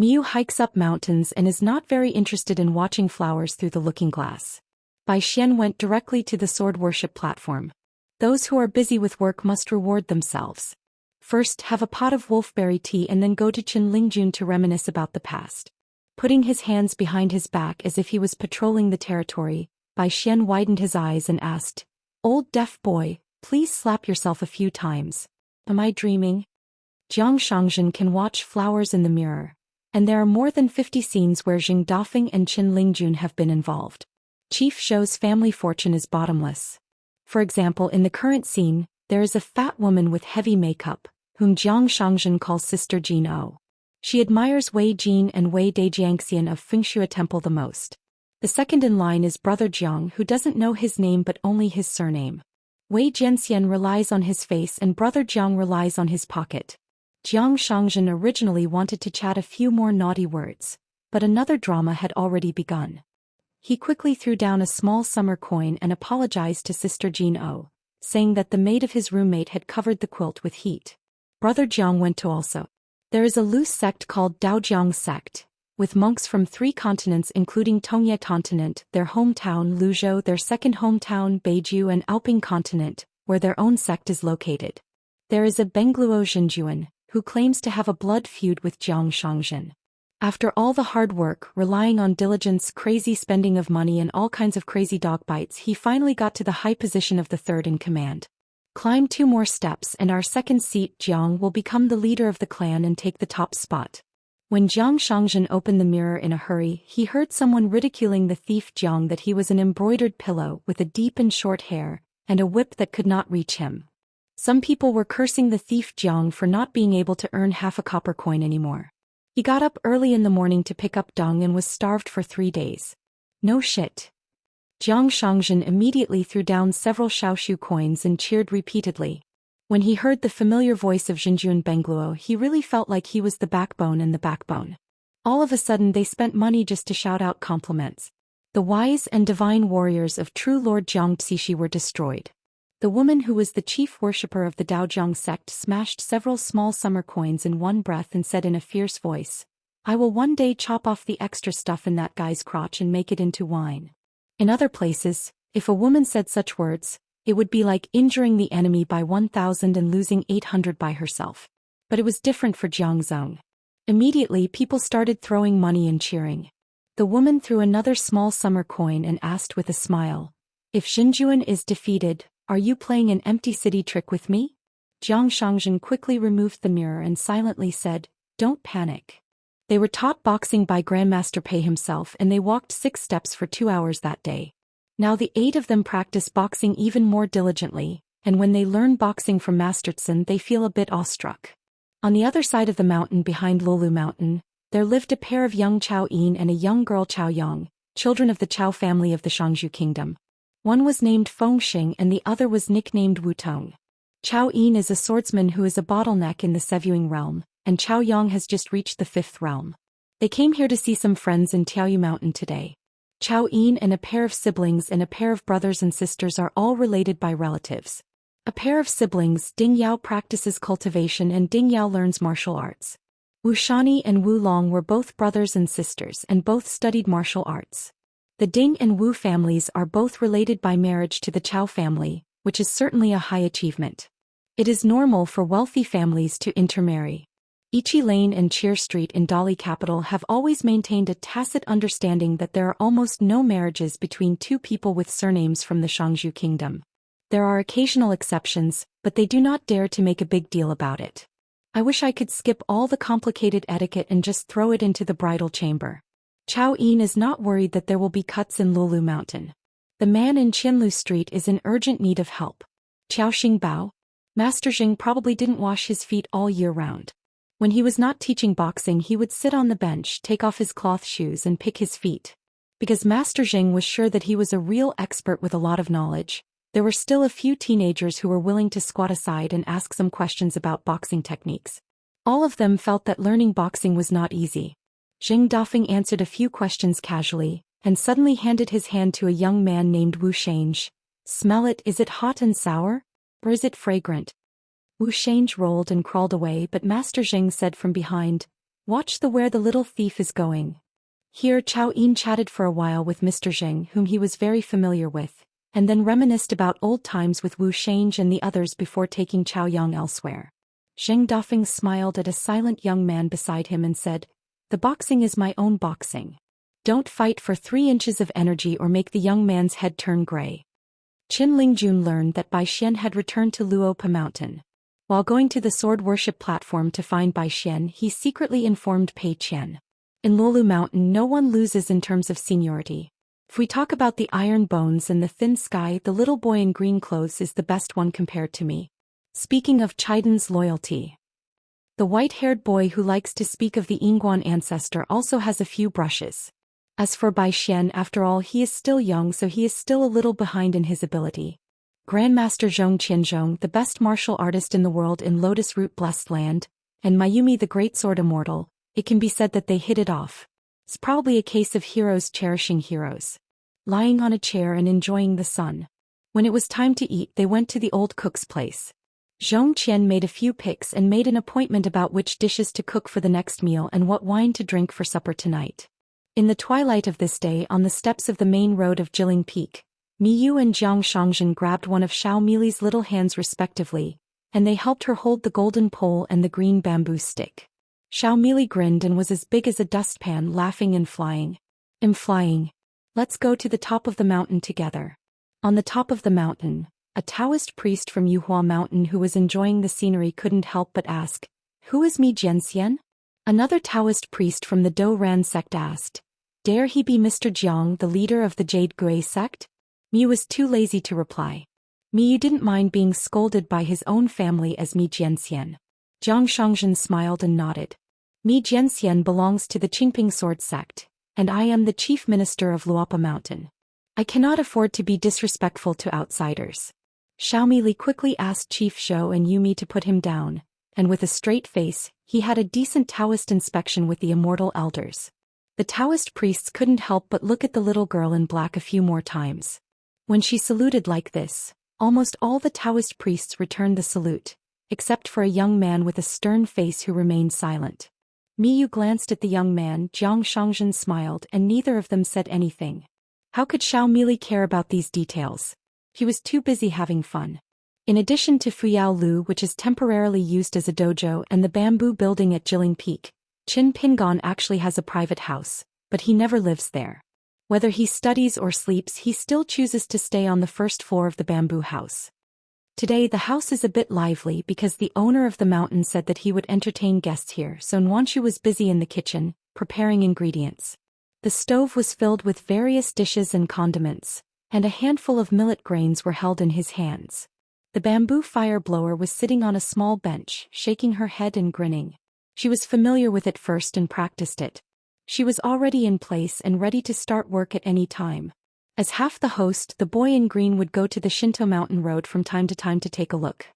Miu hikes up mountains and is not very interested in watching flowers through the looking glass. Bai Xian went directly to the sword worship platform. Those who are busy with work must reward themselves. First, have a pot of wolfberry tea and then go to Qin Lingjun to reminisce about the past. Putting his hands behind his back as if he was patrolling the territory, Bai Xian widened his eyes and asked, "Old deaf boy, please slap yourself a few times. Am I dreaming?" Jiang Shangzhen can watch flowers in the mirror, and there are more than 50 scenes where Jing Dafeng and Qin Lingjun have been involved. Chief Shou's family fortune is bottomless. For example, in the current scene, there is a fat woman with heavy makeup, whom Jiang Shangzhen calls Sister Jin O. She admires Wei Jin and Wei Dejiangxian of Fengshui Temple the most. The second in line is Brother Jiang, who doesn't know his name but only his surname. Wei Jianxian relies on his face and Brother Jiang relies on his pocket. Jiang Shangzhen originally wanted to chat a few more naughty words, but another drama had already begun. He quickly threw down a small summer coin and apologized to Sister Jin O, saying that the maid of his roommate had covered the quilt with heat. Brother Jiang went to also. There is a loose sect called Daojiang sect, with monks from 3 continents including Tongye continent, their hometown Luzhou, their second hometown Beiju and Alping continent, where their own sect is located. There is a Bengluo Zhenjuan, who claims to have a blood feud with Jiang Shangzhen. After all the hard work, relying on diligence, crazy spending of money and all kinds of crazy dog bites, he finally got to the high position of the third in command. Climb 2 more steps and our second seat Jiang will become the leader of the clan and take the top spot. When Jiang Shangzhen opened the mirror in a hurry, he heard someone ridiculing the thief Jiang that he was an embroidered pillow with a deep and short hair, and a whip that could not reach him. Some people were cursing the thief Jiang for not being able to earn half a copper coin anymore. He got up early in the morning to pick up dung and was starved for 3 days. No shit. Jiang Shangzhen immediately threw down several xiaoshu coins and cheered repeatedly. When he heard the familiar voice of Zhenjuan Bengluo, he really felt like he was the backbone and the backbone. All of a sudden they spent money just to shout out compliments. The wise and divine warriors of true Lord Jiang Xishi were destroyed. The woman who was the chief worshipper of the Daojiang sect smashed several small summer coins in one breath and said in a fierce voice, "I will one day chop off the extra stuff in that guy's crotch and make it into wine." In other places, if a woman said such words, it would be like injuring the enemy by 1,000 and losing 800 by herself. But it was different for Jiang Zong. Immediately people started throwing money and cheering. The woman threw another small summer coin and asked with a smile, "If Zhenjuan is defeated, are you playing an empty city trick with me?" Jiang Shangzhen quickly removed the mirror and silently said, "Don't panic." They were taught boxing by Grandmaster Pei himself and they walked 6 steps for 2 hours that day. Now the 8 of them practice boxing even more diligently, and when they learn boxing from Master Tsun they feel a bit awestruck. On the other side of the mountain behind Lulu Mountain, there lived a pair of young Chao Yin and a young girl Chao Yang, children of the Chao family of the Shangzhou kingdom. One was named Feng Xing and the other was nicknamed Wu Tong. Chao Yin is a swordsman who is a bottleneck in the Sevuing realm, and Chao Yang has just reached the 5th realm. They came here to see some friends in Tiaoyu Mountain today. Chao Yin and a pair of siblings and a pair of brothers and sisters are all related by relatives. A pair of siblings, Ding Yao practices cultivation and Ding Yao learns martial arts. Wu Shani and Wu Long were both brothers and sisters and both studied martial arts. The Ding and Wu families are both related by marriage to the Chao family, which is certainly a high achievement. It is normal for wealthy families to intermarry. Ichi Lane and Cheer Street in Dali capital have always maintained a tacit understanding that there are almost no marriages between 2 people with surnames from the Shangzhou kingdom. There are occasional exceptions, but they do not dare to make a big deal about it. I wish I could skip all the complicated etiquette and just throw it into the bridal chamber. Chao Yin is not worried that there will be cuts in Lulu Mountain. The man in Qianlu Street is in urgent need of help. Qiao Xingbao? Master Jing probably didn't wash his feet all year round. When he was not teaching boxing he would sit on the bench, take off his cloth shoes and pick his feet. Because Master Jing was sure that he was a real expert with a lot of knowledge, there were still a few teenagers who were willing to squat aside and ask some questions about boxing techniques. All of them felt that learning boxing was not easy. Jing Dafeng answered a few questions casually, and suddenly handed his hand to a young man named Wu Shange. "Smell it, is it hot and sour? Or is it fragrant?" Wu Shange rolled and crawled away, but Master Jing said from behind, Watch where the little thief is going. Here Chao Yin chatted for a while with Mr. Zheng, whom he was very familiar with, and then reminisced about old times with Wu Xian and the others before taking Chao Yang elsewhere. Zheng Dafeng smiled at a silent young man beside him and said, "The boxing is my own boxing. Don't fight for 3 inches of energy or make the young man's head turn gray." Qin Lingjun learned that Bai Xian had returned to Luopa Mountain. While going to the sword worship platform to find Bai Xian, he secretly informed Pei Qian. In Luolu Mountain no one loses in terms of seniority. If we talk about the iron bones and the thin sky, the little boy in green clothes is the best one compared to me. Speaking of Chaiden's loyalty. The white-haired boy who likes to speak of the Yingguan ancestor also has a few brushes. As for Bai Xian, after all, he is still young, so he is still a little behind in his ability. Grandmaster Zhong Qianzhong, the best martial artist in the world in Lotus Root Blessed Land, and Mayumi the Great Sword Immortal, it can be said that they hit it off. It's probably a case of heroes cherishing heroes. Lying on a chair and enjoying the sun. When it was time to eat, they went to the old cook's place. Zhong Qian made a few picks and made an appointment about which dishes to cook for the next meal and what wine to drink for supper tonight. In the twilight of this day, on the steps of the main road of Jiling Peak, Miyu and Jiang Shangzhen grabbed one of Xiao Mili's little hands respectively, and they helped her hold the golden pole and the green bamboo stick. Xiao Mili grinned and was as big as a dustpan, laughing and flying. "I'm flying. Let's go to the top of the mountain together." On the top of the mountain, a Taoist priest from Yuhua Mountain who was enjoying the scenery couldn't help but ask, "Who is Mi Jianxian?" Another Taoist priest from the Do Ran sect asked, "Dare he be Mr. Jiang, the leader of the Jade Gui sect?" Mi was too lazy to reply. Mi didn't mind being scolded by his own family as Mi Jianxian. Jiang Shangzhen smiled and nodded. "Mi Jianxian belongs to the Qingping sword sect, and I am the chief minister of Luopa Mountain. I cannot afford to be disrespectful to outsiders." Xiaomi Li quickly asked Chief Zhou and Yumi to put him down, and with a straight face, he had a decent Taoist inspection with the Immortal elders. The Taoist priests couldn't help but look at the little girl in black a few more times. When she saluted like this, almost all the Taoist priests returned the salute, except for a young man with a stern face who remained silent. Miyu glanced at the young man, Jiang Shangzhen smiled, and neither of them said anything. How could Xiao Mili care about these details? He was too busy having fun. In addition to Fuyao Lu, which is temporarily used as a dojo, and the bamboo building at Jiling Peak, Qin Pingon actually has a private house, but he never lives there. Whether he studies or sleeps, he still chooses to stay on the first floor of the bamboo house. Today the house is a bit lively because the owner of the mountain said that he would entertain guests here, so Nwanshu was busy in the kitchen, preparing ingredients. The stove was filled with various dishes and condiments, and a handful of millet grains were held in his hands. The bamboo fire blower was sitting on a small bench, shaking her head and grinning. She was familiar with it first and practiced it. She was already in place and ready to start work at any time. As half the host, the boy in green would go to the Shinto mountain road from time to time to take a look.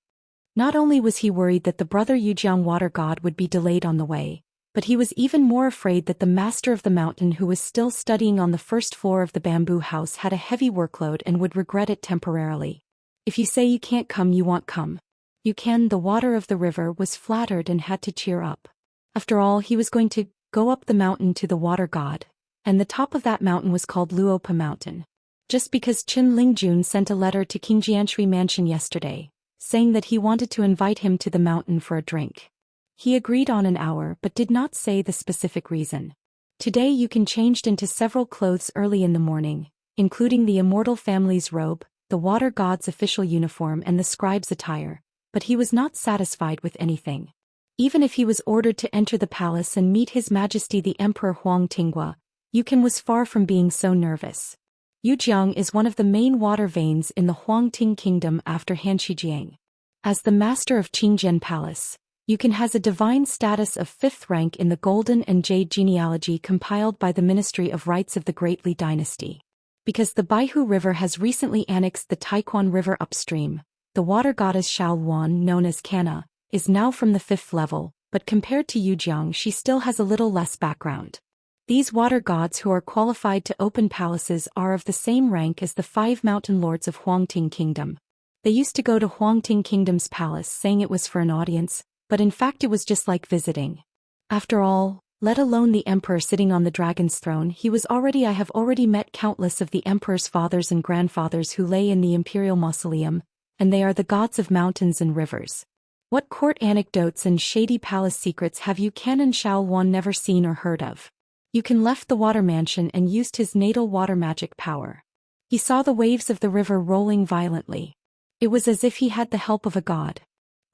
Not only was he worried that the brother Yujiang water god would be delayed on the way, but he was even more afraid that the master of the mountain, who was still studying on the first floor of the bamboo house, had a heavy workload and would regret it temporarily. If you say you can't come, you won't come. You can. The water of the river was flattered and had to cheer up. After all, he was going to go up the mountain to the water god, and the top of that mountain was called Luopa Mountain. Just because Qin Lingjun sent a letter to King Jianshui Mansion yesterday, saying that he wanted to invite him to the mountain for a drink. He agreed on an hour but did not say the specific reason. Today you can change into several clothes early in the morning, including the Immortal family's robe, the water god's official uniform and the scribe's attire, but he was not satisfied with anything. Even if he was ordered to enter the palace and meet His Majesty the Emperor Huang Tinghua, Yukin was far from being so nervous. Yujiang is one of the main water veins in the Huangting Kingdom after Hanxijiang. As the master of Qingjian Palace, Yukin has a divine status of 5th rank in the Golden and Jade genealogy compiled by the Ministry of Rites of the Great Li Dynasty. Because the Baihu River has recently annexed the Taiquan River upstream, the water goddess Xiaoluan, known as Kana, is now from the 5th level, but compared to Yujiang she still has a little less background. These water gods who are qualified to open palaces are of the same rank as the 5 mountain lords of Huangting Kingdom. They used to go to Huangting Kingdom's palace saying it was for an audience, but in fact it was just like visiting. After all, let alone the emperor sitting on the dragon's throne, I have already met countless of the emperor's fathers and grandfathers who lay in the imperial mausoleum, and they are the gods of mountains and rivers. What court anecdotes and shady palace secrets have Yukan and Xiaowan never seen or heard of? Yukan left the water mansion and used his natal water magic power. He saw the waves of the river rolling violently. It was as if he had the help of a god.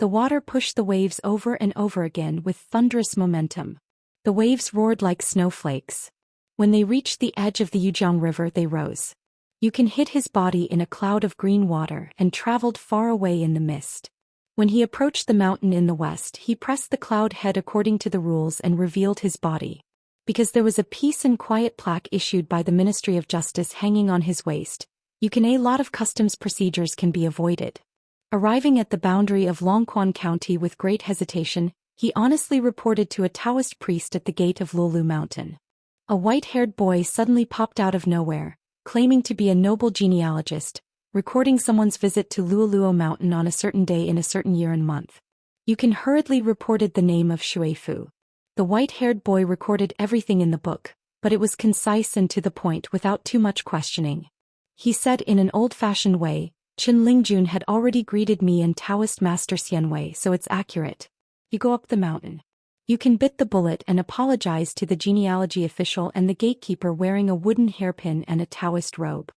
The water pushed the waves over and over again with thunderous momentum. The waves roared like snowflakes. When they reached the edge of the Yujiang River, they rose. Yukan hid his body in a cloud of green water and traveled far away in the mist. When he approached the mountain in the west, he pressed the cloud head according to the rules and revealed his body. Because there was a peace and quiet plaque issued by the Ministry of Justice hanging on his waist, a lot of customs procedures can be avoided. Arriving at the boundary of Longquan County with great hesitation, he honestly reported to a Taoist priest at the gate of Lulu Mountain. A white-haired boy suddenly popped out of nowhere, claiming to be a noble genealogist, recording someone's visit to Luoluo Mountain on a certain day in a certain year and month. Yukan hurriedly reported the name of Shuifu. The white-haired boy recorded everything in the book, but it was concise and to the point without too much questioning. He said in an old-fashioned way, Qin Lingjun had already greeted me in Taoist Master Xianwei, so it's accurate. You go up the mountain. Yukan bit the bullet and apologized to the genealogy official and the gatekeeper wearing a wooden hairpin and a Taoist robe.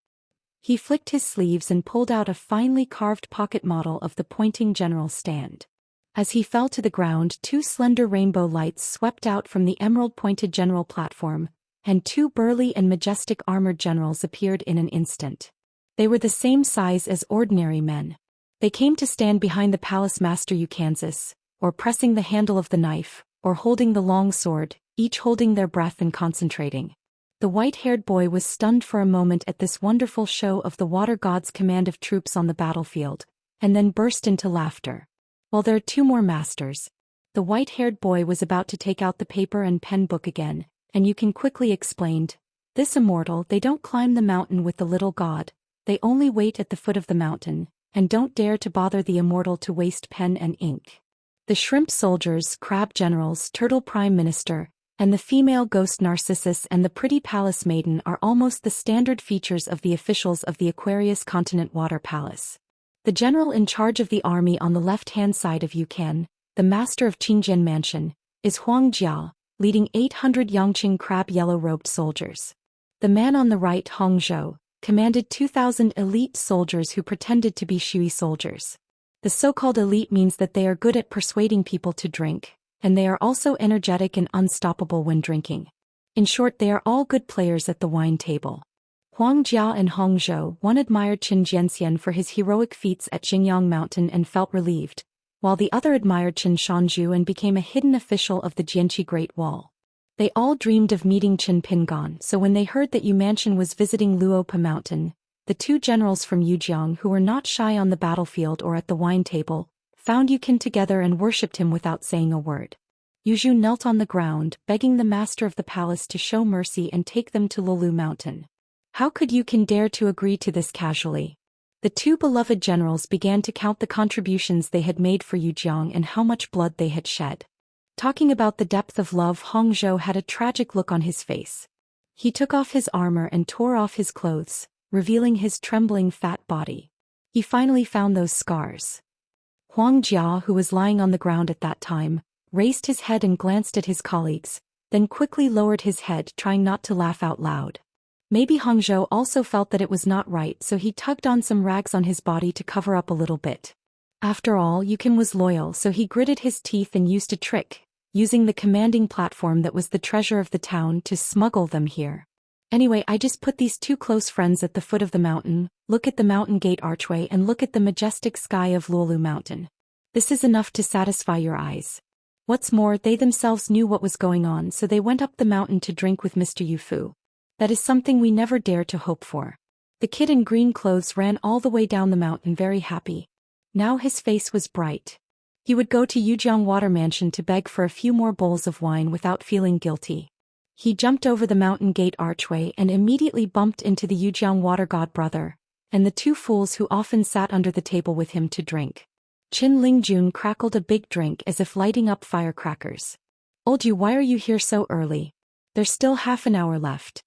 He flicked his sleeves and pulled out a finely carved pocket model of the pointing general stand. As he fell to the ground, two slender rainbow lights swept out from the emerald-pointed general platform, and two burly and majestic armored generals appeared in an instant. They were the same size as ordinary men. They came to stand behind the palace master Yukansas, or pressing the handle of the knife, or holding the long sword, each holding their breath and concentrating. The white-haired boy was stunned for a moment at this wonderful show of the water god's command of troops on the battlefield, and then burst into laughter. Well, there are two more masters. The white-haired boy was about to take out the paper and pen book again, and Yukan quickly explained, "This immortal, they don't climb the mountain with the little god, they only wait at the foot of the mountain, and don't dare to bother the immortal to waste pen and ink." The shrimp soldiers, crab generals, turtle prime minister, and the female ghost Narcissus and the pretty palace maiden are almost the standard features of the officials of the Aquarius Continent Water Palace. The general in charge of the army on the left-hand side of Yukan, the master of Qingjian Mansion, is Huang Jia, leading 800 Yangqing crab yellow-robed soldiers. The man on the right, Hong Zhou, commanded 2,000 elite soldiers who pretended to be Shui soldiers. The so-called elite means that they are good at persuading people to drink, and they are also energetic and unstoppable when drinking. In short, they are all good players at the wine table. Huang Jia and Hong Zhou, one admired Qin Jianxian for his heroic feats at Xingyang Mountain and felt relieved, while the other admired Qin Shanzhu and became a hidden official of the Jianqi Great Wall. They all dreamed of meeting Qin Pingan, so when they heard that Yu Mansion was visiting Luopa Mountain, the two generals from Yujiang who were not shy on the battlefield or at the wine table, found Yukan together and worshipped him without saying a word. Yuzhu knelt on the ground, begging the master of the palace to show mercy and take them to Lulu Mountain. How could Yukan dare to agree to this casually? The two beloved generals began to count the contributions they had made for Yujiang and how much blood they had shed. Talking about the depth of love, Hong Zhou had a tragic look on his face. He took off his armor and tore off his clothes, revealing his trembling fat body. He finally found those scars. Huang Jia, who was lying on the ground at that time, raised his head and glanced at his colleagues, then quickly lowered his head, trying not to laugh out loud. Maybe Hong Zhou also felt that it was not right, so he tugged on some rags on his body to cover up a little bit. After all, Yukan was loyal, so he gritted his teeth and used a trick, using the commanding platform that was the treasure of the town to smuggle them here. Anyway, I just put these two close friends at the foot of the mountain, look at the mountain gate archway and look at the majestic sky of Luolu Mountain. This is enough to satisfy your eyes. What's more, they themselves knew what was going on, so they went up the mountain to drink with Mr. Yufu. That is something we never dare to hope for. The kid in green clothes ran all the way down the mountain very happy. Now his face was bright. He would go to Yujiang Water Mansion to beg for a few more bowls of wine without feeling guilty. He jumped over the mountain gate archway and immediately bumped into the Yujiang water god brother, and the two fools who often sat under the table with him to drink. Qin Lingjun crackled a big drink as if lighting up firecrackers. Old you, why are you here so early? There's still half an hour left.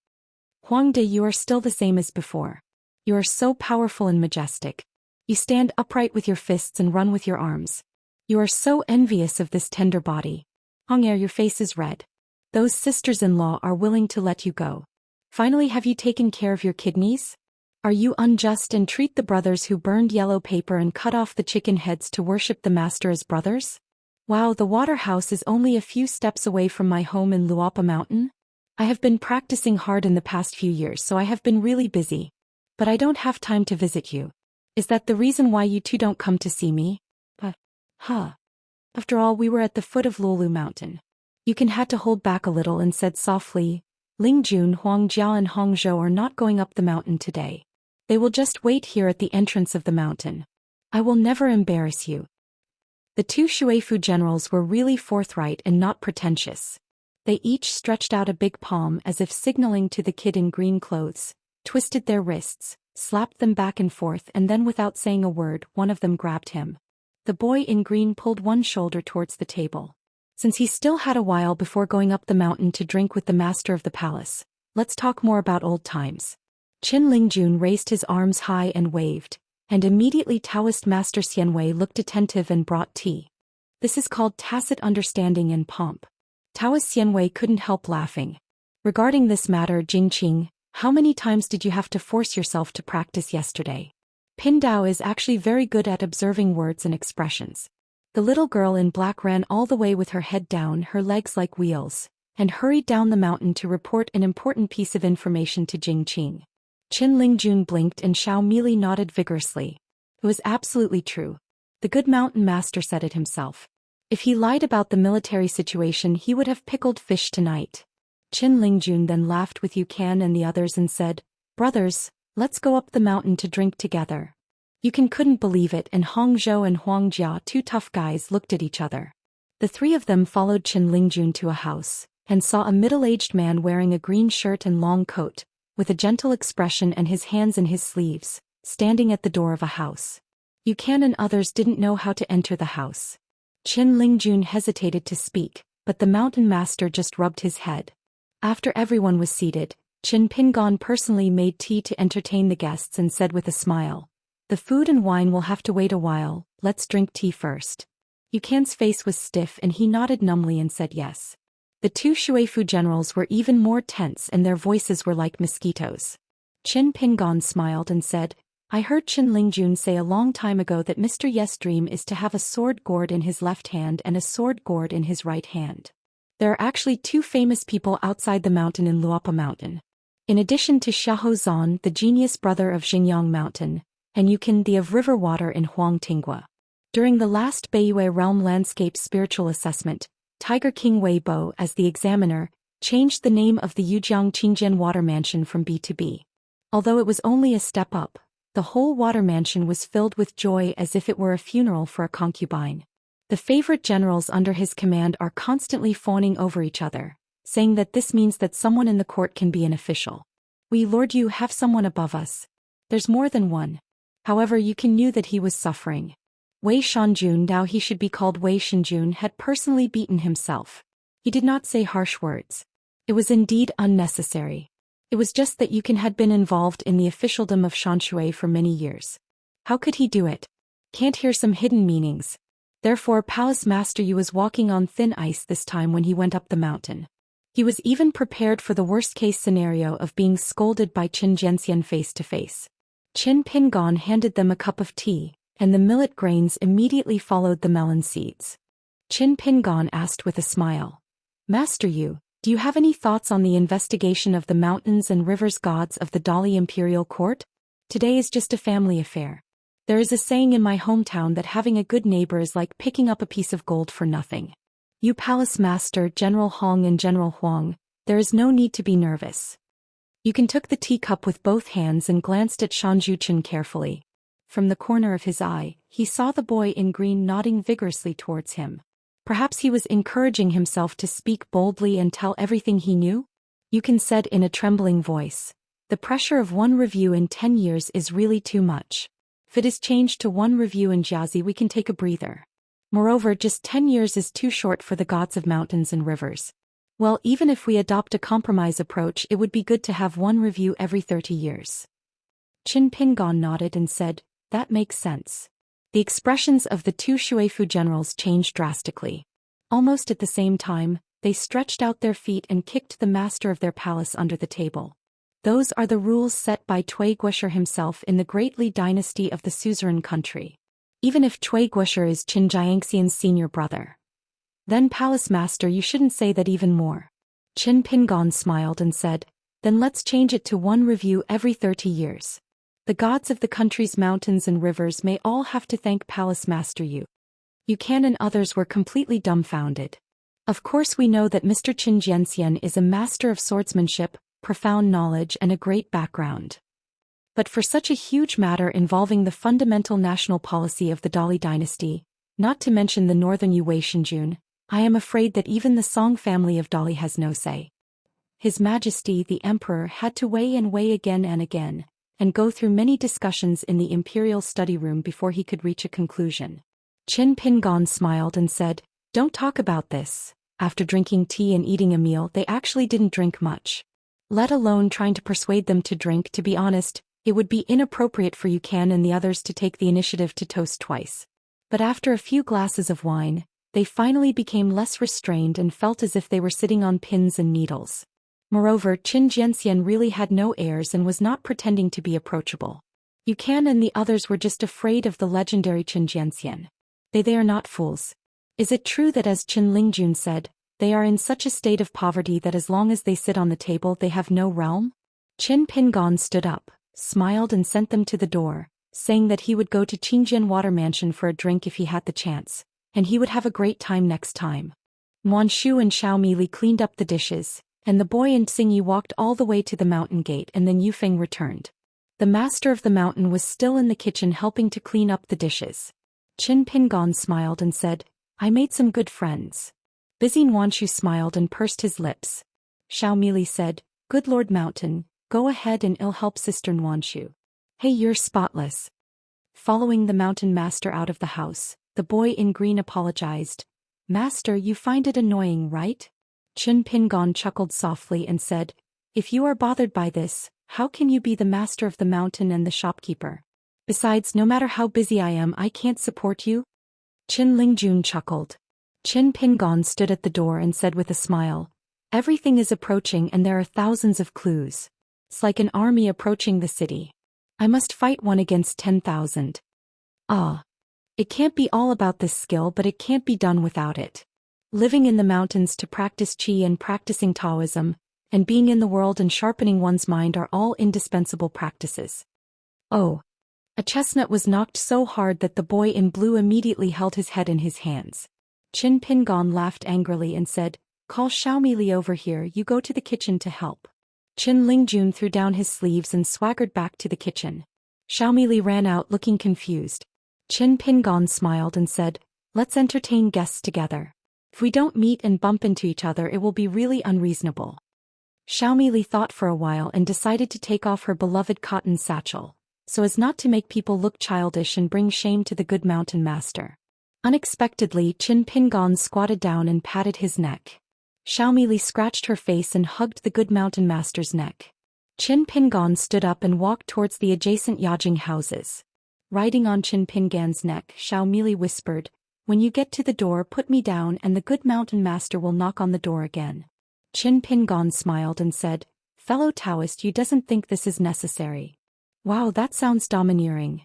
Huang De, you are still the same as before. You are so powerful and majestic. You stand upright with your fists and run with your arms. You are so envious of this tender body. Hong Er, your face is red. Those sisters-in-law are willing to let you go. Finally, have you taken care of your kidneys? Are you unjust and treat the brothers who burned yellow paper and cut off the chicken heads to worship the master as brothers? Wow, the water house is only a few steps away from my home in Luapa Mountain. I have been practicing hard in the past few years, so I have been really busy. But I don't have time to visit you. Is that the reason why you two don't come to see me? After all, we were at the foot of Lulu Mountain. Yukin had to hold back a little and said softly, Ling Jun, Huang Jiao and Hong Zhou are not going up the mountain today. They will just wait here at the entrance of the mountain. I will never embarrass you. The two Shuifu generals were really forthright and not pretentious. They each stretched out a big palm as if signaling to the kid in green clothes, twisted their wrists, slapped them back and forth, and then without saying a word, one of them grabbed him. The boy in green pulled one shoulder towards the table. Since he still had a while before going up the mountain to drink with the master of the palace, let's talk more about old times. Qin Lingjun raised his arms high and waved, and immediately Taoist Master Xianwei looked attentive and brought tea. This is called tacit understanding and pomp. Taoist Xianwei couldn't help laughing. Regarding this matter, Jingqing, how many times did you have to force yourself to practice yesterday? Pin Dao is actually very good at observing words and expressions. The little girl in black ran all the way with her head down, her legs like wheels, and hurried down the mountain to report an important piece of information to Jingqing. Qin Lingjun blinked and Xiao Meili nodded vigorously. It was absolutely true. The good mountain master said it himself. If he lied about the military situation, he would have pickled fish tonight. Qin Lingjun then laughed with Yukan and the others and said, Brothers, let's go up the mountain to drink together. Yukan couldn't believe it, and Hong Zhou and Huang Jia, two tough guys, looked at each other. The three of them followed Qin Lingjun to a house, and saw a middle-aged man wearing a green shirt and long coat, with a gentle expression and his hands in his sleeves, standing at the door of a house. Yukan and others didn't know how to enter the house. Qin Lingjun hesitated to speak, but the mountain master just rubbed his head. After everyone was seated, Qin Pingon personally made tea to entertain the guests and said with a smile, The food and wine will have to wait a while, let's drink tea first. Yukan's face was stiff and he nodded numbly and said yes. The two Shuifu generals were even more tense and their voices were like mosquitoes. Qin Pingon smiled and said, I heard Qin Lingjun say a long time ago that Mr. Yes' dream is to have a sword gourd in his left hand and a sword gourd in his right hand. There are actually two famous people outside the mountain in Luapa Mountain. In addition to Xiahou Zan, the genius brother of Xingyang Mountain, and Yukin, the of river water in Huang Tingua. During the last Beiyue Realm Landscape Spiritual Assessment, Tiger King Wei Bo, as the examiner, changed the name of the Yujiang Qingjian Water Mansion from B to B. Although it was only a step up, the whole water mansion was filled with joy as if it were a funeral for a concubine. The favorite generals under his command are constantly fawning over each other, saying that this means that someone in the court can be an official. We Lord Yu have someone above us. There's more than one. However, Yukin knew that he was suffering. Wei Shanjun, now he should be called Wei Shanjun, had personally beaten himself. He did not say harsh words. It was indeed unnecessary. It was just that Yukin had been involved in the officialdom of Shanshui for many years. How could he do it? Can't hear some hidden meanings. Therefore, Palace Master Yu was walking on thin ice this time when he went up the mountain. He was even prepared for the worst-case scenario of being scolded by Qin Zhenxian face to face. Qin Pingon handed them a cup of tea, and the millet grains immediately followed the melon seeds. Qin Pingon asked with a smile, Master Yu, do you have any thoughts on the investigation of the mountains and rivers gods of the Dali Imperial Court? Today is just a family affair. There is a saying in my hometown that having a good neighbor is like picking up a piece of gold for nothing. You Palace Master, General Hong and General Huang, there is no need to be nervous. Yukin took the teacup with both hands and glanced at Shanjuchen carefully. From the corner of his eye, he saw the boy in green nodding vigorously towards him. Perhaps he was encouraging himself to speak boldly and tell everything he knew? Yukin said in a trembling voice, The pressure of one review in 10 years is really too much. If it is changed to one review in Jiazi, we can take a breather. Moreover, just 10 years is too short for the gods of mountains and rivers. Well, even if we adopt a compromise approach, it would be good to have one review every 30 years. Qin Pingan nodded and said, that makes sense. The expressions of the two Shuefu generals changed drastically. Almost at the same time, they stretched out their feet and kicked the master of their palace under the table. Those are the rules set by Cui Guosher himself in the Great Li dynasty of the suzerain country. Even if Cui Guosher is Qin Jiangxian's senior brother. Then Palace Master, you shouldn't say that even more. Qin Pingan smiled and said, then let's change it to one review every 30 years. The gods of the country's mountains and rivers may all have to thank Palace Master Yu. Yukan and others were completely dumbfounded. Of course we know that Mr. Qin Jianxian is a master of swordsmanship, profound knowledge and a great background. But for such a huge matter involving the fundamental national policy of the Dali dynasty, not to mention the northern Yue Shinjun, I am afraid that even the Song family of Dali has no say. His Majesty the Emperor had to weigh again and again, and go through many discussions in the imperial study room before he could reach a conclusion. Qin Pingan smiled and said, don't talk about this. After drinking tea and eating a meal, they actually didn't drink much. Let alone trying to persuade them to drink. To be honest, it would be inappropriate for Yukan and the others to take the initiative to toast twice. But after a few glasses of wine, they finally became less restrained and felt as if they were sitting on pins and needles. Moreover, Qin Jianxian really had no airs and was not pretending to be approachable. Yukan and the others were just afraid of the legendary Qin Jianxian. They are not fools. Is it true that, as Qin Lingjun said, they are in such a state of poverty that as long as they sit on the table they have no realm? Qin Pingan stood up, smiled and sent them to the door, saying that he would go to Qingjian Water Mansion for a drink if he had the chance, and he would have a great time next time. Muanshu and Xiaomi Li cleaned up the dishes, and the boy and Xingyi walked all the way to the mountain gate, and then Yufeng returned. The master of the mountain was still in the kitchen helping to clean up the dishes. Qin Pingan smiled and said, I made some good friends. Busy Muanshu smiled and pursed his lips. Xiaomi Li said, good Lord Mountain, go ahead and I'll help Sister Muanshu. Hey, you're spotless. Following the mountain master out of the house, the boy in green apologized. Master, you find it annoying, right? Qin Pingan chuckled softly and said, if you are bothered by this, how can you be the master of the mountain and the shopkeeper? Besides, no matter how busy I am, I can't support you. Qin Lingjun chuckled. Qin Pingan stood at the door and said with a smile, everything is approaching and there are thousands of clues. It's like an army approaching the city. I must fight one against 10,000. Ah. It can't be all about this skill, but it can't be done without it. Living in the mountains to practice qi and practicing Taoism, and being in the world and sharpening one's mind are all indispensable practices. Oh. A chestnut was knocked so hard that the boy in blue immediately held his head in his hands. Qin Pingan laughed angrily and said, call Xiaomi Li over here, you go to the kitchen to help. Qin Lingjun threw down his sleeves and swaggered back to the kitchen. Xiaomi Li ran out looking confused. Qin Pingan smiled and said, let's entertain guests together. If we don't meet and bump into each other, it will be really unreasonable. Xiaomi Li thought for a while and decided to take off her beloved cotton satchel, so as not to make people look childish and bring shame to the good mountain master. Unexpectedly, Qin Pingan squatted down and patted his neck. Xiaomi Li scratched her face and hugged the good mountain master's neck. Qin Pingan stood up and walked towards the adjacent Yajing houses. Riding on Qin Pingan's neck, Xiaomi Li whispered, when you get to the door, put me down and the good mountain master will knock on the door again. Qin Pingan smiled and said, fellow Taoist, you doesn't think this is necessary. Wow, that sounds domineering.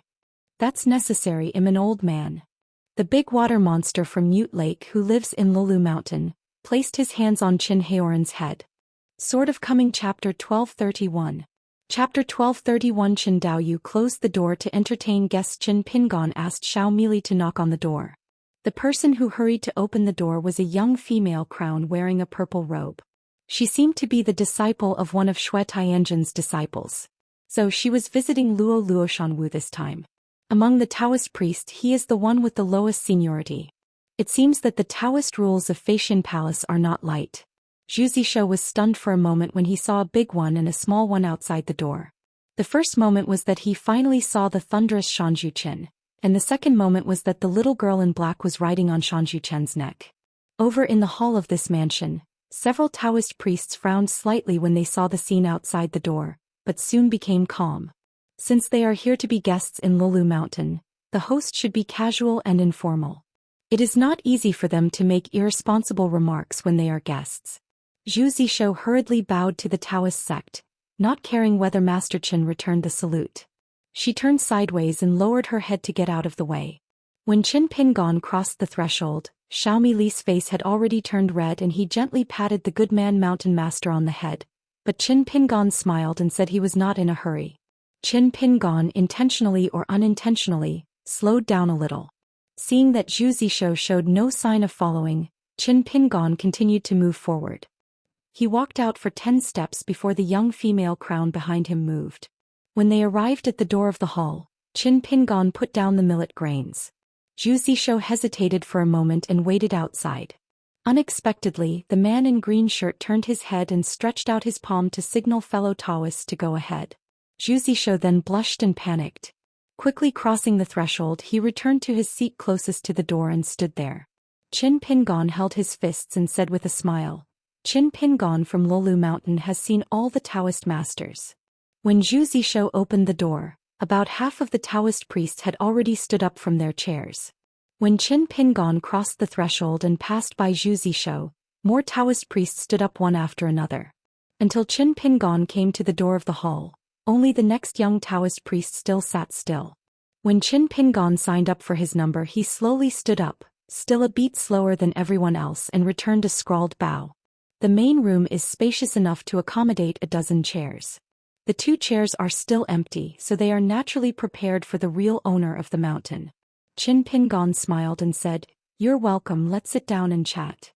That's necessary. I'm an old man. The big water monster from Mute Lake who lives in Lulu Mountain, placed his hands on Qin Haoran's head. Sort of coming. Chapter 1231. Chapter 1231. Qin Daoyu closed the door to entertain guests. Qin Pingan asked Xiaomi Li to knock on the door. The person who hurried to open the door was a young female crown wearing a purple robe. She seemed to be the disciple of one of Xue Tianjin's disciples. So she was visiting Luo Luoshanwu this time. Among the Taoist priests, he is the one with the lowest seniority. It seems that the Taoist rules of Feishan Palace are not light. Zhu Xian was stunned for a moment when he saw a big one and a small one outside the door. The first moment was that he finally saw the thunderous Shanju Qin, and the second moment was that the little girl in black was riding on Xianxu's neck. Over in the hall of this mansion, several Taoist priests frowned slightly when they saw the scene outside the door, but soon became calm. Since they are here to be guests in Lulu Mountain, the host should be casual and informal. It is not easy for them to make irresponsible remarks when they are guests. Zhou Xian hurriedly bowed to the Taoist sect, not caring whether Master Qin returned the salute. She turned sideways and lowered her head to get out of the way. When Qin Pingon crossed the threshold, Xiaomi Li's face had already turned red and he gently patted the good man mountain master on the head, but Qin Pingon smiled and said he was not in a hurry. Qin Pingon, intentionally or unintentionally, slowed down a little. Seeing that Zhou Xian showed no sign of following, Qin Pingon continued to move forward. He walked out for 10 steps before the young female crown behind him moved. When they arrived at the door of the hall, Qin Pingon put down the millet grains. Zhou Xian hesitated for a moment and waited outside. Unexpectedly, the man in green shirt turned his head and stretched out his palm to signal fellow Taoists to go ahead. Zhou Xian then blushed and panicked. Quickly crossing the threshold, he returned to his seat closest to the door and stood there. Qin Pingon held his fists and said with a smile, "Qin Pingon from Lulu Mountain has seen all the Taoist masters." When Zhou Xian opened the door, about half of the Taoist priests had already stood up from their chairs. When Qin Pingon crossed the threshold and passed by Zhou Xian, more Taoist priests stood up one after another. Until Qin Pingon came to the door of the hall, only the next young Taoist priest still sat still. When Qin Pingon signed up for his number, he slowly stood up, still a beat slower than everyone else, and returned a scrawled bow. The main room is spacious enough to accommodate a dozen chairs. The 2 chairs are still empty, so they are naturally prepared for the real owner of the mountain. Qin Pingon smiled and said, "You're welcome, let's sit down and chat."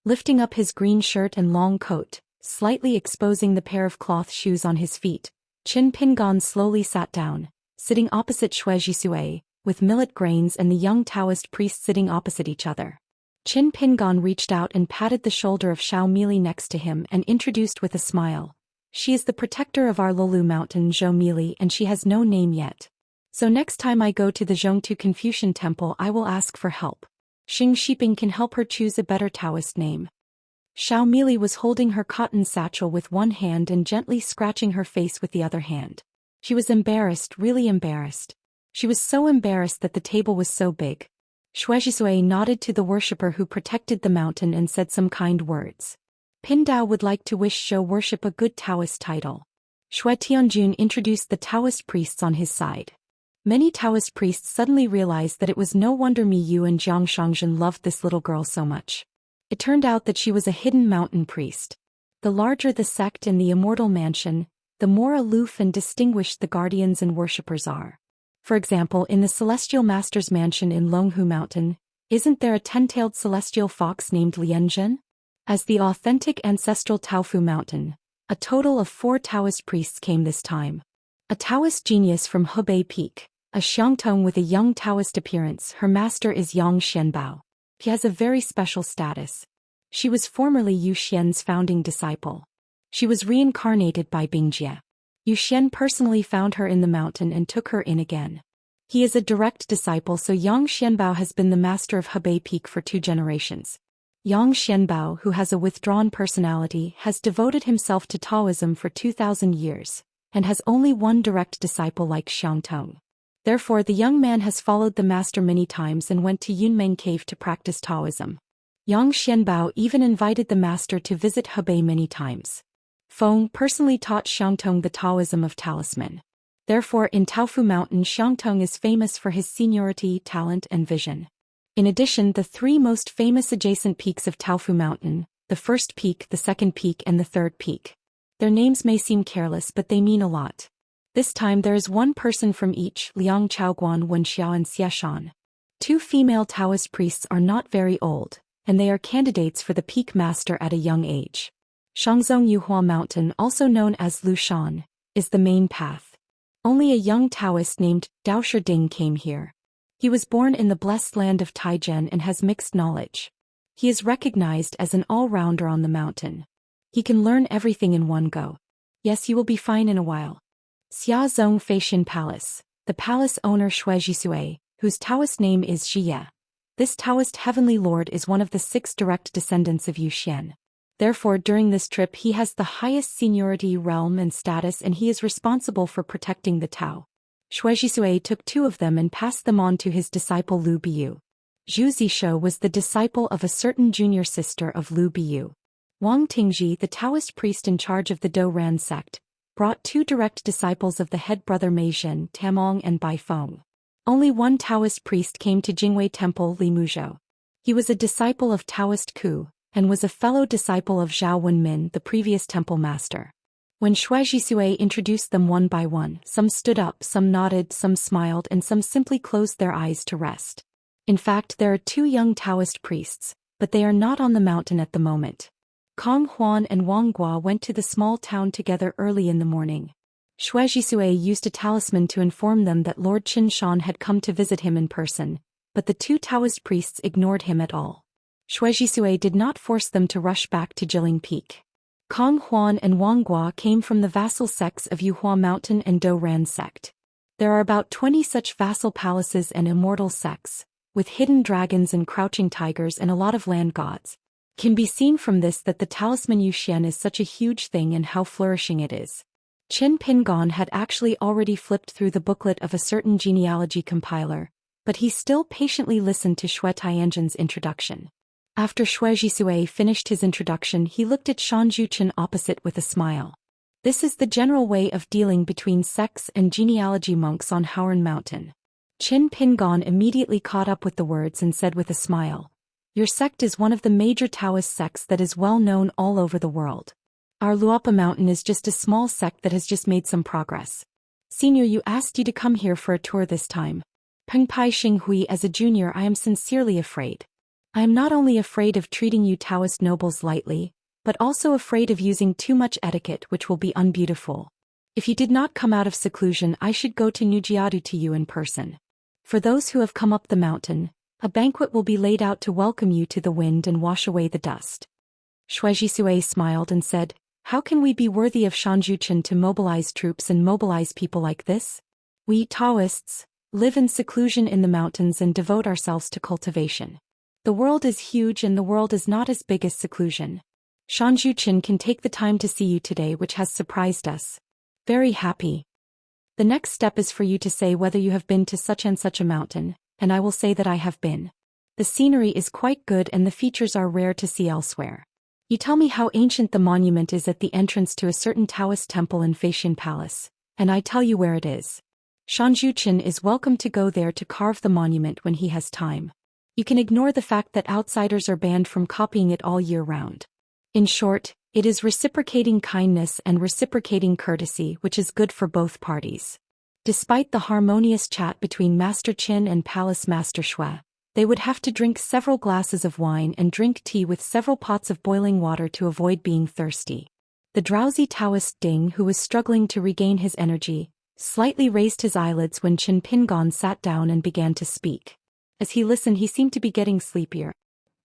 Lifting up his green shirt and long coat, slightly exposing the pair of cloth shoes on his feet, Qin Pingon slowly sat down, sitting opposite Shui Jisue, with millet grains and the young Taoist priest sitting opposite each other. Qin Pingon reached out and patted the shoulder of Xiaomi Li next to him and introduced with a smile, "She is the protector of our Lulu Mountain, Xiaomi Li, and she has no name yet. So next time I go to the Zhongtu Confucian Temple I will ask for help. Xing Shiping can help her choose a better Taoist name." Xiaomi Li was holding her cotton satchel with one hand and gently scratching her face with the other hand. She was embarrassed, really embarrassed. She was so embarrassed that the table was so big. Shui Jisue nodded to the worshipper who protected the mountain and said some kind words. Pindao would like to wish Zhou worship a good Taoist title. Shui Tianjun introduced the Taoist priests on his side. Many Taoist priests suddenly realized that it was no wonder Mi Yu and Jiang Shangzhen loved this little girl so much. It turned out that she was a hidden mountain priest. The larger the sect and the Immortal mansion, the more aloof and distinguished the guardians and worshippers are. For example, in the Celestial Master's mansion in Longhu Mountain, isn't there a 10-tailed celestial fox named Lianzhen? As the authentic ancestral Taofu Mountain, a total of 4 Taoist priests came this time. A Taoist genius from Hebei Peak, a Xiangtong with a young Taoist appearance, her master is Yang Xianbao. He has a very special status. She was formerly Yu Xian's founding disciple. She was reincarnated by Bingjie. Yu Xian personally found her in the mountain and took her in again. He is a direct disciple, so Yang Xianbao has been the master of Hebei Peak for 2 generations. Yang Xianbao, who has a withdrawn personality, has devoted himself to Taoism for 2,000 years, and has only one direct disciple like Xiangtong. Therefore the young man has followed the master many times and went to Yunmeng Cave to practice Taoism. Yang Xianbao even invited the master to visit Hebei many times. Feng personally taught Xiangtong the Taoism of talisman. Therefore in Taofu Mountain Xiangtong is famous for his seniority, talent and vision. In addition, the 3 most famous adjacent peaks of Taofu Mountain, the first peak, the second peak and the third peak. Their names may seem careless but they mean a lot. This time there is 1 person from each, Liang Chaoguan, Wenxiao and Xieshan. 2 female Taoist priests are not very old, and they are candidates for the peak master at a young age. Shangzong Yuhua Mountain, also known as Lushan, is the main path. Only a young Taoist named Dao Shiding came here. He was born in the blessed land of Taijian and has mixed knowledge. He is recognized as an all-rounder on the mountain. He can learn everything in one go. Yes, you will be fine in a while. Xiazong Feishan Palace. The palace owner Shui Jisue, whose Taoist name is Zhou. This Taoist heavenly lord is one of the 6 direct descendants of Zhou Xian. Therefore, during this trip he has the highest seniority, realm and status, and he is responsible for protecting the Tao. Shuizhisui took 2 of them and passed them on to his disciple Lu Biyu. Zhu Zishou was the disciple of a certain junior sister of Lu Biyu. Wang Tingji, the Taoist priest in charge of the Daoist sect, brought 2 direct disciples of the head brother Meizhen, Tamong and Baifeng. Only one Taoist priest came to Jingwei Temple, Li Muzhou. He was a disciple of Taoist Ku, and was a fellow disciple of Zhao Wenmin, the previous temple master. When Shuizhisui introduced them one by one, some stood up, some nodded, some smiled, and some simply closed their eyes to rest. In fact, there are 2 young Taoist priests, but they are not on the mountain at the moment. Kong Huan and Wang Gua went to the small town together early in the morning. Shuizhisui used a talisman to inform them that Lord Qin Shan had come to visit him in person, but the 2 Taoist priests ignored him at all. Shuizhisui did not force them to rush back to Jiling Peak. Kong Huan and Wang Gua came from the vassal sects of Yuhua Mountain and Daoist sect. There are about 20 such vassal palaces and immortal sects, with hidden dragons and crouching tigers and a lot of land gods. Can be seen from this that the talisman Zhou Xian is such a huge thing and how flourishing it is. Qin Pingon had actually already flipped through the booklet of a certain genealogy compiler, but he still patiently listened to Shui Tianjin's introduction. After Shuizhisui finished his introduction, he looked at Shan Zhuchen opposite with a smile. This is the general way of dealing between sects and genealogy monks on Howren Mountain. Qin Pingon immediately caught up with the words and said with a smile, "Your sect is one of the major Taoist sects that is well known all over the world. Our Luopa Mountain is just a small sect that has just made some progress. Senior, you asked you to come here for a tour this time. Peng Pai Xing Hui, as a junior, I am sincerely afraid. I am not only afraid of treating you Taoist nobles lightly, but also afraid of using too much etiquette, which will be unbeautiful. If you did not come out of seclusion, I should go to Nujiadu to you in person. For those who have come up the mountain, a banquet will be laid out to welcome you to the wind and wash away the dust." Shuizhisui smiled and said, "How can we be worthy of Shan Zhuchen to mobilize troops and mobilize people like this? We Taoists live in seclusion in the mountains and devote ourselves to cultivation. The world is huge and the world is not as big as seclusion. Shan Zhuchen can take the time to see you today, which has surprised us. Very happy. The next step is for you to say whether you have been to such and such a mountain, and I will say that I have been. The scenery is quite good and the features are rare to see elsewhere. You tell me how ancient the monument is at the entrance to a certain Taoist temple in Feixian Palace, and I tell you where it is. Shan Zhuchen is welcome to go there to carve the monument when he has time. You can ignore the fact that outsiders are banned from copying it all year round. In short, it is reciprocating kindness and reciprocating courtesy, which is good for both parties." Despite the harmonious chat between Master Qin and Palace Master Shui, they would have to drink several glasses of wine and drink tea with several pots of boiling water to avoid being thirsty. The drowsy Taoist Ding, who was struggling to regain his energy, slightly raised his eyelids when Qin Pingon sat down and began to speak. As he listened, he seemed to be getting sleepier.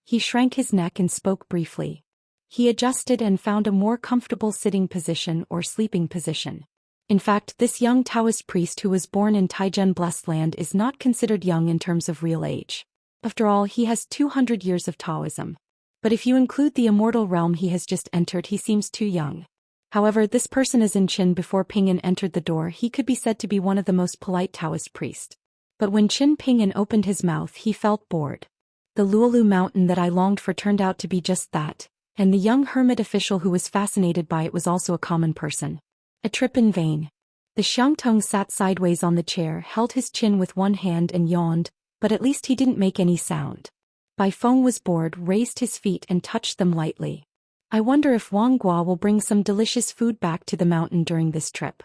He shrank his neck and spoke briefly. He adjusted and found a more comfortable sitting position or sleeping position. In fact, this young Taoist priest who was born in Taijian Blessed Land is not considered young in terms of real age. After all, he has 200 years of Taoism. But if you include the immortal realm he has just entered, he seems too young. However, this person is in Qin. Before Pingan entered the door, he could be said to be one of the most polite Taoist priests. But when Qin Pingan opened his mouth, he felt bored. The Luolu mountain that I longed for turned out to be just that, and the young hermit official who was fascinated by it was also a common person. A trip in vain. The Xiangtong sat sideways on the chair, held his chin with one hand and yawned, but at least he didn't make any sound. Bai Feng was bored, raised his feet and touched them lightly. I wonder if Wang Gua will bring some delicious food back to the mountain during this trip.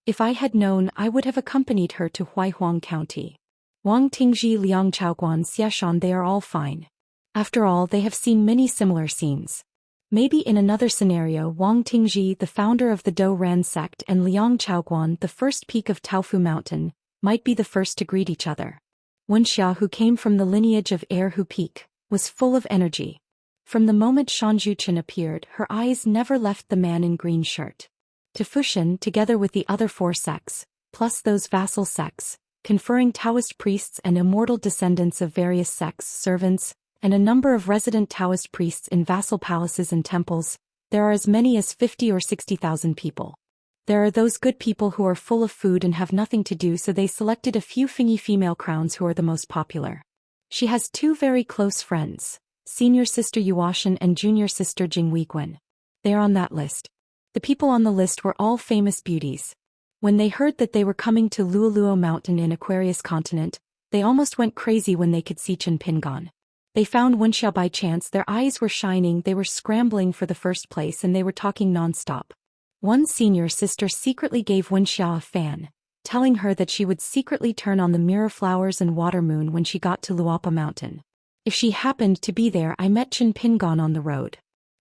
If I had known, I would have accompanied her to Huaihuang County. Wang Tingji, Liang Chaoguan, Xiashan, they are all fine. After all, they have seen many similar scenes. Maybe in another scenario, Wang Tingji, the founder of the Daoist sect, and Liang Chaoguan, the first peak of Taofu Mountain, might be the first to greet each other. Wuxia, who came from the lineage of Erhu Peak, was full of energy. From the moment Shan Zhuchen appeared, her eyes never left the man in green shirt. To Fushan, together with the other 4 sects, plus those vassal sects, conferring Taoist priests and immortal descendants of various sects, servants, and a number of resident Taoist priests in vassal palaces and temples. There are as many as 50 or 60,000 people. There are those good people who are full of food and have nothing to do, so they selected a few fingy female crowns who are the most popular. She has two very close friends, senior sister Yuoshan and junior sister Jing Weiguan. They are on that list. The people on the list were all famous beauties. When they heard that they were coming to Luoluo Mountain in Aquarius Continent, they almost went crazy when they could see Chen Pingon. They found Wuxia by chance. Their eyes were shining, they were scrambling for the first place, and they were talking non-stop. One senior sister secretly gave Wuxia a fan, telling her that she would secretly turn on the mirror flowers and water moon when she got to Luapa Mountain. If she happened to be there, I met Chen Pingon on the road.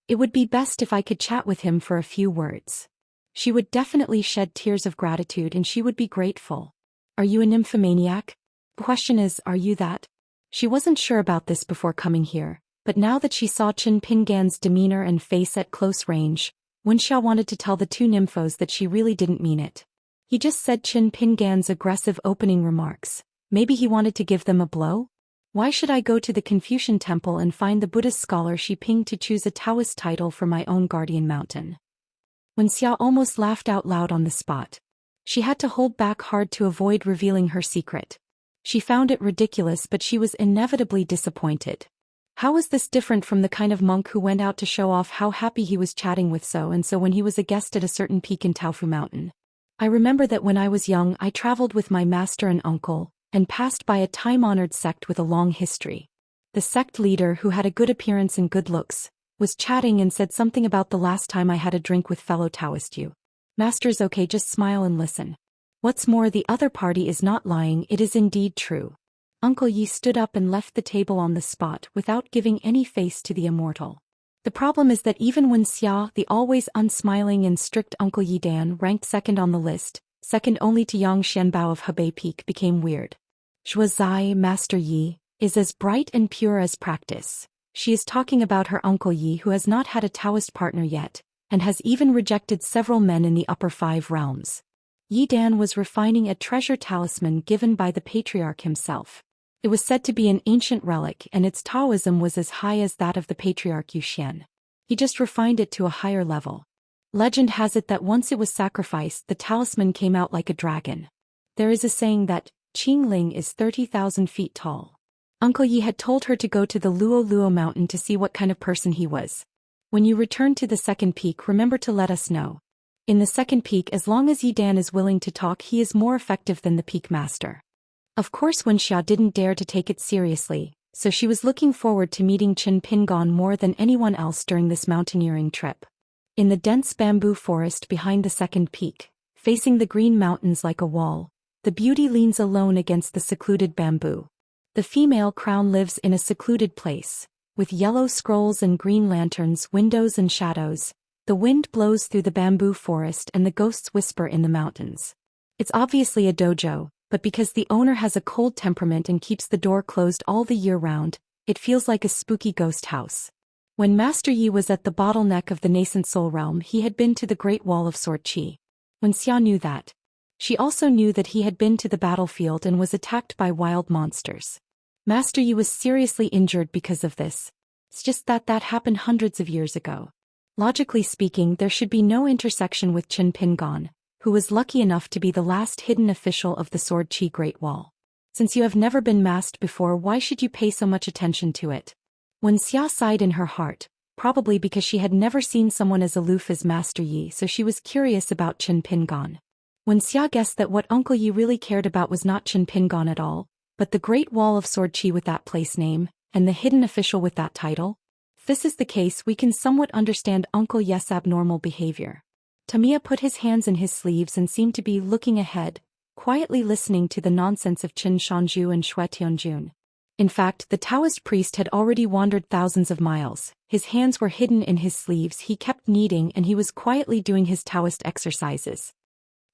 It would be best if I could chat with him for a few words. She would definitely shed tears of gratitude and she would be grateful. Are you a nymphomaniac? The question is, are you that? She wasn't sure about this before coming here, but now that she saw Chen Pingan's demeanor and face at close range, Wuxia wanted to tell the two nymphos that she really didn't mean it. He just said Chen Pingan's aggressive opening remarks. Maybe he wanted to give them a blow? Why should I go to the Confucian temple and find the Buddhist scholar Shi Ping to choose a Taoist title for my own guardian mountain? Wuxia almost laughed out loud on the spot. She had to hold back hard to avoid revealing her secret. She found it ridiculous, but she was inevitably disappointed. How was this different from the kind of monk who went out to show off how happy he was chatting with so-and-so when he was a guest at a certain peak in Taofu Mountain? I remember that when I was young I traveled with my master and uncle, and passed by a time-honored sect with a long history. The sect leader, who had a good appearance and good looks, was chatting and said something about the last time I had a drink with fellow Taoist you. Master's okay, just smile and listen. What's more, the other party is not lying, it is indeed true. Uncle Yi stood up and left the table on the spot without giving any face to the immortal. The problem is that even when Xia, the always unsmiling and strict Uncle Yi Dan, ranked second on the list, second only to Yang Xianbao of Hebei Peak, became weird. Zhuozai, Master Yi, is as bright and pure as practice. She is talking about her Uncle Yi, who has not had a Taoist partner yet, and has even rejected several men in the upper 5 realms. Yi Dan was refining a treasure talisman given by the patriarch himself. It was said to be an ancient relic, and its Taoism was as high as that of the patriarch Zhou Xian. He just refined it to a higher level. Legend has it that once it was sacrificed, the talisman came out like a dragon. There is a saying that Qingling is 30,000 feet tall. Uncle Yi had told her to go to the Luoluo Mountain to see what kind of person he was. When you return to the second peak, remember to let us know. In the second peak, as long as Yi Dan is willing to talk, he is more effective than the peak master. Of course Wuxia didn't dare to take it seriously, so she was looking forward to meeting Chen Pingon more than anyone else during this mountaineering trip. In the dense bamboo forest behind the second peak, facing the green mountains like a wall, the beauty leans alone against the secluded bamboo. The female crown lives in a secluded place, with yellow scrolls and green lanterns, windows and shadows. The wind blows through the bamboo forest and the ghosts whisper in the mountains. It's obviously a dojo, but because the owner has a cold temperament and keeps the door closed all the year round, it feels like a spooky ghost house. When Master Yi was at the bottleneck of the nascent soul realm, he had been to the Great Wall of Sword Qi. When Xia knew that. She also knew that he had been to the battlefield and was attacked by wild monsters. Master Yi was seriously injured because of this. It's just that happened hundreds of years ago. Logically speaking, there should be no intersection with Chen Pingon, who was lucky enough to be the last hidden official of the Sword Qi Great Wall. Since you have never been masked before, why should you pay so much attention to it? When Xia sighed in her heart, probably because she had never seen someone as aloof as Master Yi, so she was curious about Chen Pingon. When Xia guessed that what Uncle Yi really cared about was not Chen Pingon at all, but the Great Wall of Sword Qi with that place name, and the hidden official with that title, if this is the case, we can somewhat understand Uncle Yi's abnormal behavior. Tamiya put his hands in his sleeves and seemed to be looking ahead, quietly listening to the nonsense of Qin Shanju and Xue Tianjun. In fact, the Taoist priest had already wandered thousands of miles. His hands were hidden in his sleeves, he kept kneading, and he was quietly doing his Taoist exercises.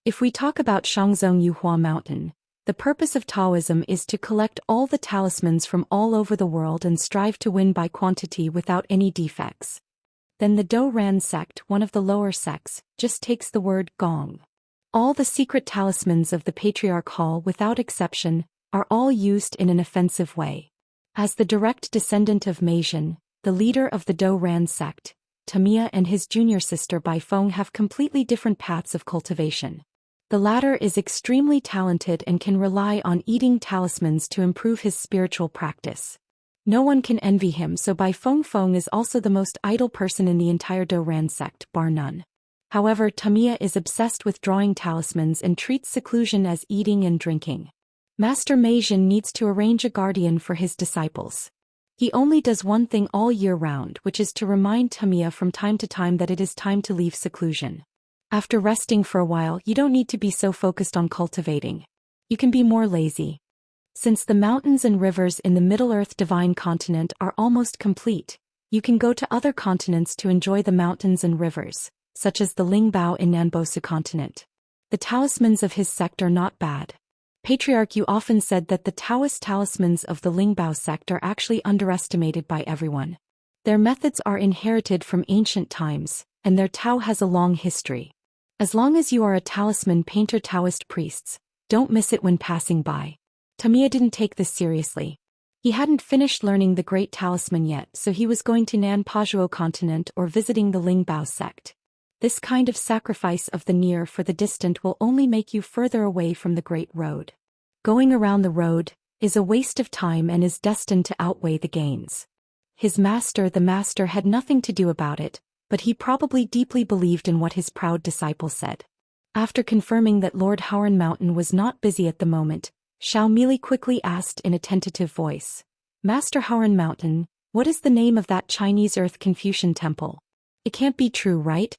If we talk about Shangzong Yuhua Mountain, the purpose of Taoism is to collect all the talismans from all over the world and strive to win by quantity without any defects. Then the Do Ran sect, one of the lower sects, just takes the word gong. All the secret talismans of the Patriarch Hall, without exception, are all used in an offensive way. As the direct descendant of Meizhen, the leader of the Dou Ran sect, Tamiya and his junior sister Bai Feng have completely different paths of cultivation. The latter is extremely talented and can rely on eating talismans to improve his spiritual practice. No one can envy him, so Bai Feng is also the most idle person in the entire Dou Ran sect, bar none. However, Tamiya is obsessed with drawing talismans and treats seclusion as eating and drinking. Master Meizhen needs to arrange a guardian for his disciples. He only does one thing all year round, which is to remind Tamiya from time to time that it is time to leave seclusion. After resting for a while, you don't need to be so focused on cultivating. You can be more lazy. Since the mountains and rivers in the Middle-earth Divine Continent are almost complete, you can go to other continents to enjoy the mountains and rivers, such as the Lingbao in Nanbosu continent. The talismans of his sect are not bad. Patriarch Yu often said that the Taoist talismans of the Lingbao sect are actually underestimated by everyone. Their methods are inherited from ancient times, and their Tao has a long history. As long as you are a talisman painter Taoist priests, don't miss it when passing by. Tamiya didn't take this seriously. He hadn't finished learning the great talisman yet, so he was going to Nanpajuo continent or visiting the Lingbao sect. This kind of sacrifice of the near for the distant will only make you further away from the great road. Going around the road is a waste of time and is destined to outweigh the gains. His master, the master, had nothing to do about it, but he probably deeply believed in what his proud disciple said. After confirming that Lord Howran Mountain was not busy at the moment, Xiao Mili quickly asked in a tentative voice, "Master Howran Mountain, what is the name of that Chinese Earth Confucian temple? It can't be true, right?"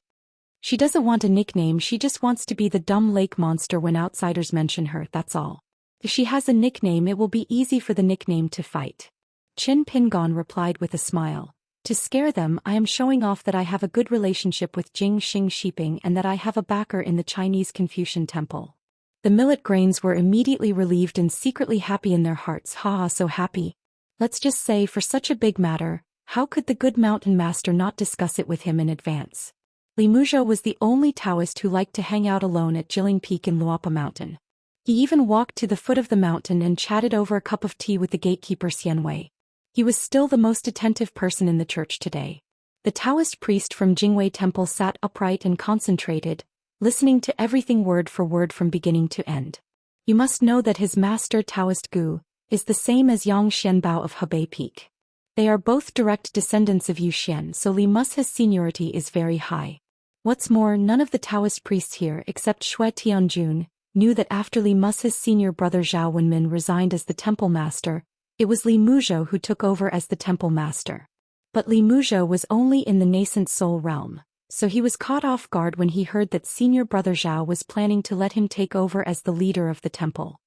She doesn't want a nickname, she just wants to be the dumb lake monster when outsiders mention her, that's all. If she has a nickname, it will be easy for the nickname to fight. Qin Pingon replied with a smile. "To scare them, I am showing off that I have a good relationship with Jing Xing Shiping and that I have a backer in the Chinese Confucian temple." The millet grains were immediately relieved and secretly happy in their hearts. Haha, so happy. Let's just say, for such a big matter, how could the good mountain master not discuss it with him in advance? Li Muzhou was the only Taoist who liked to hang out alone at Jilin Peak in Luopa Mountain. He even walked to the foot of the mountain and chatted over a cup of tea with the gatekeeper Xianwei. He was still the most attentive person in the church today. The Taoist priest from Jingwei Temple sat upright and concentrated, listening to everything word for word from beginning to end. You must know that his master Taoist Gu is the same as Yang Xianbao of Hebei Peak. They are both direct descendants of Zhou Xian, so Li Muse's seniority is very high. What's more, none of the Taoist priests here except Xue Tianjun knew that after Li Muse's senior brother Zhao Wenmin resigned as the temple master, it was Li Muzhou who took over as the temple master. But Li Muzhou was only in the nascent soul realm, so he was caught off guard when he heard that senior brother Zhao was planning to let him take over as the leader of the temple.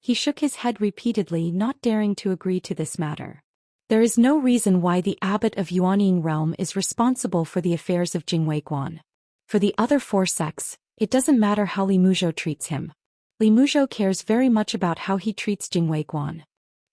He shook his head repeatedly, not daring to agree to this matter. There is no reason why the abbot of Yuanying realm is responsible for the affairs of Jingwei Guan. For the other four sects, it doesn't matter how Li Muzhou treats him. Li Muzhou cares very much about how he treats Jingwei Guan.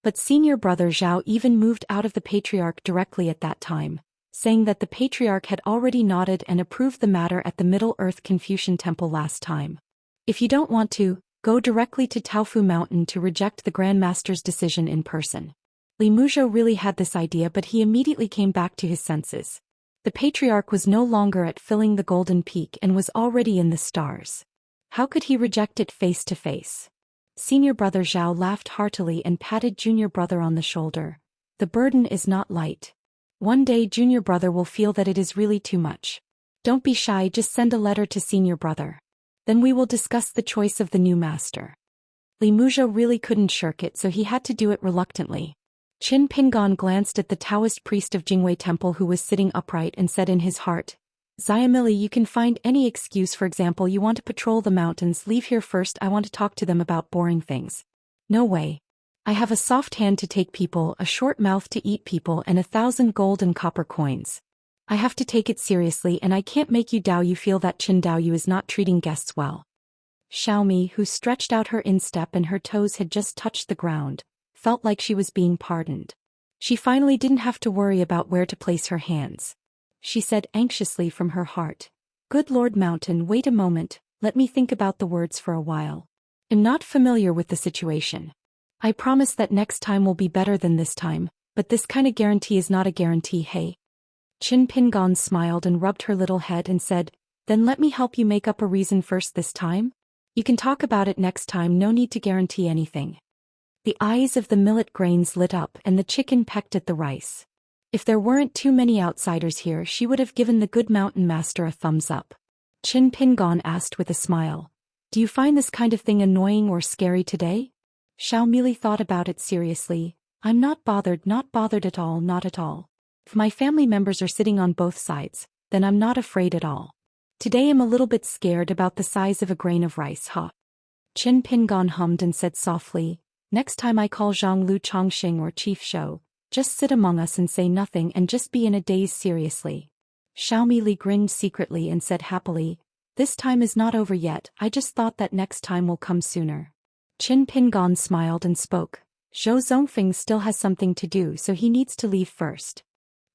But senior brother Zhao even moved out of the patriarch directly at that time, saying that the patriarch had already nodded and approved the matter at the Middle-earth Confucian temple last time. If you don't want to, go directly to Taofu Mountain to reject the Grand Master's decision in person. Li Muzhou really had this idea, but he immediately came back to his senses. The patriarch was no longer at filling the Golden Peak and was already in the stars. How could he reject it face to face? Senior brother Zhao laughed heartily and patted junior brother on the shoulder. The burden is not light. One day junior brother will feel that it is really too much. Don't be shy, just send a letter to senior brother. Then we will discuss the choice of the new master. Li Muzhou really couldn't shirk it, so he had to do it reluctantly. Qin Pingon glanced at the Taoist priest of Jingwei Temple who was sitting upright and said in his heart, "Xiamili, you can find any excuse, for example you want to patrol the mountains, leave here first, I want to talk to them about boring things." No way. I have a soft hand to take people, a short mouth to eat people, and 1,000 gold and copper coins. I have to take it seriously, and I can't make you Dao Yu feel that Qin Dao Yu is not treating guests well. Xiaomi, who stretched out her instep and her toes had just touched the ground, felt like she was being pardoned. She finally didn't have to worry about where to place her hands. She said anxiously from her heart, "Good Lord Mountain, wait a moment, let me think about the words for a while. I'm not familiar with the situation. I promise that next time will be better than this time, but this kind of guarantee is not a guarantee, hey? Qin Pingan smiled and rubbed her little head and said, then let me help you make up a reason first this time? You can talk about it next time, no need to guarantee anything. The eyes of the millet grains lit up and the chicken pecked at the rice. If there weren't too many outsiders here, she would have given the good mountain master a thumbs up. Qin Pingan asked with a smile, do you find this kind of thing annoying or scary today? Xiao Mili thought about it seriously. I'm not bothered at all, not at all. If my family members are sitting on both sides, then I'm not afraid at all. Today I'm a little bit scared about the size of a grain of rice, huh? Qin Pingan hummed and said softly, next time I call Zhang Lu Chongxing or Chief Shou, just sit among us and say nothing and just be in a daze seriously. Xiao Mili grinned secretly and said happily, this time is not over yet, I just thought that next time will come sooner. Qin Pingan smiled and spoke, Zhou Zongfeng still has something to do so he needs to leave first.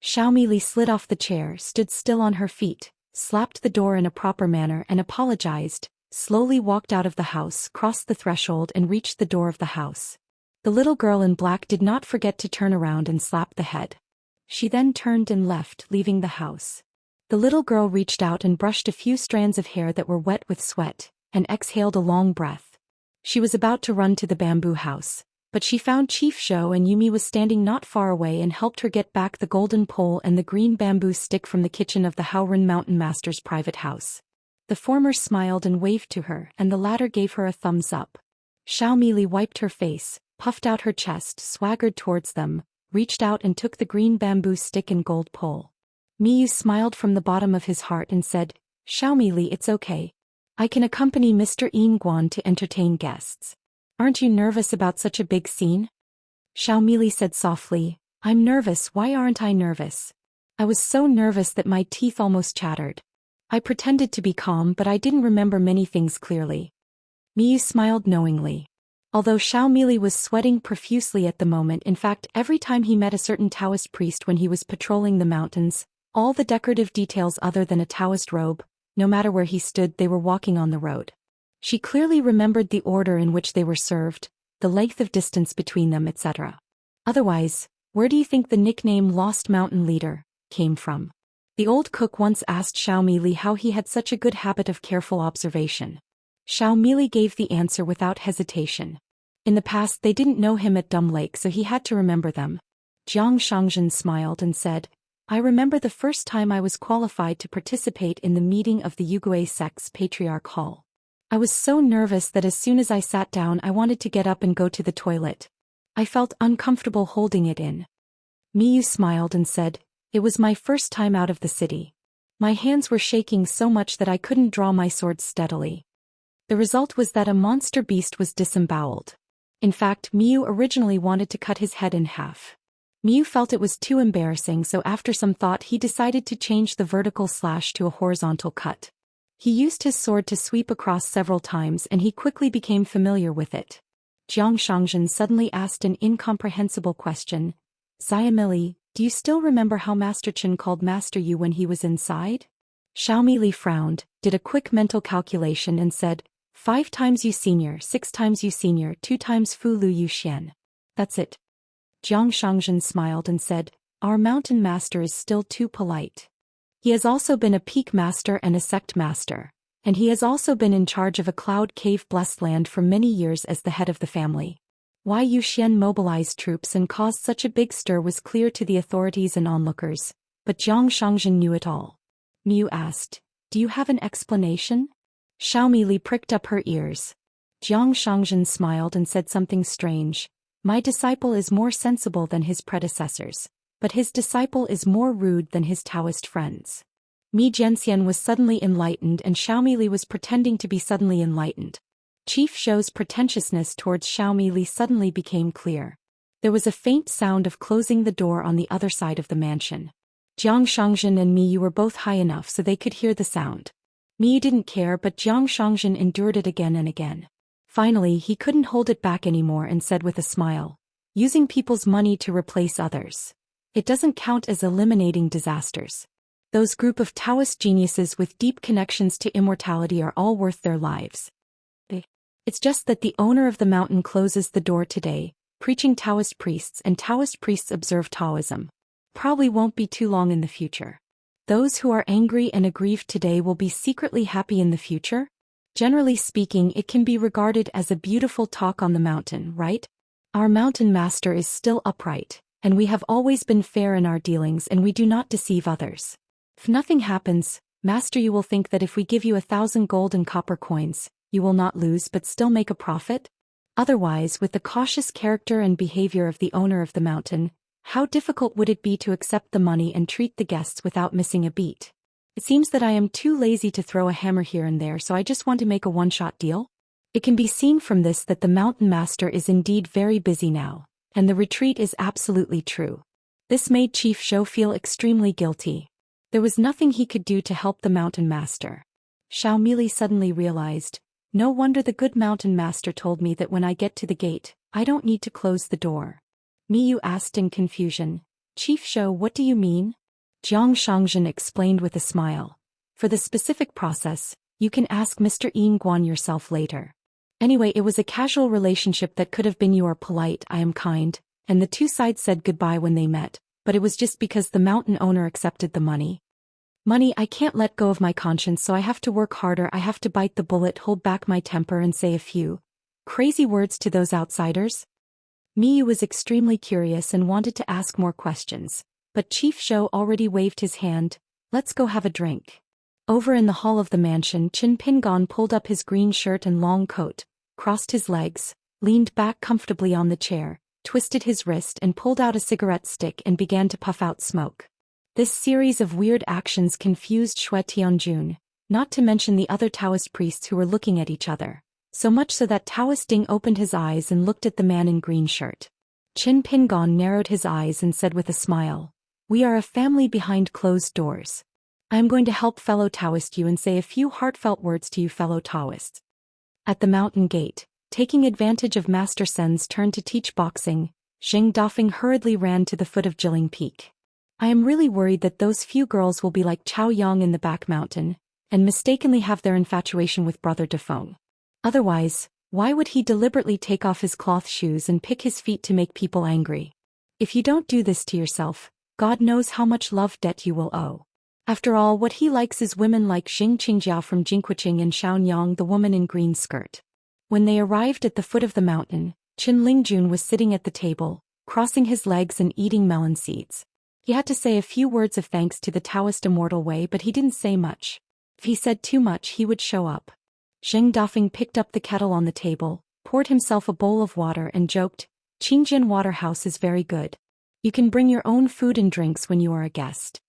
Xiao Mili slid off the chair, stood still on her feet, slapped the door in a proper manner and apologized, slowly walked out of the house, crossed the threshold and reached the door of the house. The little girl in black did not forget to turn around and slap the head. She then turned and left, leaving the house. The little girl reached out and brushed a few strands of hair that were wet with sweat, and exhaled a long breath. She was about to run to the bamboo house, but she found Chief Shou and Yumi was standing not far away and helped her get back the golden pole and the green bamboo stick from the kitchen of the Haoren Mountain Master's private house. The former smiled and waved to her and the latter gave her a thumbs up. Xiao Mili wiped her face, puffed out her chest, swaggered towards them, reached out and took the green bamboo stick and gold pole. Miyu smiled from the bottom of his heart and said, Xiao Mili, it's okay. I can accompany Mr. Yin Guan to entertain guests. Aren't you nervous about such a big scene? Xiao Mili said softly, I'm nervous, why aren't I nervous? I was so nervous that my teeth almost chattered. I pretended to be calm but I didn't remember many things clearly. Miyu smiled knowingly. Although Xiao Mili was sweating profusely at the moment, in fact every time he met a certain Taoist priest when he was patrolling the mountains, all the decorative details other than a Taoist robe, no matter where he stood they were walking on the road. She clearly remembered the order in which they were served, the length of distance between them, etc. Otherwise, where do you think the nickname Lost Mountain Leader came from? The old cook once asked Xiao Mili how he had such a good habit of careful observation. Xiao Mili gave the answer without hesitation. In the past they didn't know him at Dumb Lake so he had to remember them. Jiang Shangzhen smiled and said, I remember the first time I was qualified to participate in the meeting of the Yugui sect's Patriarch Hall. I was so nervous that as soon as I sat down I wanted to get up and go to the toilet. I felt uncomfortable holding it in. Miyu smiled and said, it was my first time out of the city. My hands were shaking so much that I couldn't draw my sword steadily. The result was that a monster beast was disemboweled. In fact, Miyu originally wanted to cut his head in half. Miyu felt it was too embarrassing so after some thought he decided to change the vertical slash to a horizontal cut. He used his sword to sweep across several times and he quickly became familiar with it. Jiang Shangzhen suddenly asked an incomprehensible question. Xiamili, do you still remember how Master Chen called Master Yu when he was inside? Xiao Mili frowned, did a quick mental calculation and said, 5 times Yu Senior, 6 times Yu Senior, 2 times Fu Lu Yu Xian. That's it. Jiang Shangzhen smiled and said, our mountain master is still too polite. He has also been a peak master and a sect master, and he has also been in charge of a cloud cave blessed land for many years as the head of the family. Why Yu Xian mobilized troops and caused such a big stir was clear to the authorities and onlookers, but Jiang Shangzhen knew it all. Miyu asked, do you have an explanation? Xiao Mili pricked up her ears. Jiang Shangzhen smiled and said something strange. My disciple is more sensible than his predecessors, but his disciple is more rude than his Taoist friends. Mi Jianxian was suddenly enlightened and Xiao Mili was pretending to be suddenly enlightened. Chief Shou's pretentiousness towards Xiao Mili suddenly became clear. There was a faint sound of closing the door on the other side of the mansion. Jiang Shangzhen and Miyu were both high enough so they could hear the sound. Miyu didn't care but Jiang Shangzhen endured it again and again. Finally he couldn't hold it back anymore and said with a smile, using people's money to replace others. It doesn't count as eliminating disasters. Those group of Taoist geniuses with deep connections to immortality are all worth their lives. It's just that the owner of the mountain closes the door today, preaching Taoist priests, and Taoist priests observe Taoism. Probably won't be too long in the future. Those who are angry and aggrieved today will be secretly happy in the future? Generally speaking, it can be regarded as a beautiful talk on the mountain, right? Our mountain master is still upright, and we have always been fair in our dealings and we do not deceive others. If nothing happens, master, you will think that if we give you 1,000 gold and copper coins, you will not lose but still make a profit? Otherwise, with the cautious character and behavior of the owner of the mountain, how difficult would it be to accept the money and treat the guests without missing a beat? It seems that I am too lazy to throw a hammer here and there, so I just want to make a one-shot deal. It can be seen from this that the mountain master is indeed very busy now, and the retreat is absolutely true. This made Chief Zhou feel extremely guilty. There was nothing he could do to help the mountain master. Xiao Mili suddenly realized, no wonder the good mountain master told me that when I get to the gate, I don't need to close the door. Miyu asked in confusion, Chief Zhou, what do you mean? Jiang Shangzhen explained with a smile. For the specific process, you can ask Mr. Yin Guan yourself later. Anyway, it was a casual relationship that could have been you are polite, I am kind, and the two sides said goodbye when they met, but it was just because the mountain owner accepted the money. Money, I can't let go of my conscience, so I have to work harder, I have to bite the bullet, hold back my temper and say a few crazy words to those outsiders. Miyu was extremely curious and wanted to ask more questions, but Chief Zhou already waved his hand, let's go have a drink. Over in the hall of the mansion, Qin Pingan pulled up his green shirt and long coat, crossed his legs, leaned back comfortably on the chair, twisted his wrist and pulled out a cigarette stick and began to puff out smoke. This series of weird actions confused Xue Tianjun, not to mention the other Taoist priests who were looking at each other, so much so that Taoist Ding opened his eyes and looked at the man in green shirt. Qin Pingan narrowed his eyes and said with a smile, we are a family behind closed doors. I am going to help fellow Taoist you and say a few heartfelt words to you fellow Taoists. At the mountain gate, taking advantage of Master Sen's turn to teach boxing, Zheng Dafeng hurriedly ran to the foot of Jilin Peak. I am really worried that those few girls will be like Chao Yang in the back mountain, and mistakenly have their infatuation with Brother Defeng. Otherwise, why would he deliberately take off his cloth shoes and pick his feet to make people angry? If you don't do this to yourself, God knows how much love debt you will owe. After all, what he likes is women like Xing Qingjia from Jingqiqing and Xiaonyang, the woman in green skirt. When they arrived at the foot of the mountain, Qin Lingjun was sitting at the table, crossing his legs and eating melon seeds. He had to say a few words of thanks to the Taoist Immortal way, but he didn't say much. If he said too much, he would show up. Zheng Dafeng picked up the kettle on the table, poured himself a bowl of water and joked, Qingjian Waterhouse is very good. You can bring your own food and drinks when you are a guest.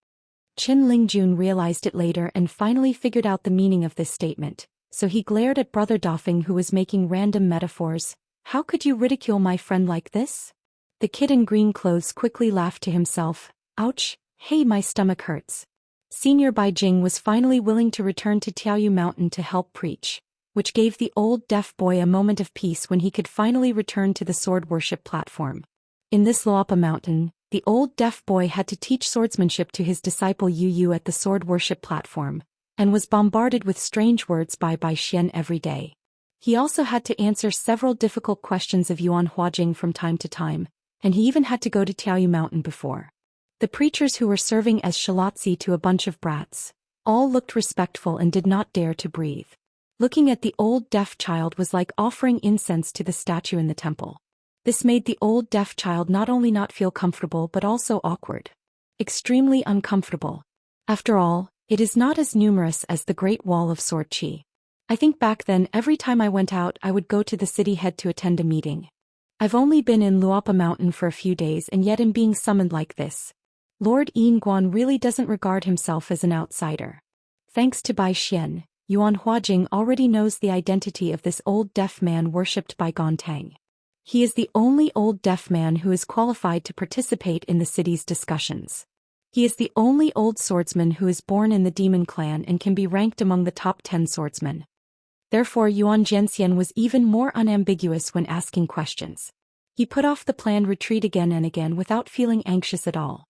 Qin Lingjun realized it later and finally figured out the meaning of this statement, so he glared at Brother Dafeng, who was making random metaphors. How could you ridicule my friend like this? The kid in green clothes quickly laughed to himself. Ouch, hey, my stomach hurts. Senior Bai Jing was finally willing to return to Tiaoyu Mountain to help preach, which gave the old deaf boy a moment of peace when he could finally return to the sword worship platform. In this Luopa Mountain, the old deaf boy had to teach swordsmanship to his disciple Yu Yu at the sword worship platform, and was bombarded with strange words by Bai Xian every day. He also had to answer several difficult questions of Yuan Huajing from time to time, and he even had to go to Tiaoyu Mountain before. The preachers who were serving as Shilatsi to a bunch of brats, all looked respectful and did not dare to breathe. Looking at the old deaf child was like offering incense to the statue in the temple. This made the old deaf child not only not feel comfortable but also awkward. Extremely uncomfortable. After all, it is not as numerous as the Great Wall of Sword Chi. I think back then every time I went out I would go to the city head to attend a meeting. I've only been in Luopa Mountain for a few days and yet am being summoned like this. Lord Yin Guan really doesn't regard himself as an outsider. Thanks to Bai Xian, Yuan Huajing already knows the identity of this old deaf man worshipped by Gontang. He is the only old deaf man who is qualified to participate in the city's discussions. He is the only old swordsman who is born in the demon clan and can be ranked among the top 10 swordsmen. Therefore, Yuan Zhenxian was even more unambiguous when asking questions. He put off the planned retreat again and again without feeling anxious at all.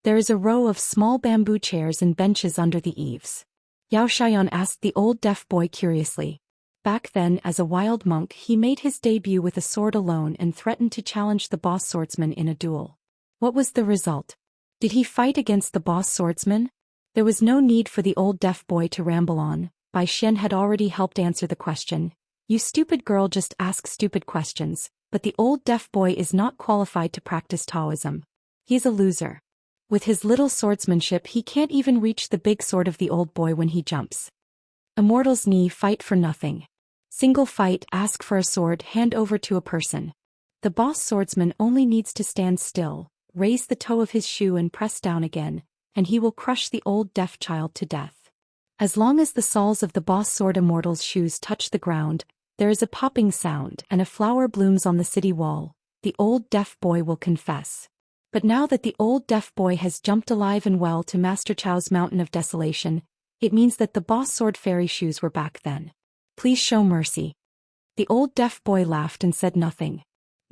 There is a row of small bamboo chairs and benches under the eaves. Zhou Xian asked the old deaf boy curiously. Back then, as a wild monk, he made his debut with a sword alone and threatened to challenge the boss swordsman in a duel. What was the result? Did he fight against the boss swordsman? There was no need for the old deaf boy to ramble on. Bai Xian had already helped answer the question. You stupid girl just ask stupid questions, but the old deaf boy is not qualified to practice Taoism. He's a loser. With his little swordsmanship he can't even reach the big sword of the old boy when he jumps. Immortals knee fight for nothing. Single fight, ask for a sword, hand over to a person. The boss swordsman only needs to stand still, raise the toe of his shoe and press down again, and he will crush the old deaf child to death. As long as the soles of the boss sword immortal's shoes touch the ground, there is a popping sound and a flower blooms on the city wall. The old deaf boy will confess. But now that the old deaf boy has jumped alive and well to Master Chao's Mountain of Desolation, it means that the boss sword fairy shoes were back then. Please show mercy. The old deaf boy laughed and said nothing.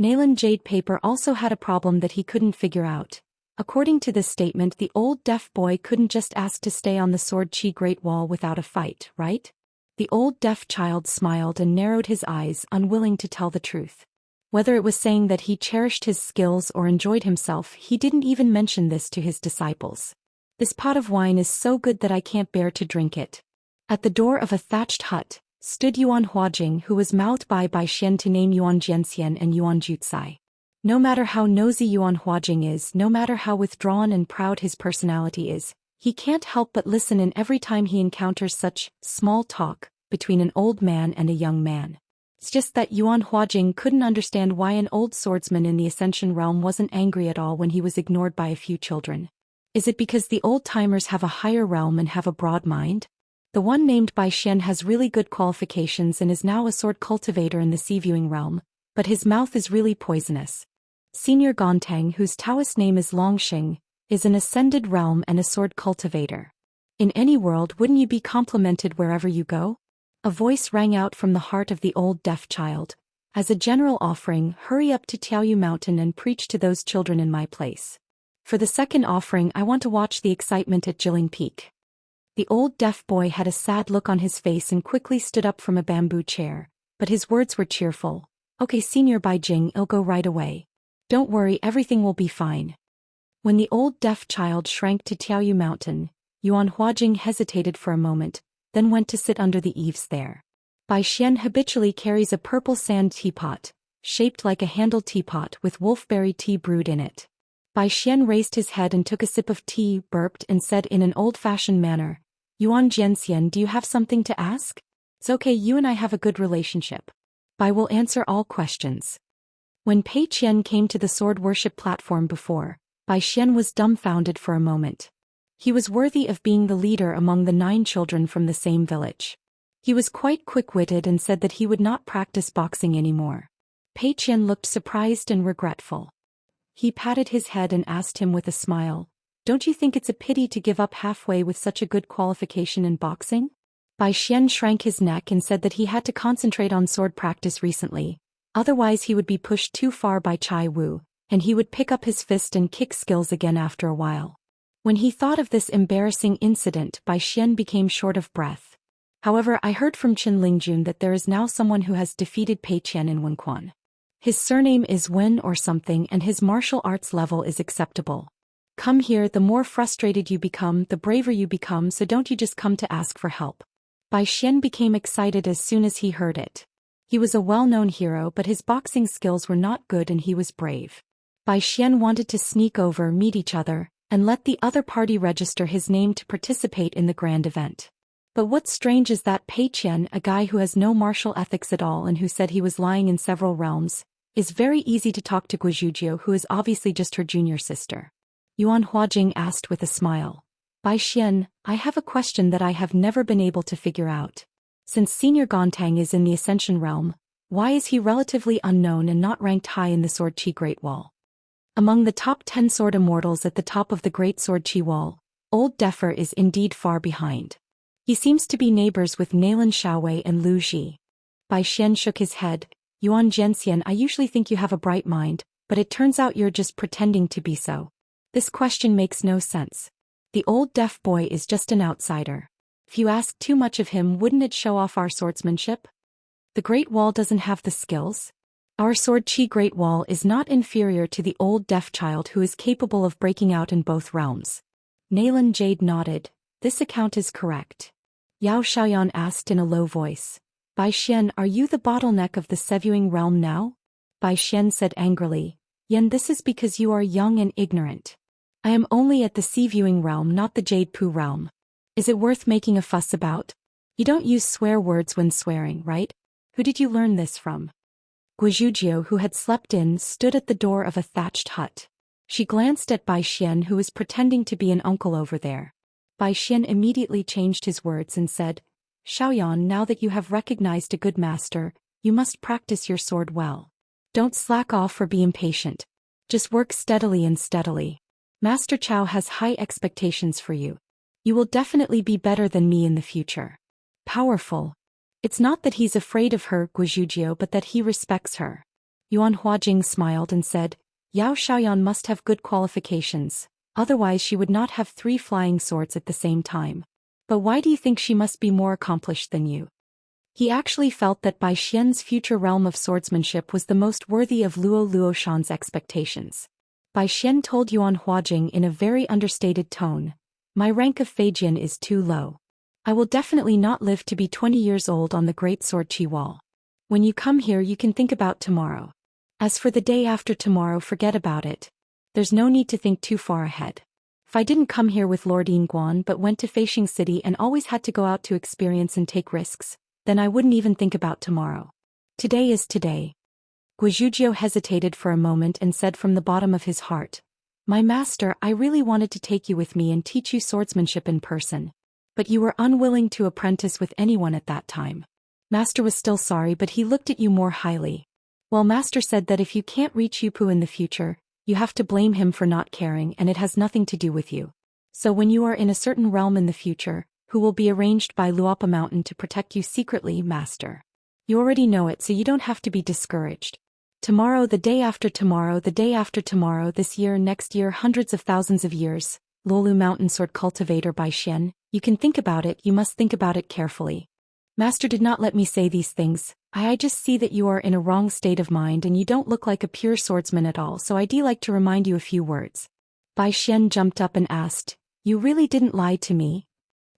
Nalan Jade Paper also had a problem that he couldn't figure out. According to this statement, the old deaf boy couldn't just ask to stay on the Sword Chi Great Wall without a fight, right? The old deaf child smiled and narrowed his eyes, unwilling to tell the truth. Whether it was saying that he cherished his skills or enjoyed himself, he didn't even mention this to his disciples. This pot of wine is so good that I can't bear to drink it. At the door of a thatched hut stood Yuan Huajing, who was mouthed by Bai Xian to name Yuan Jianxian and Yuan Jucai. No matter how nosy Yuan Huajing is, no matter how withdrawn and proud his personality is, he can't help but listen in every time he encounters such small talk between an old man and a young man. It's just that Yuan Huajing couldn't understand why an old swordsman in the Ascension realm wasn't angry at all when he was ignored by a few children. Is it because the old-timers have a higher realm and have a broad mind? The one named Bai Xian has really good qualifications and is now a sword cultivator in the sea-viewing realm, but his mouth is really poisonous. Senior Gontang, whose Taoist name is Longxing, is an ascended realm and a sword cultivator. In any world, wouldn't you be complimented wherever you go? A voice rang out from the heart of the old deaf child. As a general offering, hurry up to Tiaoyu Mountain and preach to those children in my place. For the second offering, I want to watch the excitement at Jilin Peak. The old deaf boy had a sad look on his face and quickly stood up from a bamboo chair, but his words were cheerful. Okay, Senior Baijing, I'll go right away. Don't worry, everything will be fine. When the old deaf child shrank to Tiaoyu Mountain, Yuan Huajing hesitated for a moment, then went to sit under the eaves there. Bai Xian habitually carries a purple sand teapot, shaped like a handled teapot with wolfberry tea brewed in it. Bai Xian raised his head and took a sip of tea, burped and said in an old-fashioned manner, Yuan Jianxian, do you have something to ask? It's okay, you and I have a good relationship. Bai will answer all questions. When Pei Qian came to the sword worship platform before, Bai Xian was dumbfounded for a moment. He was worthy of being the leader among the 9 children from the same village. He was quite quick-witted and said that he would not practice boxing anymore. Pei Qian looked surprised and regretful. He patted his head and asked him with a smile, don't you think it's a pity to give up halfway with such a good qualification in boxing? Bai Xian shrank his neck and said that he had to concentrate on sword practice recently, otherwise he would be pushed too far by Chai Wu, and he would pick up his fist and kick skills again after a while. When he thought of this embarrassing incident, Bai Xian became short of breath. However, I heard from Qin Lingjun that there is now someone who has defeated Pei Qian in Wenquan. His surname is Wen or something and his martial arts level is acceptable. Come here, the more frustrated you become, the braver you become, so don't you just come to ask for help. Bai Xian became excited as soon as he heard it. He was a well-known hero, but his boxing skills were not good and he was brave. Bai Xian wanted to sneak over, meet each other, and let the other party register his name to participate in the grand event. But what's strange is that Pei Qian, a guy who has no martial ethics at all and who said he was lying in several realms, is very easy to talk to Guizhuzhou, who is obviously just her junior sister. Yuan Huajing asked with a smile. Bai Xian, I have a question that I have never been able to figure out. Since Senior Gontang is in the Ascension realm, why is he relatively unknown and not ranked high in the Sword Chi Great Wall? Among the top 10 sword immortals at the top of the Great Sword Chi Wall, Old Defer is indeed far behind. He seems to be neighbors with Nalan Xiaowei and Lu Ji. Bai Xian shook his head. Yuan Jianxian, I usually think you have a bright mind, but it turns out you're just pretending to be so. This question makes no sense. The old deaf boy is just an outsider. If you ask too much of him, wouldn't it show off our swordsmanship? The Great Wall doesn't have the skills. Our sword Qi Great Wall is not inferior to the old deaf child who is capable of breaking out in both realms. Nalan Jade nodded. This account is correct. Yao Xiaoyan asked in a low voice. Bai Xian, are you the bottleneck of the Sevuing realm now? Bai Xian said angrily. Yan, this is because you are young and ignorant. I am only at the Sevuing realm, not the Jade Pu realm. Is it worth making a fuss about? You don't use swear words when swearing, right? Who did you learn this from? Guizhuzhou, who had slept in, stood at the door of a thatched hut. She glanced at Bai Xian, who was pretending to be an uncle over there. Bai Xian immediately changed his words and said, Xiaoyan, now that you have recognized a good master, you must practice your sword well. Don't slack off or be impatient. Just work steadily and steadily. Master Chao has high expectations for you. You will definitely be better than me in the future. Powerful. It's not that he's afraid of her, Guizhuzhou, but that he respects her. Yuan Huajing smiled and said, Yao Xiaoyan must have good qualifications, otherwise she would not have 3 flying swords at the same time. But why do you think she must be more accomplished than you? He actually felt that Bai Xian's future realm of swordsmanship was the most worthy of Luo Luoshan's expectations. Bai Xian told Yuan Huajing in a very understated tone, my rank of Feijian is too low. I will definitely not live to be 20 years old on the Great Sword Qi Wall. When you come here you can think about tomorrow. As for the day after tomorrow, forget about it. There's no need to think too far ahead. If I didn't come here with Lord Yinguan but went to Feishing City and always had to go out to experience and take risks, then I wouldn't even think about tomorrow. Today is today. Guizhuzhou hesitated for a moment and said from the bottom of his heart, my master, I really wanted to take you with me and teach you swordsmanship in person. But you were unwilling to apprentice with anyone at that time. Master was still sorry, but he looked at you more highly. Well, Master said that if you can't reach Yupu in the future, you have to blame him for not caring, and it has nothing to do with you. So when you are in a certain realm in the future, who will be arranged by Luopa Mountain to protect you secretly, Master. You already know it, so you don't have to be discouraged. Tomorrow, the day after tomorrow, the day after tomorrow, this year, next year, hundreds of thousands of years, Lolu Mountain Sword Cultivator Bai Xian, you can think about it, you must think about it carefully. Master did not let me say these things. I just see that you are in a wrong state of mind and you don't look like a pure swordsman at all, so I'd like to remind you a few words. Bai Xian jumped up and asked, you really didn't lie to me?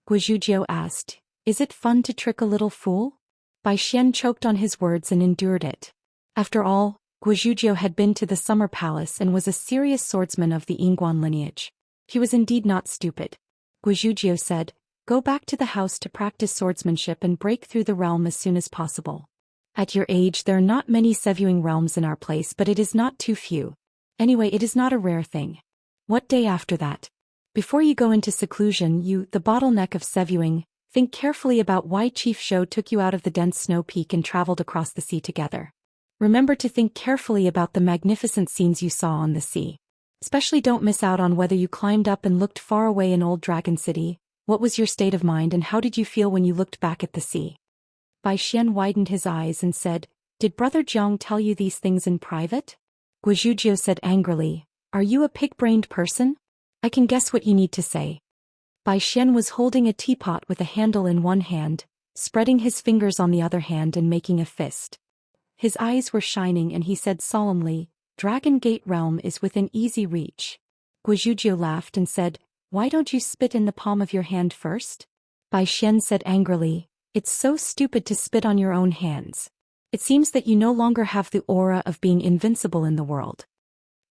Guizhuzhou asked, is it fun to trick a little fool? Bai Xian choked on his words and endured it. After all, Guizhuzhou had been to the Summer Palace and was a serious swordsman of the Yinguan lineage. He was indeed not stupid. Guizhuzhou said, go back to the house to practice swordsmanship and break through the realm as soon as possible. At your age there are not many Sevuing realms in our place, but it is not too few. Anyway, it is not a rare thing. What day after that? Before you go into seclusion, you, the bottleneck of Sevuing, think carefully about why Chief Zhou took you out of the dense snow peak and traveled across the sea together. Remember to think carefully about the magnificent scenes you saw on the sea. Especially don't miss out on whether you climbed up and looked far away in Old Dragon City. What was your state of mind and how did you feel when you looked back at the sea? Bai Xian widened his eyes and said, did Brother Jiang tell you these things in private? Guizhuzhou said angrily, are you a pig-brained person? I can guess what you need to say. Bai Xian was holding a teapot with a handle in one hand, spreading his fingers on the other hand and making a fist. His eyes were shining and he said solemnly, Dragon Gate Realm is within easy reach. Guizhuzhou laughed and said, why don't you spit in the palm of your hand first? Bai Xian said angrily, it's so stupid to spit on your own hands. It seems that you no longer have the aura of being invincible in the world.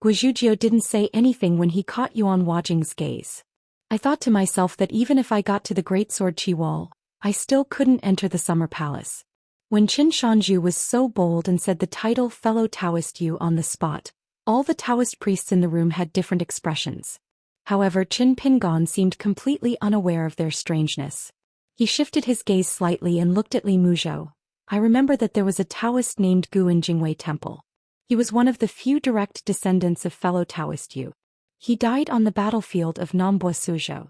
Guizhuzhou didn't say anything when he caught Yuan Huajing's gaze. I thought to myself that even if I got to the Great Sword Qi Wall, I still couldn't enter the Summer Palace. When Qin Shanju was so bold and said the title Fellow Taoist Yu on the spot, all the Taoist priests in the room had different expressions. However, Qin Pingan seemed completely unaware of their strangeness. He shifted his gaze slightly and looked at Li Muzhou. I remember that there was a Taoist named Gu in Jingwei Temple. He was one of the few direct descendants of fellow Taoist Yu. He died on the battlefield of Nambo Suzhou.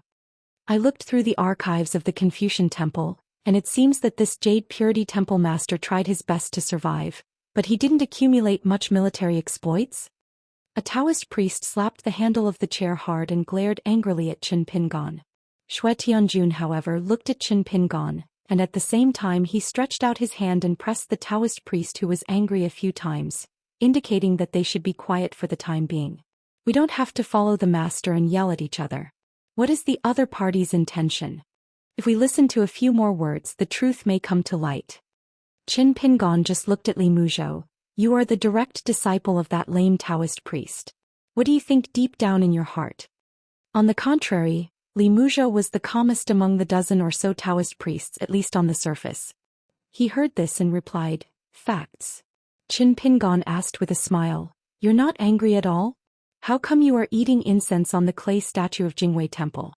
I looked through the archives of the Confucian Temple, and it seems that this Jade Purity Temple master tried his best to survive, but he didn't accumulate much military exploits. A Taoist priest slapped the handle of the chair hard and glared angrily at Qin Pingan. Shui Tianjun, however, looked at Qin Pingan, and at the same time he stretched out his hand and pressed the Taoist priest, who was angry, a few times, indicating that they should be quiet for the time being. We don't have to follow the master and yell at each other. What is the other party's intention? If we listen to a few more words, the truth may come to light. Qin Pingan just looked at Li Muzhou. You are the direct disciple of that lame Taoist priest. What do you think deep down in your heart? On the contrary, Li Muzhou was the calmest among the dozen or so Taoist priests, at least on the surface. He heard this and replied, "Facts." Qin Pingan asked with a smile, "You're not angry at all? How come you are eating incense on the clay statue of Jingwei Temple?"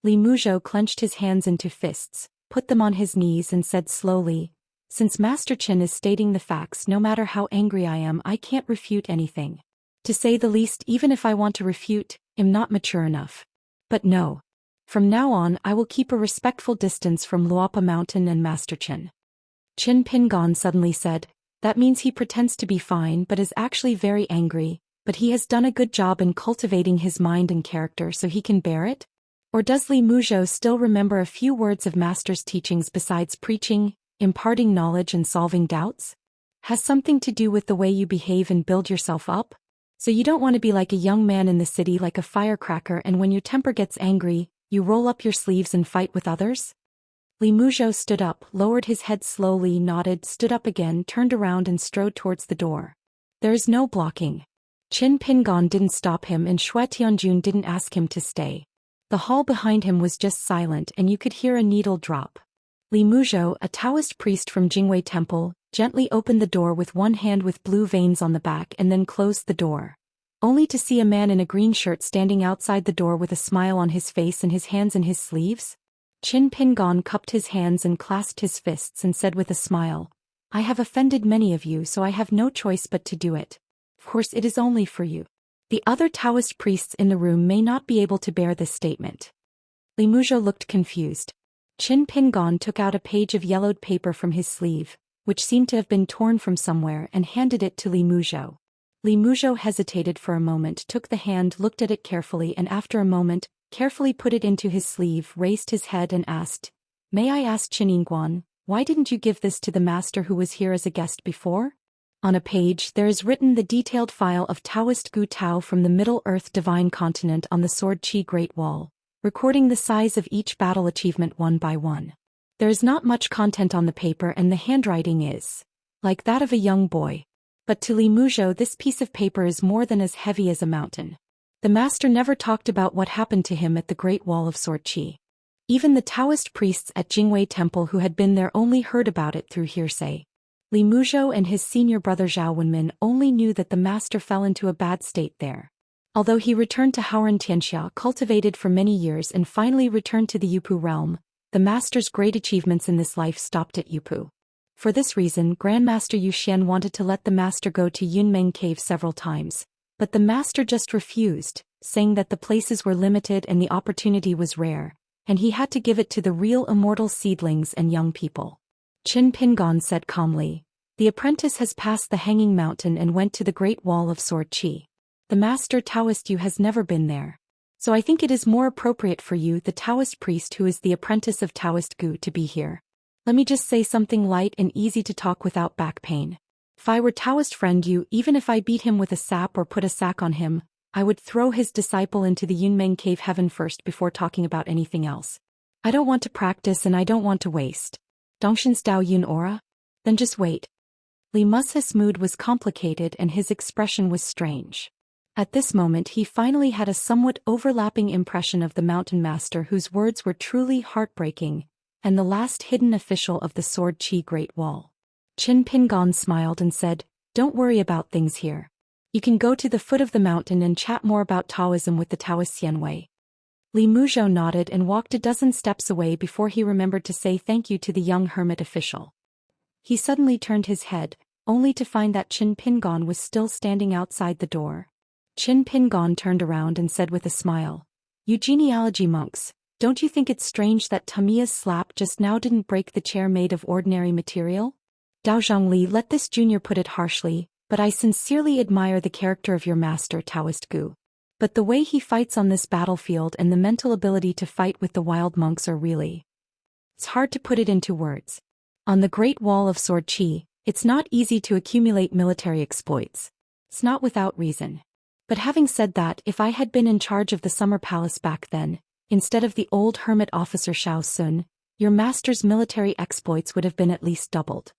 Li Muzhou clenched his hands into fists, put them on his knees and said slowly, "Since Master Qin is stating the facts, no matter how angry I am, I can't refute anything. To say the least, even if I want to refute, I'm not mature enough. But no. From now on, I will keep a respectful distance from Luopa Mountain and Master Qin." Qin Pingan suddenly said, "That means he pretends to be fine but is actually very angry, but he has done a good job in cultivating his mind and character so he can bear it? Or does Li Muzhou still remember a few words of Master's teachings besides preaching, imparting knowledge and solving doubts? Has something to do with the way you behave and build yourself up? So you don't want to be like a young man in the city, like a firecracker, and when your temper gets angry, you roll up your sleeves and fight with others?" Li Muzhou stood up, lowered his head slowly, nodded, stood up again, turned around and strode towards the door. "There is no blocking." Qin Pingan didn't stop him and Shui Tianjun didn't ask him to stay. The hall behind him was just silent and you could hear a needle drop. Li Muzhou, a Taoist priest from Jingwei Temple, gently opened the door with one hand with blue veins on the back and then closed the door, only to see a man in a green shirt standing outside the door with a smile on his face and his hands in his sleeves. Qin Pingan cupped his hands and clasped his fists and said with a smile, "I have offended many of you, so I have no choice but to do it. Of course it is only for you. The other Taoist priests in the room may not be able to bear this statement." Li Muzhou looked confused. Qin Pingan took out a page of yellowed paper from his sleeve, which seemed to have been torn from somewhere, and handed it to Li Muzhou. Li Muzhou hesitated for a moment, took the hand, looked at it carefully, and after a moment, carefully put it into his sleeve, raised his head and asked, "May I ask Qin Yingguan, why didn't you give this to the master who was here as a guest before?" On a page there is written the detailed file of Taoist Gu Tao from the Middle Earth Divine Continent on the Sword Qi Great Wall, recording the size of each battle achievement one by one. There is not much content on the paper and the handwriting is like that of a young boy. But to Li Muzhou this piece of paper is more than as heavy as a mountain. The master never talked about what happened to him at the Great Wall of Sword Qi. Even the Taoist priests at Jingwei Temple who had been there only heard about it through hearsay. Li Muzhou and his senior brother Zhao Wenmin only knew that the master fell into a bad state there. Although he returned to Haoran Xianxia, cultivated for many years and finally returned to the Yupu realm, the master's great achievements in this life stopped at Yupu. For this reason, Grandmaster Zhou Xian wanted to let the master go to Yunmeng Cave several times, but the master just refused, saying that the places were limited and the opportunity was rare, and he had to give it to the real immortal seedlings and young people. Qin Pingan said calmly, "The apprentice has passed the Hanging Mountain and went to the Great Wall of Sword Qi. The master Taoist Yu has never been there. So I think it is more appropriate for you, the Taoist priest who is the apprentice of Taoist Gu, to be here. Let me just say something light and easy to talk without back pain. If I were Taoist friend Yu, even if I beat him with a sap or put a sack on him, I would throw his disciple into the Yunmeng Cave heaven first before talking about anything else. I don't want to practice and I don't want to waste. Dongshin's Dao Yun aura? Then just wait." Li Muzhou's mood was complicated and his expression was strange. At this moment he finally had a somewhat overlapping impression of the mountain master whose words were truly heartbreaking, and the last hidden official of the Sword Qi Great Wall. Qin Pingan smiled and said, "Don't worry about things here. You can go to the foot of the mountain and chat more about Taoism with the Taoist Xianwei." Li Muzhou nodded and walked a dozen steps away before he remembered to say thank you to the young hermit official. He suddenly turned his head, only to find that Qin Pingan was still standing outside the door. Qin Pingan turned around and said with a smile, "You genealogy monks, don't you think it's strange that Tamiya's slap just now didn't break the chair made of ordinary material?" Dao Zhongli let this junior put it harshly, but I sincerely admire the character of your master Taoist Gu. But the way he fights on this battlefield and the mental ability to fight with the wild monks are really... It's hard to put it into words. On the Great Wall of Sword Qi, it's not easy to accumulate military exploits. It's not without reason. But having said that, if I had been in charge of the Summer Palace back then, instead of the old hermit officer Shao Sun, your master's military exploits would have been at least doubled.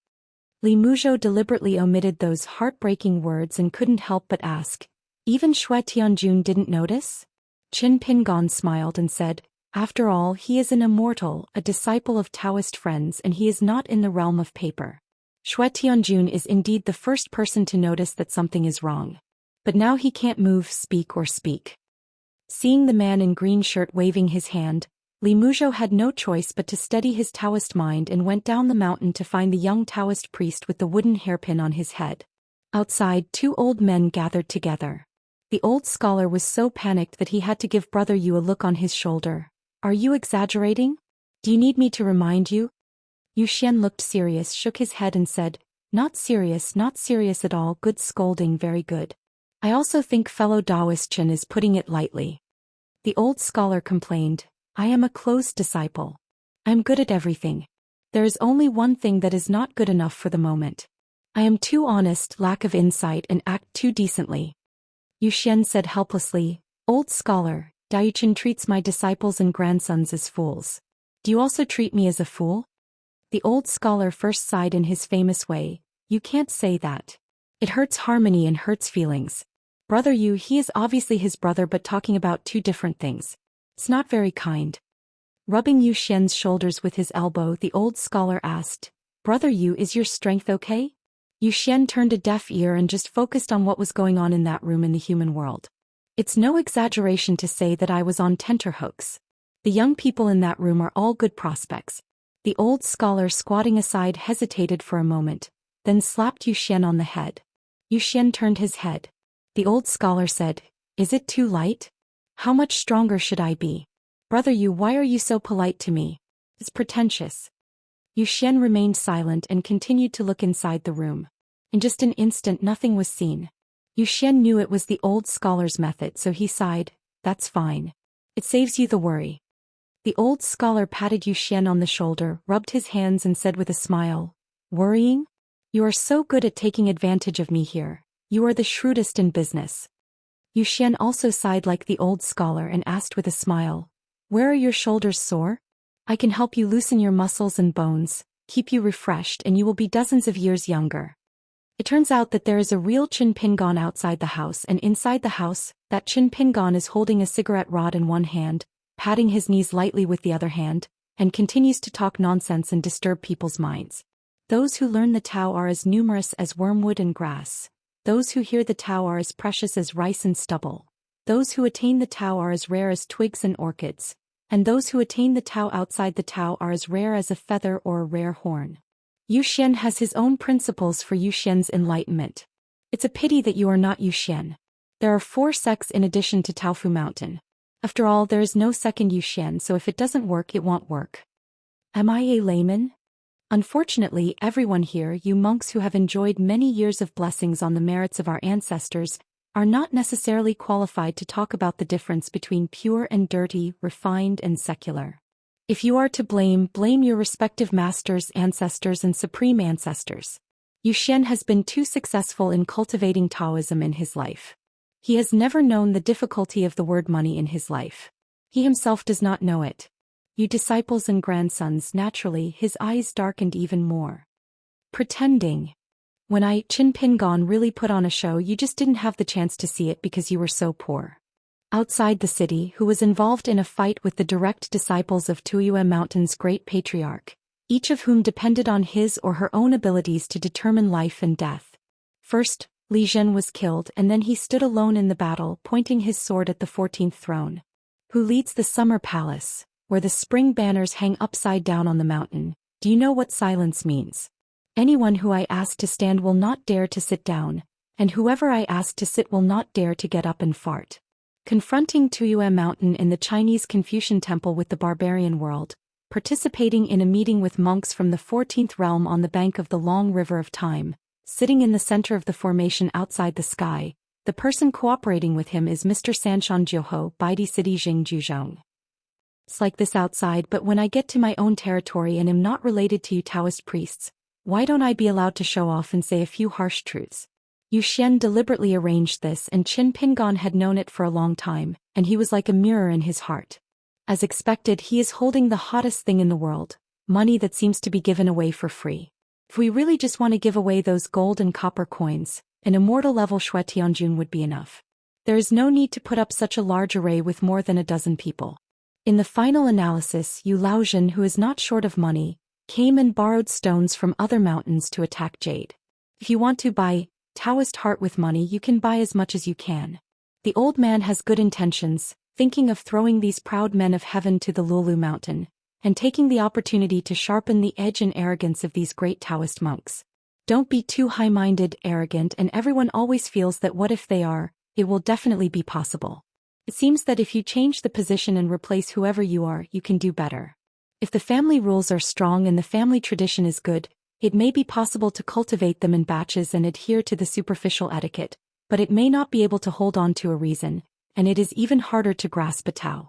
Li Muzhou deliberately omitted those heartbreaking words and couldn't help but ask, even Xue Tianjun didn't notice? Qin Pingan smiled and said, after all, he is an immortal, a disciple of Taoist friends, and he is not in the realm of paper. Xue Tianjun is indeed the first person to notice that something is wrong. But now he can't move, speak or speak. Seeing the man in green shirt waving his hand, Li Muzhou had no choice but to steady his Taoist mind and went down the mountain to find the young Taoist priest with the wooden hairpin on his head. Outside, two old men gathered together. The old scholar was so panicked that he had to give Brother Yu a look on his shoulder. Are you exaggerating? Do you need me to remind you? Yu Xian looked serious, shook his head and said, not serious at all, good scolding, very good. I also think fellow Daoist Chen is putting it lightly. The old scholar complained, I am a closed disciple. I am good at everything. There is only one thing that is not good enough for the moment. I am too honest, lack of insight, and act too decently. Yu Xian said helplessly, old scholar, Daoist treats my disciples and grandsons as fools. Do you also treat me as a fool? The old scholar first sighed in his famous way, you can't say that. It hurts harmony and hurts feelings. Brother Yu, he is obviously his brother but talking about two different things. It's not very kind. Rubbing Yu Xian's shoulders with his elbow, the old scholar asked, Brother Yu, is your strength okay? Yu Xian turned a deaf ear and just focused on what was going on in that room in the human world. It's no exaggeration to say that I was on tenterhooks. The young people in that room are all good prospects. The old scholar squatting aside hesitated for a moment, then slapped Yu Xian on the head. Yu Xian turned his head. The old scholar said, is it too light? How much stronger should I be? Brother Yu, why are you so polite to me? It's pretentious. Yu Xian remained silent and continued to look inside the room. In just an instant nothing was seen. Yu Xian knew it was the old scholar's method, so he sighed, that's fine. It saves you the worry. The old scholar patted Yu Xian on the shoulder, rubbed his hands and said with a smile, worrying? You are so good at taking advantage of me here. You are the shrewdest in business. Yu Xian also sighed like the old scholar and asked with a smile, where are your shoulders sore? I can help you loosen your muscles and bones, keep you refreshed, and you will be dozens of years younger. It turns out that there is a real Qin Pingan outside the house, and inside the house, that Qin Pingan is holding a cigarette rod in one hand, patting his knees lightly with the other hand, and continues to talk nonsense and disturb people's minds. Those who learn the Tao are as numerous as wormwood and grass. Those who hear the Tao are as precious as rice and stubble. Those who attain the Tao are as rare as twigs and orchids. And those who attain the Tao outside the Tao are as rare as a feather or a rare horn. Yu Xian has his own principles for Yu Xian's enlightenment. It's a pity that you are not Yu Xian. There are 4 sects in addition to Taofu Mountain. After all, there is no second Yu Xian, so if it doesn't work, it won't work. Am I a layman? Unfortunately, everyone here, you monks who have enjoyed many years of blessings on the merits of our ancestors, are not necessarily qualified to talk about the difference between pure and dirty, refined and secular. If you are to blame, blame your respective masters, ancestors and supreme ancestors. Yu Xian has been too successful in cultivating Taoism in his life. He has never known the difficulty of the word money in his life. He himself does not know it. You disciples and grandsons, naturally, his eyes darkened even more. Pretending. When Qin Pingan really put on a show, you just didn't have the chance to see it because you were so poor. Outside the city, who was involved in a fight with the direct disciples of Tuyue Mountain's great patriarch, each of whom depended on his or her own abilities to determine life and death. First, Li Zhen was killed, and then he stood alone in the battle, pointing his sword at the 14th throne. Who leads the Summer Palace, where the spring banners hang upside down on the mountain? Do you know what silence means? Anyone who I ask to stand will not dare to sit down, and whoever I ask to sit will not dare to get up and fart. Confronting Tuyue Mountain in the Chinese Confucian Temple with the barbarian world, participating in a meeting with monks from the 14th realm on the bank of the long river of time, sitting in the center of the formation outside the sky. The person cooperating with him is Mr. Sanshan Jiuho, Baidi City Jing Juzhong. It's like this outside, but when I get to my own territory and am not related to you Taoist priests, why don't I be allowed to show off and say a few harsh truths? Zhou Xian deliberately arranged this, and Qin Pingan had known it for a long time, and he was like a mirror in his heart. As expected, he is holding the hottest thing in the world, money that seems to be given away for free. If we really just want to give away those gold and copper coins, an immortal level Shui Tianjun would be enough. There is no need to put up such a large array with more than a dozen people. In the final analysis, Yu Laozhen, who is not short of money, came and borrowed stones from other mountains to attack Jade. If you want to buy Taoist heart with money, you can buy as much as you can. The old man has good intentions, thinking of throwing these proud men of heaven to the Lulu mountain, and taking the opportunity to sharpen the edge and arrogance of these great Taoist monks. Don't be too high-minded, arrogant, and everyone always feels that what if they are, it will definitely be possible. It seems that if you change the position and replace whoever you are, you can do better. If the family rules are strong and the family tradition is good, it may be possible to cultivate them in batches and adhere to the superficial etiquette, but it may not be able to hold on to a reason, and it is even harder to grasp a Tao.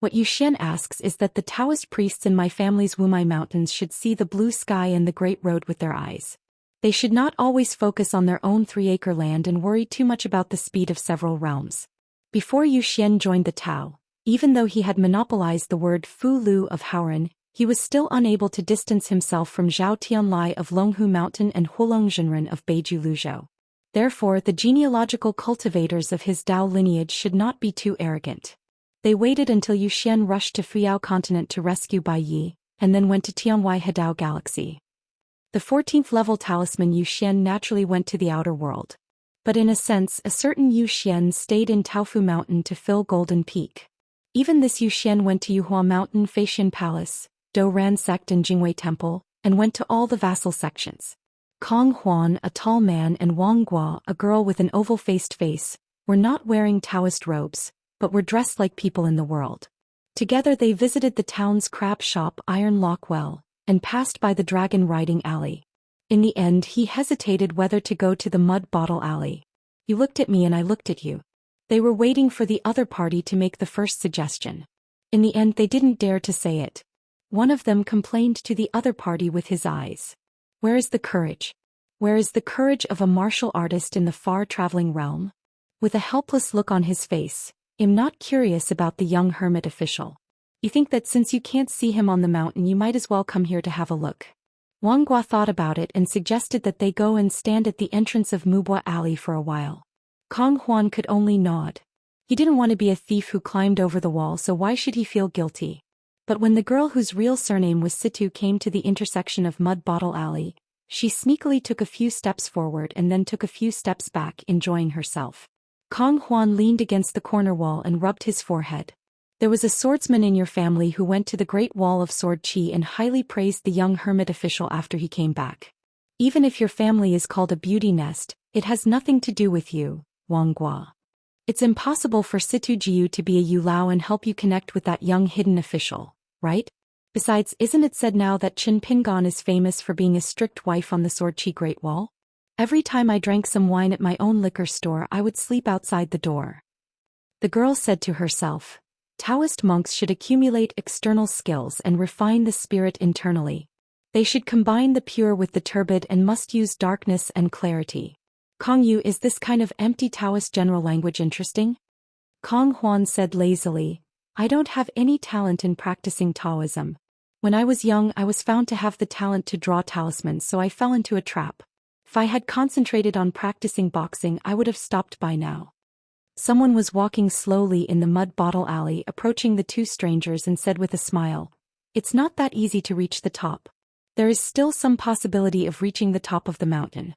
What Zhou Xian asks is that the Taoist priests in my family's Wumai Mountains should see the blue sky and the great road with their eyes. They should not always focus on their own 3-acre land and worry too much about the speed of several realms. Before Zhou Xian joined the Tao, even though he had monopolized the word Fu Lu of Haoren, he was still unable to distance himself from Zhao Tianlai of Longhu Mountain and Hulong Zhenren of Beiju Luzhou. Therefore, the genealogical cultivators of his Dao lineage should not be too arrogant. They waited until Zhou Xian rushed to Fuyao continent to rescue Bai Yi, and then went to Tianwai Hedao Galaxy. The 14th level talisman Zhou Xian naturally went to the outer world. But in a sense, a certain Zhou Xian stayed in Taofu Mountain to fill Golden Peak. Even this Zhou Xian went to Yuhua Mountain, Feixian Palace, Douran Sect and Jingwei Temple, and went to all the vassal sections. Kong Huan, a tall man, and Wang Guo, a girl with an oval-faced face, were not wearing Taoist robes, but were dressed like people in the world. Together they visited the town's crab shop Iron Lock Well, and passed by the Dragon Riding Alley. In the end he hesitated whether to go to the Mud Bottle Alley. You looked at me and I looked at you. They were waiting for the other party to make the first suggestion. In the end they didn't dare to say it. One of them complained to the other party with his eyes. Where is the courage? Where is the courage of a martial artist in the far-traveling realm? With a helpless look on his face, I'm not curious about the young hermit official. You think that since you can't see him on the mountain you might as well come here to have a look. Wang Guo thought about it and suggested that they go and stand at the entrance of Mubua Alley for a while. Kong Huan could only nod. He didn't want to be a thief who climbed over the wall, so why should he feel guilty? But when the girl whose real surname was Situ came to the intersection of Mud Bottle Alley, she sneakily took a few steps forward and then took a few steps back, enjoying herself. Kong Huan leaned against the corner wall and rubbed his forehead. There was a swordsman in your family who went to the Great Wall of Sword Qi and highly praised the young hermit official after he came back. Even if your family is called a beauty nest, it has nothing to do with you, Wang Guo. It's impossible for Situ Jiu to be a Yulao and help you connect with that young hidden official, right? Besides, isn't it said now that Qin Pingan is famous for being a strict wife on the Sword Qi Great Wall? Every time I drank some wine at my own liquor store I would sleep outside the door. The girl said to herself, Taoist monks should accumulate external skills and refine the spirit internally. They should combine the pure with the turbid and must use darkness and clarity. Kong Yu, is this kind of empty Taoist general language interesting? Kong Huan said lazily, I don't have any talent in practicing Taoism. When I was young I was found to have the talent to draw talismans, so I fell into a trap. If I had concentrated on practicing boxing I would have stopped by now. Someone was walking slowly in the Mud Bottle Alley, approaching the two strangers, and said with a smile, It's not that easy to reach the top. There is still some possibility of reaching the top of the mountain.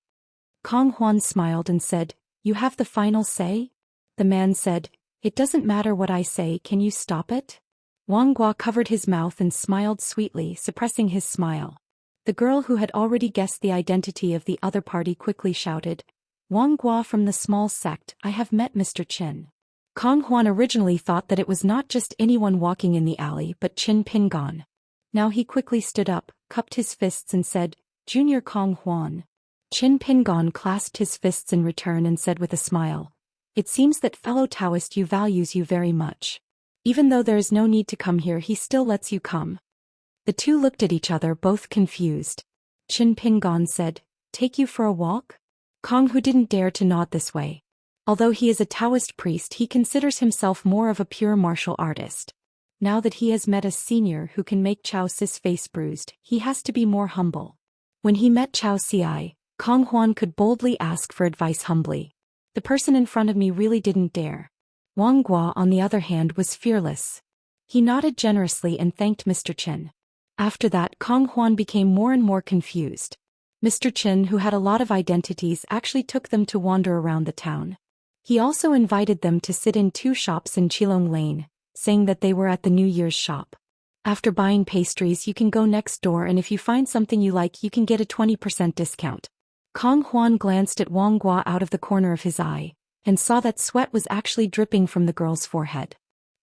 Kong Huan smiled and said, You have the final say? The man said, It doesn't matter what I say, can you stop it? Wang Guo covered his mouth and smiled sweetly, suppressing his smile. The girl who had already guessed the identity of the other party quickly shouted, Wang Guo from the small sect, I have met Mr. Qin. Kong Huan originally thought that it was not just anyone walking in the alley but Qin Pingan. Now he quickly stood up, cupped his fists and said, Junior Kong Huan. Qin Pingan clasped his fists in return and said with a smile, "It seems that fellow Taoist you values you very much. Even though there is no need to come here, he still lets you come." The two looked at each other, both confused. Qin Pingan said, "Take you for a walk?" Kong, who didn't dare to nod this way. Although he is a Taoist priest, he considers himself more of a pure martial artist. Now that he has met a senior who can make Chao Si's face bruised, he has to be more humble. When he met Chao Si, Kong Huan could boldly ask for advice humbly. The person in front of me really didn't dare. Wang Guo, on the other hand, was fearless. He nodded generously and thanked Mr. Qin. After that, Kong Huan became more and more confused. Mr. Qin, who had a lot of identities, actually took them to wander around the town. He also invited them to sit in 2 shops in Qilong Lane, saying that they were at the New Year's shop. After buying pastries, you can go next door, and if you find something you like, you can get a 20% discount. Kong Huan glanced at Wang Guo out of the corner of his eye, and saw that sweat was actually dripping from the girl's forehead.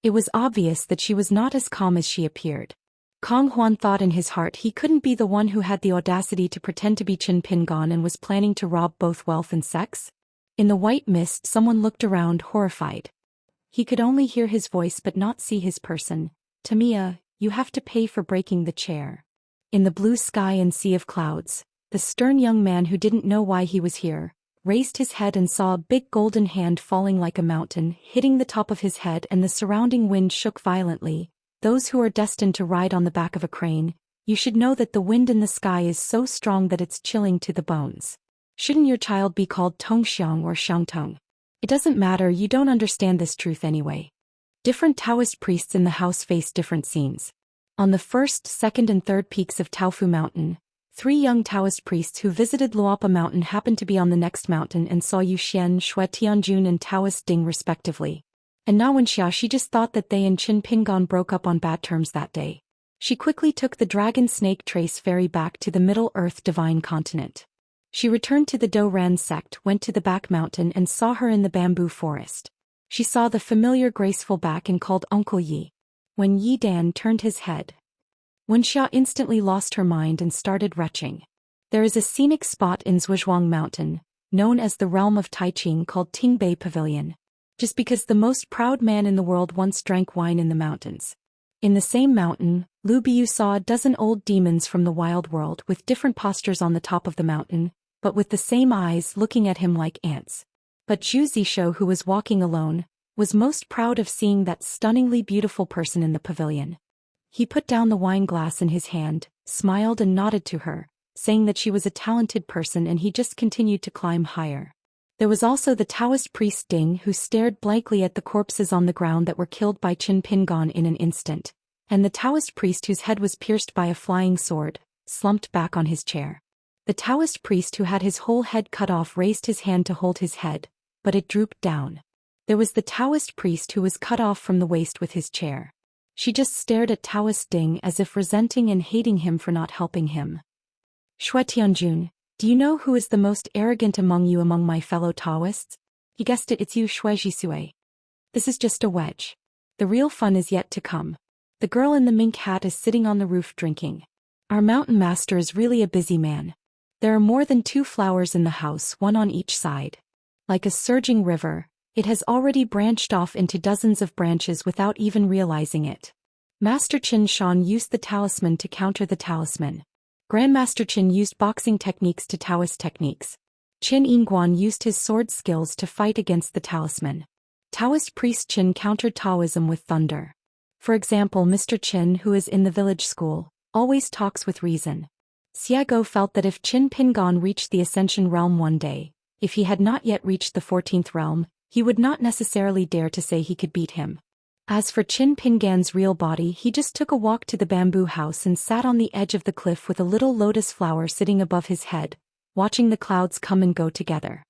It was obvious that she was not as calm as she appeared. Kong Huan thought in his heart he couldn't be the one who had the audacity to pretend to be Qin Pingan and was planning to rob both wealth and sex. In the white mist, someone looked around, horrified. He could only hear his voice but not see his person. "Tamiya, you have to pay for breaking the chair." In the blue sky and sea of clouds, the stern young man who didn't know why he was here raised his head and saw a big golden hand falling like a mountain, hitting the top of his head, and the surrounding wind shook violently. Those who are destined to ride on the back of a crane, you should know that the wind in the sky is so strong that it's chilling to the bones. Shouldn't your child be called Tongxiang or Xiangtong? It doesn't matter, you don't understand this truth anyway. Different Taoist priests in the house faced different scenes. On the first, second and third peaks of Taofu Mountain, 3 young Taoist priests who visited Luopa Mountain happened to be on the next mountain and saw Zhou Xian, Shui Tianjun and Taoist Ding respectively. And now when she just thought that they and Qin Pingan broke up on bad terms that day. She quickly took the dragon snake trace ferry back to the Middle Earth divine continent. She returned to the Do Ran sect, went to the back mountain and saw her in the bamboo forest. She saw the familiar graceful back and called Uncle Yi. When Yi Dan turned his head, Wen Xia instantly lost her mind and started retching. There is a scenic spot in Zhuozhuang Mountain, known as the realm of Taiqing, called Tingbei Pavilion, just because the most proud man in the world once drank wine in the mountains. In the same mountain, Lu Biu saw a dozen old demons from the wild world with different postures on the top of the mountain, but with the same eyes looking at him like ants. But Zhu Zishou, who was walking alone, was most proud of seeing that stunningly beautiful person in the pavilion. He put down the wine glass in his hand, smiled and nodded to her, saying that she was a talented person, and he just continued to climb higher. There was also the Taoist priest Ding, who stared blankly at the corpses on the ground that were killed by Qin Pingan in an instant, and the Taoist priest whose head was pierced by a flying sword, slumped back on his chair. The Taoist priest who had his whole head cut off raised his hand to hold his head, but it drooped down. There was the Taoist priest who was cut off from the waist with his chair. She just stared at Taoist Ding as if resenting and hating him for not helping him. "Shui Tianjun, do you know who is the most arrogant among you among my fellow Taoists?" He guessed it, it's you, Shui Jisue. This is just a wedge. The real fun is yet to come. The girl in the mink hat is sitting on the roof drinking. Our mountain master is really a busy man. There are more than 2 flowers in the house, 1 on each side. Like a surging river, it has already branched off into dozens of branches without even realizing it. Master Qin Shan used the talisman to counter the talisman. Grandmaster Qin used boxing techniques to Taoist techniques. Qin Yingguan used his sword skills to fight against the talisman. Taoist priest Qin countered Taoism with thunder. For example, Mr. Qin, who is in the village school, always talks with reason. Xiago felt that if Qin Pingan reached the Ascension realm one day, if he had not yet reached the 14th realm, he would not necessarily dare to say he could beat him. As for Qin Pingan's real body, he just took a walk to the bamboo house and sat on the edge of the cliff with a little lotus flower sitting above his head, watching the clouds come and go together.